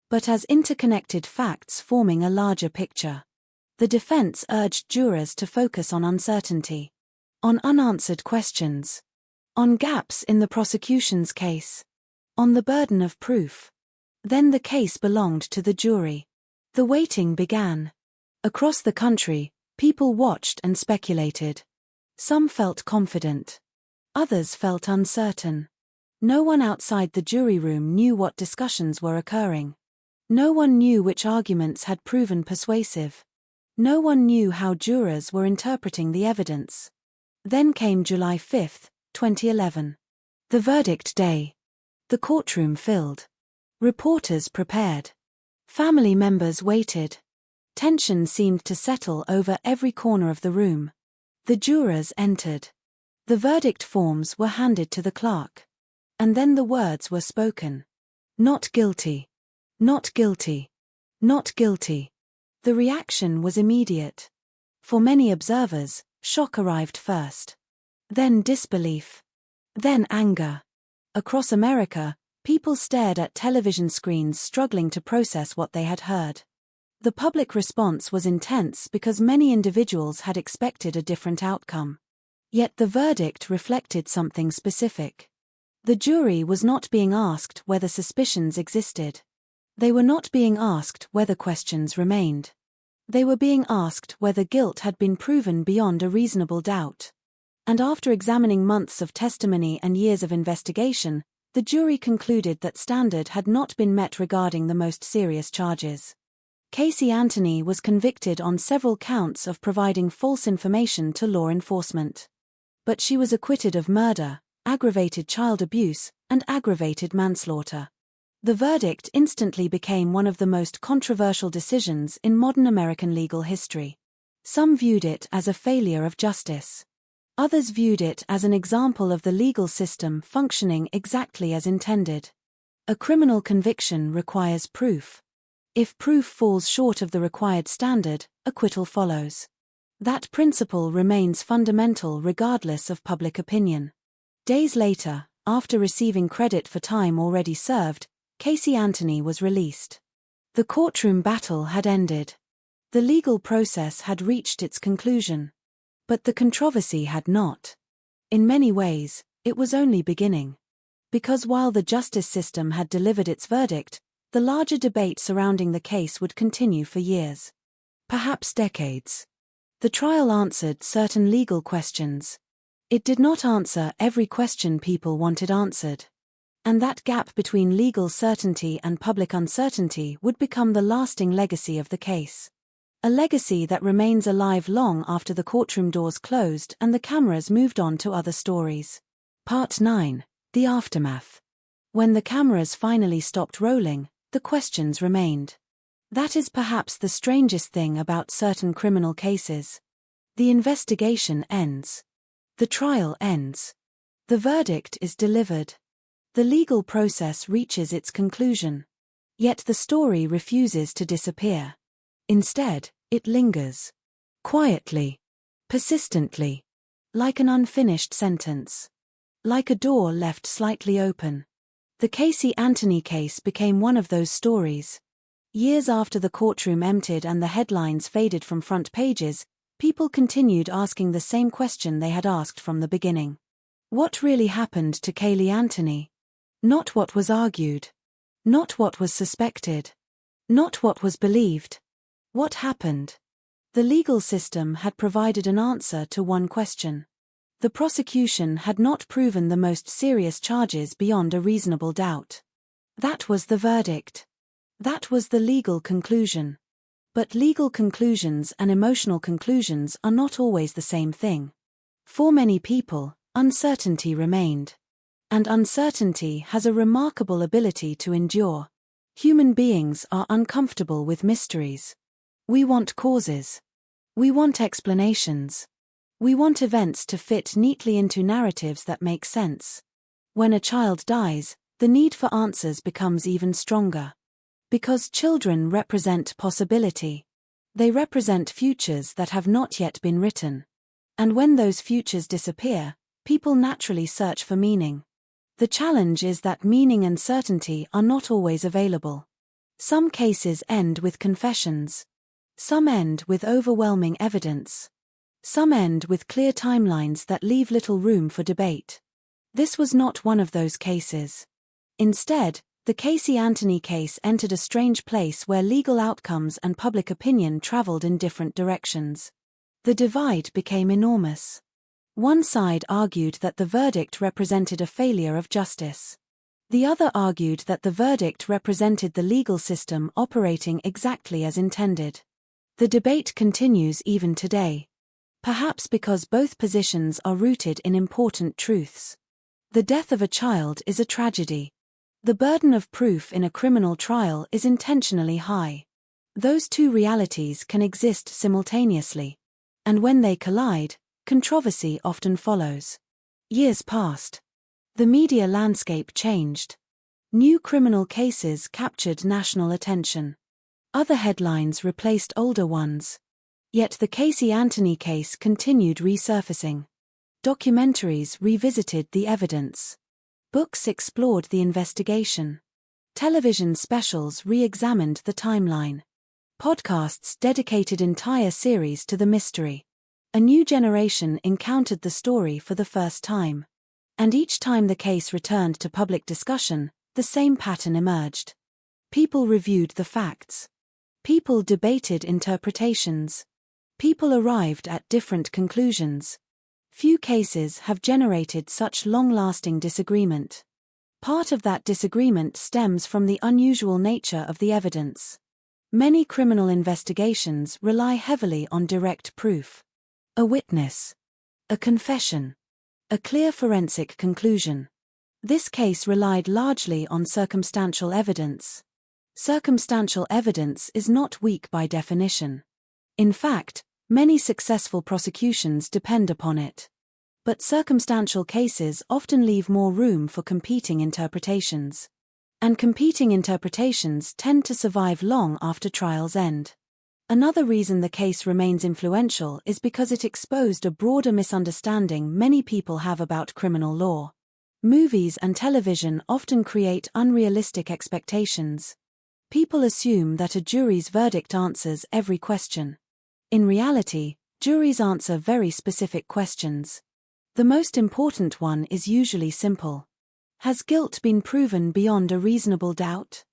but as interconnected facts forming a larger picture. The defense urged jurors to focus on uncertainty, on unanswered questions, on gaps in the prosecution's case, on the burden of proof. Then the case belonged to the jury. The waiting began. Across the country, people watched and speculated. Some felt confident. Others felt uncertain. No one outside the jury room knew what discussions were occurring. No one knew which arguments had proven persuasive. No one knew how jurors were interpreting the evidence. Then came July 5, 2011. The verdict day. The courtroom filled. Reporters prepared. Family members waited. Tension seemed to settle over every corner of the room. The jurors entered. The verdict forms were handed to the clerk. And then the words were spoken. Not guilty. Not guilty. Not guilty. The reaction was immediate. For many observers, shock arrived first. Then disbelief. Then anger. Across America, people stared at television screens struggling to process what they had heard. The public response was intense because many individuals had expected a different outcome. Yet the verdict reflected something specific. The jury was not being asked whether suspicions existed. They were not being asked whether questions remained. They were being asked whether guilt had been proven beyond a reasonable doubt. And after examining months of testimony and years of investigation, the jury concluded that standard had not been met regarding the most serious charges. Casey Anthony was convicted on several counts of providing false information to law enforcement. But she was acquitted of murder, aggravated child abuse, and aggravated manslaughter. The verdict instantly became one of the most controversial decisions in modern American legal history. Some viewed it as a failure of justice. Others viewed it as an example of the legal system functioning exactly as intended. A criminal conviction requires proof. If proof falls short of the required standard, acquittal follows. That principle remains fundamental regardless of public opinion. Days later, after receiving credit for time already served, Casey Anthony was released. The courtroom battle had ended. The legal process had reached its conclusion. But the controversy had not. In many ways, it was only beginning. Because while the justice system had delivered its verdict, the larger debate surrounding the case would continue for years. Perhaps decades. The trial answered certain legal questions. It did not answer every question people wanted answered. And that gap between legal certainty and public uncertainty would become the lasting legacy of the case. A legacy that remains alive long after the courtroom doors closed and the cameras moved on to other stories. Part 9. The Aftermath. When the cameras finally stopped rolling, the questions remained. That is perhaps the strangest thing about certain criminal cases. The investigation ends. The trial ends. The verdict is delivered. The legal process reaches its conclusion. Yet the story refuses to disappear. Instead, it lingers. Quietly. Persistently. Like an unfinished sentence. Like a door left slightly open. The Casey Anthony case became one of those stories. Years after the courtroom emptied and the headlines faded from front pages, people continued asking the same question they had asked from the beginning. What really happened to Casey Anthony? Not what was argued. Not what was suspected. Not what was believed. What happened? The legal system had provided an answer to one question. The prosecution had not proven the most serious charges beyond a reasonable doubt. That was the verdict. That was the legal conclusion. But legal conclusions and emotional conclusions are not always the same thing. For many people, uncertainty remained. And uncertainty has a remarkable ability to endure. Human beings are uncomfortable with mysteries. We want causes. We want explanations. We want events to fit neatly into narratives that make sense. When a child dies, the need for answers becomes even stronger. Because children represent possibility. They represent futures that have not yet been written. And when those futures disappear, people naturally search for meaning. The challenge is that meaning and certainty are not always available. Some cases end with confessions. Some end with overwhelming evidence. Some end with clear timelines that leave little room for debate. This was not one of those cases. Instead, the Casey Anthony case entered a strange place where legal outcomes and public opinion traveled in different directions. The divide became enormous. One side argued that the verdict represented a failure of justice. The other argued that the verdict represented the legal system operating exactly as intended. The debate continues even today. Perhaps because both positions are rooted in important truths. The death of a child is a tragedy. The burden of proof in a criminal trial is intentionally high. Those two realities can exist simultaneously. And when they collide, controversy often follows. Years passed. The media landscape changed. New criminal cases captured national attention. Other headlines replaced older ones. Yet the Casey Anthony case continued resurfacing. Documentaries revisited the evidence. Books explored the investigation. Television specials re-examined the timeline. Podcasts dedicated entire series to the mystery. A new generation encountered the story for the first time. And each time the case returned to public discussion, the same pattern emerged. People reviewed the facts. People debated interpretations. People arrived at different conclusions. Few cases have generated such long-lasting disagreement. Part of that disagreement stems from the unusual nature of the evidence. Many criminal investigations rely heavily on direct proof. A witness. A confession. A clear forensic conclusion. This case relied largely on circumstantial evidence. Circumstantial evidence is not weak by definition. In fact, many successful prosecutions depend upon it. But circumstantial cases often leave more room for competing interpretations. And competing interpretations tend to survive long after trials end. Another reason the case remains influential is because it exposed a broader misunderstanding many people have about criminal law. Movies and television often create unrealistic expectations. People assume that a jury's verdict answers every question. In reality, juries answer very specific questions. The most important one is usually simple. Has guilt been proven beyond a reasonable doubt?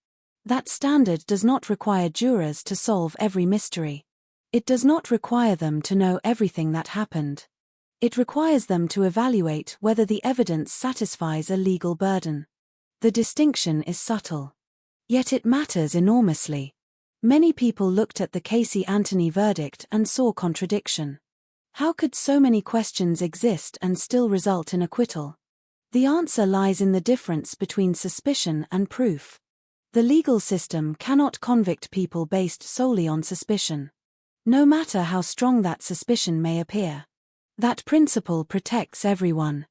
That standard does not require jurors to solve every mystery. It does not require them to know everything that happened. It requires them to evaluate whether the evidence satisfies a legal burden. The distinction is subtle. Yet it matters enormously. Many people looked at the Casey Anthony verdict and saw contradiction. How could so many questions exist and still result in acquittal? The answer lies in the difference between suspicion and proof. The legal system cannot convict people based solely on suspicion. No matter how strong that suspicion may appear. That principle protects everyone.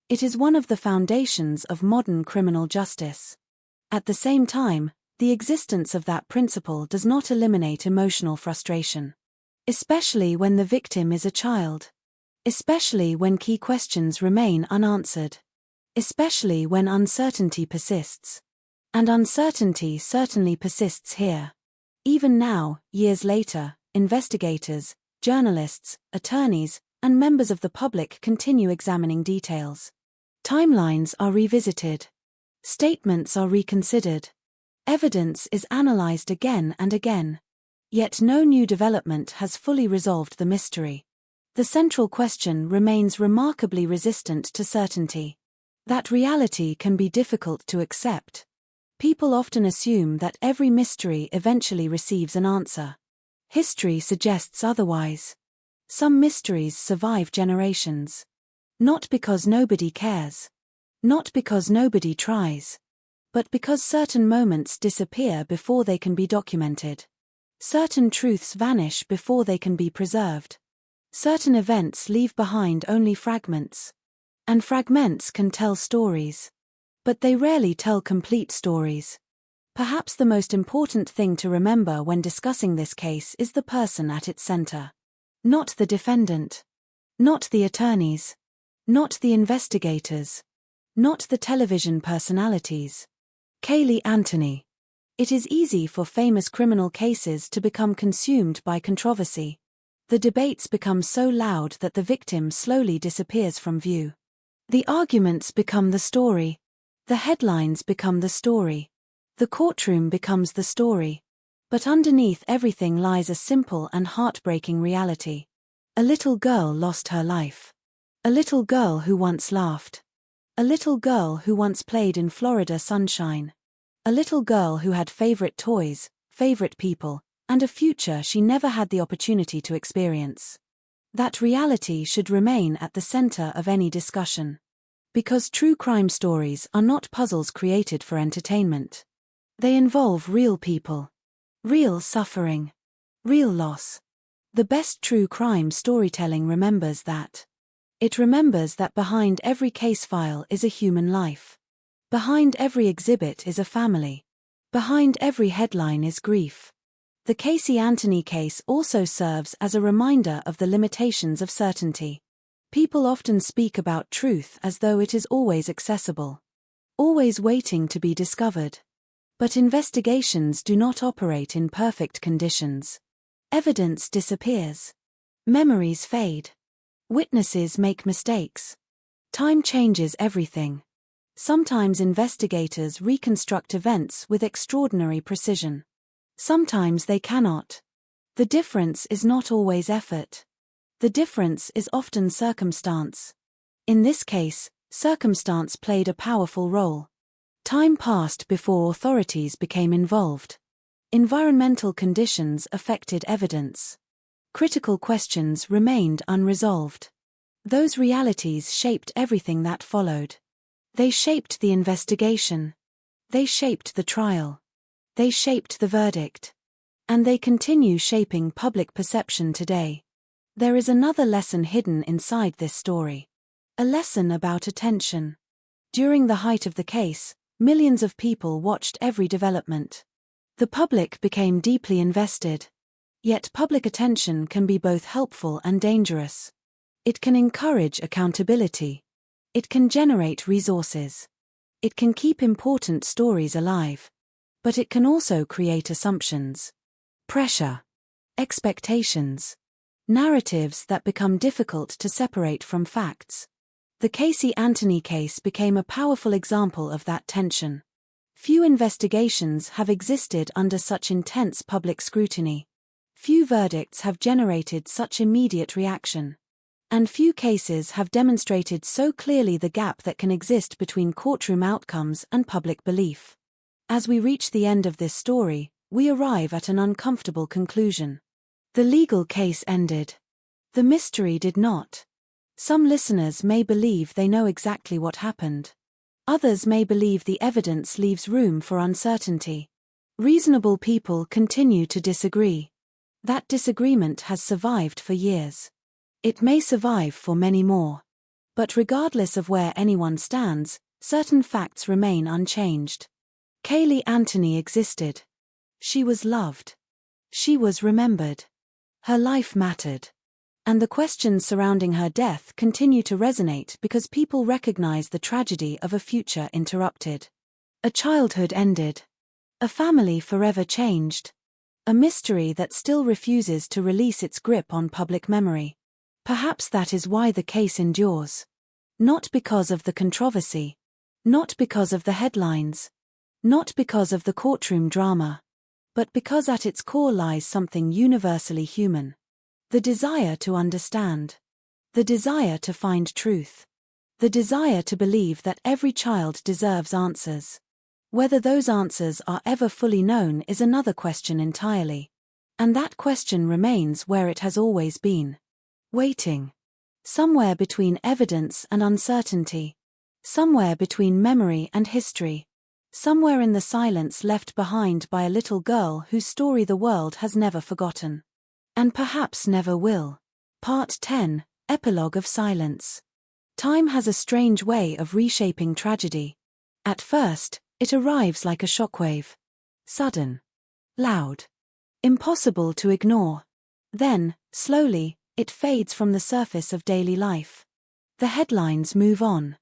It is one of the foundations of modern criminal justice. At the same time, the existence of that principle does not eliminate emotional frustration. Especially when the victim is a child. Especially when key questions remain unanswered. Especially when uncertainty persists. And uncertainty certainly persists here. Even now, years later, investigators, journalists, attorneys, and members of the public continue examining details. Timelines are revisited. Statements are reconsidered. Evidence is analyzed again and again. Yet no new development has fully resolved the mystery. The central question remains remarkably resistant to certainty. That reality can be difficult to accept. People often assume that every mystery eventually receives an answer. History suggests otherwise. Some mysteries survive generations. Not because nobody cares. Not because nobody tries. But because certain moments disappear before they can be documented. Certain truths vanish before they can be preserved. Certain events leave behind only fragments. And fragments can tell stories. But they rarely tell complete stories. Perhaps the most important thing to remember when discussing this case is the person at its center. Not the defendant. Not the attorneys. Not the investigators. Not the television personalities. Caylee Anthony. It is easy for famous criminal cases to become consumed by controversy. The debates become so loud that the victim slowly disappears from view. The arguments become the story. The headlines become the story. The courtroom becomes the story. But underneath everything lies a simple and heartbreaking reality. A little girl lost her life. A little girl who once laughed. A little girl who once played in Florida sunshine. A little girl who had favorite toys, favorite people, and a future she never had the opportunity to experience. That reality should remain at the center of any discussion. Because true crime stories are not puzzles created for entertainment. They involve real people. Real suffering. Real loss. The best true crime storytelling remembers that. It remembers that behind every case file is a human life. Behind every exhibit is a family. Behind every headline is grief. The Caylee Anthony case also serves as a reminder of the limitations of certainty. People often speak about truth as though it is always accessible. Always waiting to be discovered. But investigations do not operate in perfect conditions. Evidence disappears. Memories fade. Witnesses make mistakes. Time changes everything. Sometimes investigators reconstruct events with extraordinary precision. Sometimes they cannot. The difference is not always effort. The difference is often circumstance. In this case, circumstance played a powerful role. Time passed before authorities became involved. Environmental conditions affected evidence. Critical questions remained unresolved. Those realities shaped everything that followed. They shaped the investigation. They shaped the trial. They shaped the verdict. And they continue shaping public perception today. There is another lesson hidden inside this story. A lesson about attention. During the height of the case, millions of people watched every development. The public became deeply invested. Yet public attention can be both helpful and dangerous. It can encourage accountability. It can generate resources. It can keep important stories alive. But it can also create assumptions. Pressure. Expectations. Narratives that become difficult to separate from facts. The Caylee Anthony case became a powerful example of that tension. Few investigations have existed under such intense public scrutiny. Few verdicts have generated such immediate reaction. And few cases have demonstrated so clearly the gap that can exist between courtroom outcomes and public belief. As we reach the end of this story, we arrive at an uncomfortable conclusion. The legal case ended. The mystery did not. Some listeners may believe they know exactly what happened. Others may believe the evidence leaves room for uncertainty. Reasonable people continue to disagree. That disagreement has survived for years. It may survive for many more. But regardless of where anyone stands, certain facts remain unchanged. Caylee Anthony existed. She was loved. She was remembered. Her life mattered. And the questions surrounding her death continue to resonate because people recognize the tragedy of a future interrupted. A childhood ended. A family forever changed. A mystery that still refuses to release its grip on public memory. Perhaps that is why the case endures. Not because of the controversy. Not because of the headlines. Not because of the courtroom drama, but because at its core lies something universally human. The desire to understand. The desire to find truth. The desire to believe that every child deserves answers. Whether those answers are ever fully known is another question entirely. And that question remains where it has always been. Waiting. Somewhere between evidence and uncertainty. Somewhere between memory and history. Somewhere in the silence left behind by a little girl whose story the world has never forgotten. And perhaps never will. Part 10, Epilogue of Silence. Time has a strange way of reshaping tragedy. At first, it arrives like a shockwave. Sudden. Loud. Impossible to ignore. Then, slowly, it fades from the surface of daily life. The headlines move on.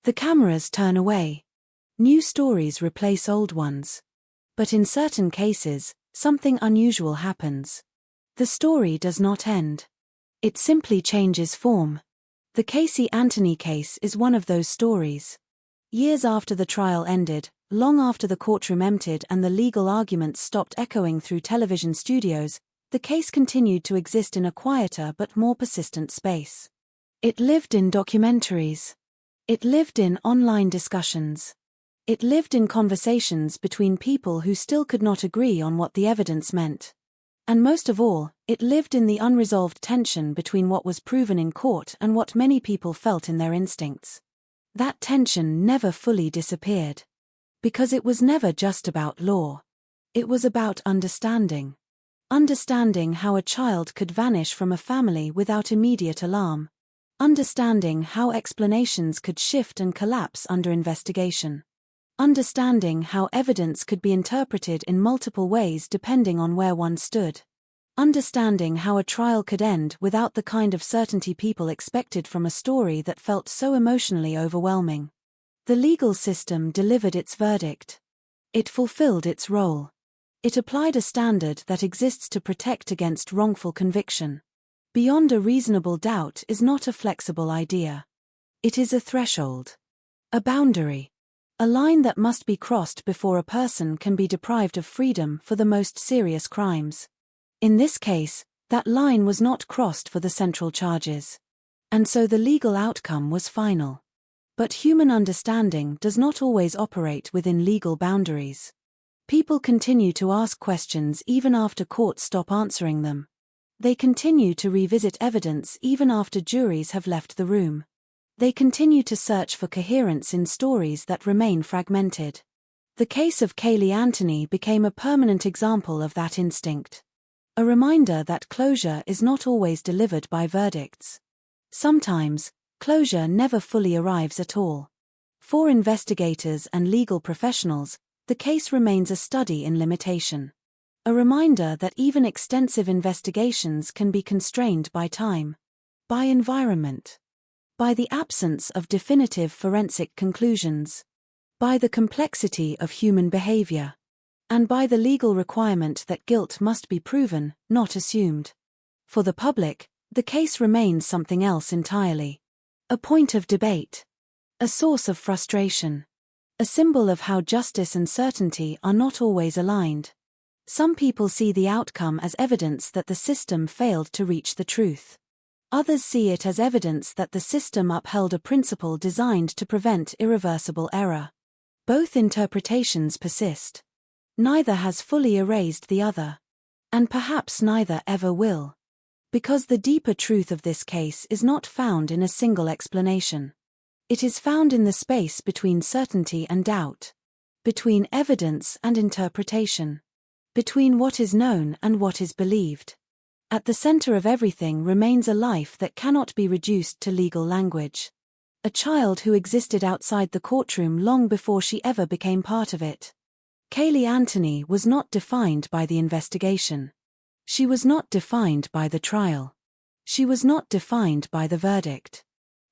The cameras turn away. New stories replace old ones. But in certain cases, something unusual happens. The story does not end. It simply changes form. The Casey Anthony case is one of those stories. Years after the trial ended, long after the courtroom emptied and the legal arguments stopped echoing through television studios, the case continued to exist in a quieter but more persistent space. It lived in documentaries. It lived in online discussions. It lived in conversations between people who still could not agree on what the evidence meant. And most of all, it lived in the unresolved tension between what was proven in court and what many people felt in their instincts. That tension never fully disappeared. Because it was never just about law. It was about understanding. Understanding how a child could vanish from a family without immediate alarm. Understanding how explanations could shift and collapse under investigation. Understanding how evidence could be interpreted in multiple ways depending on where one stood. Understanding how a trial could end without the kind of certainty people expected from a story that felt so emotionally overwhelming. The legal system delivered its verdict. It fulfilled its role. It applied a standard that exists to protect against wrongful conviction. Beyond a reasonable doubt is not a flexible idea. It is a threshold. A boundary. A line that must be crossed before a person can be deprived of freedom for the most serious crimes. In this case, that line was not crossed for the central charges. And so the legal outcome was final. But human understanding does not always operate within legal boundaries. People continue to ask questions even after courts stop answering them. They continue to revisit evidence even after juries have left the room. They continue to search for coherence in stories that remain fragmented. The case of Caylee Anthony became a permanent example of that instinct. A reminder that closure is not always delivered by verdicts. Sometimes, closure never fully arrives at all. For investigators and legal professionals, the case remains a study in limitation. A reminder that even extensive investigations can be constrained by time, by environment, by the absence of definitive forensic conclusions, by the complexity of human behavior, and by the legal requirement that guilt must be proven, not assumed. For the public, the case remains something else entirely. A point of debate. A source of frustration. A symbol of how justice and certainty are not always aligned. Some people see the outcome as evidence that the system failed to reach the truth. Others see it as evidence that the system upheld a principle designed to prevent irreversible error. Both interpretations persist. Neither has fully erased the other. And perhaps neither ever will. Because the deeper truth of this case is not found in a single explanation. It is found in the space between certainty and doubt. Between evidence and interpretation. Between what is known and what is believed. At the center of everything remains a life that cannot be reduced to legal language. A child who existed outside the courtroom long before she ever became part of it. Caylee Anthony was not defined by the investigation. She was not defined by the trial. She was not defined by the verdict.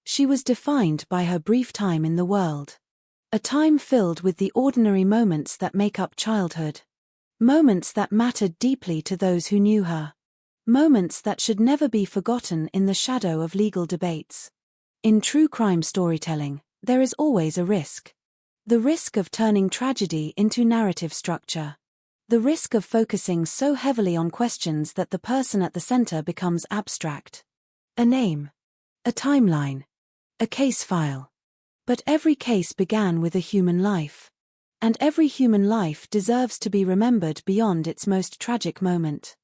She was defined by her brief time in the world. A time filled with the ordinary moments that make up childhood. Moments that mattered deeply to those who knew her. Moments that should never be forgotten in the shadow of legal debates. In true crime storytelling, there is always a risk. The risk of turning tragedy into narrative structure. The risk of focusing so heavily on questions that the person at the center becomes abstract. A name. A timeline. A case file. But every case began with a human life. And every human life deserves to be remembered beyond its most tragic moment.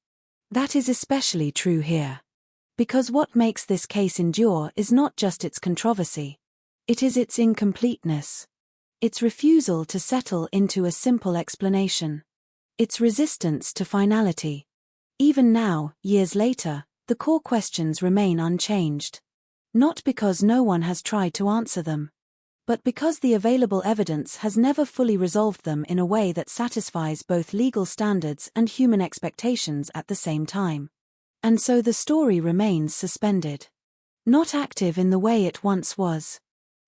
That is especially true here. Because what makes this case endure is not just its controversy. It is its incompleteness. Its refusal to settle into a simple explanation. Its resistance to finality. Even now, years later, the core questions remain unchanged. Not because no one has tried to answer them, but because the available evidence has never fully resolved them in a way that satisfies both legal standards and human expectations at the same time. And so the story remains suspended. Not active in the way it once was.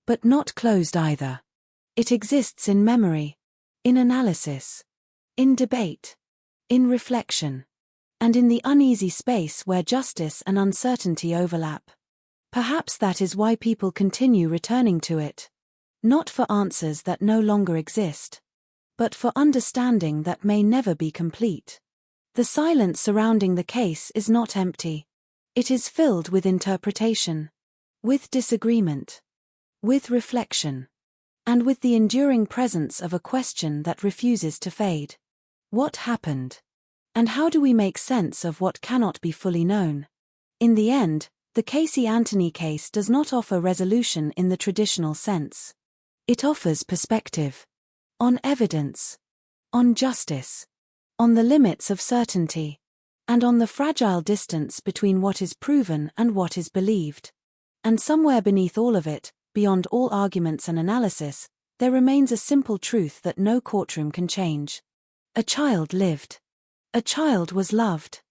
But not closed either. It exists in memory, in analysis, in debate, in reflection, and in the uneasy space where justice and uncertainty overlap. Perhaps that is why people continue returning to it. Not for answers that no longer exist, but for understanding that may never be complete. The silence surrounding the case is not empty. It is filled with interpretation, with disagreement, with reflection, and with the enduring presence of a question that refuses to fade. What happened? And how do we make sense of what cannot be fully known? In the end, the Casey Anthony case does not offer resolution in the traditional sense. It offers perspective. On evidence. On justice. On the limits of certainty. And on the fragile distance between what is proven and what is believed. And somewhere beneath all of it, beyond all arguments and analysis, there remains a simple truth that no courtroom can change. A child lived. A child was loved.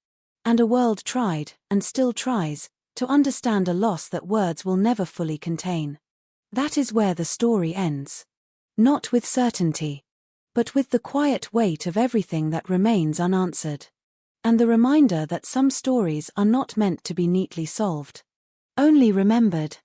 And a world tried, and still tries, to understand a loss that words will never fully contain. That is where the story ends. Not with certainty, but with the quiet weight of everything that remains unanswered. And the reminder that some stories are not meant to be neatly solved. Only remembered.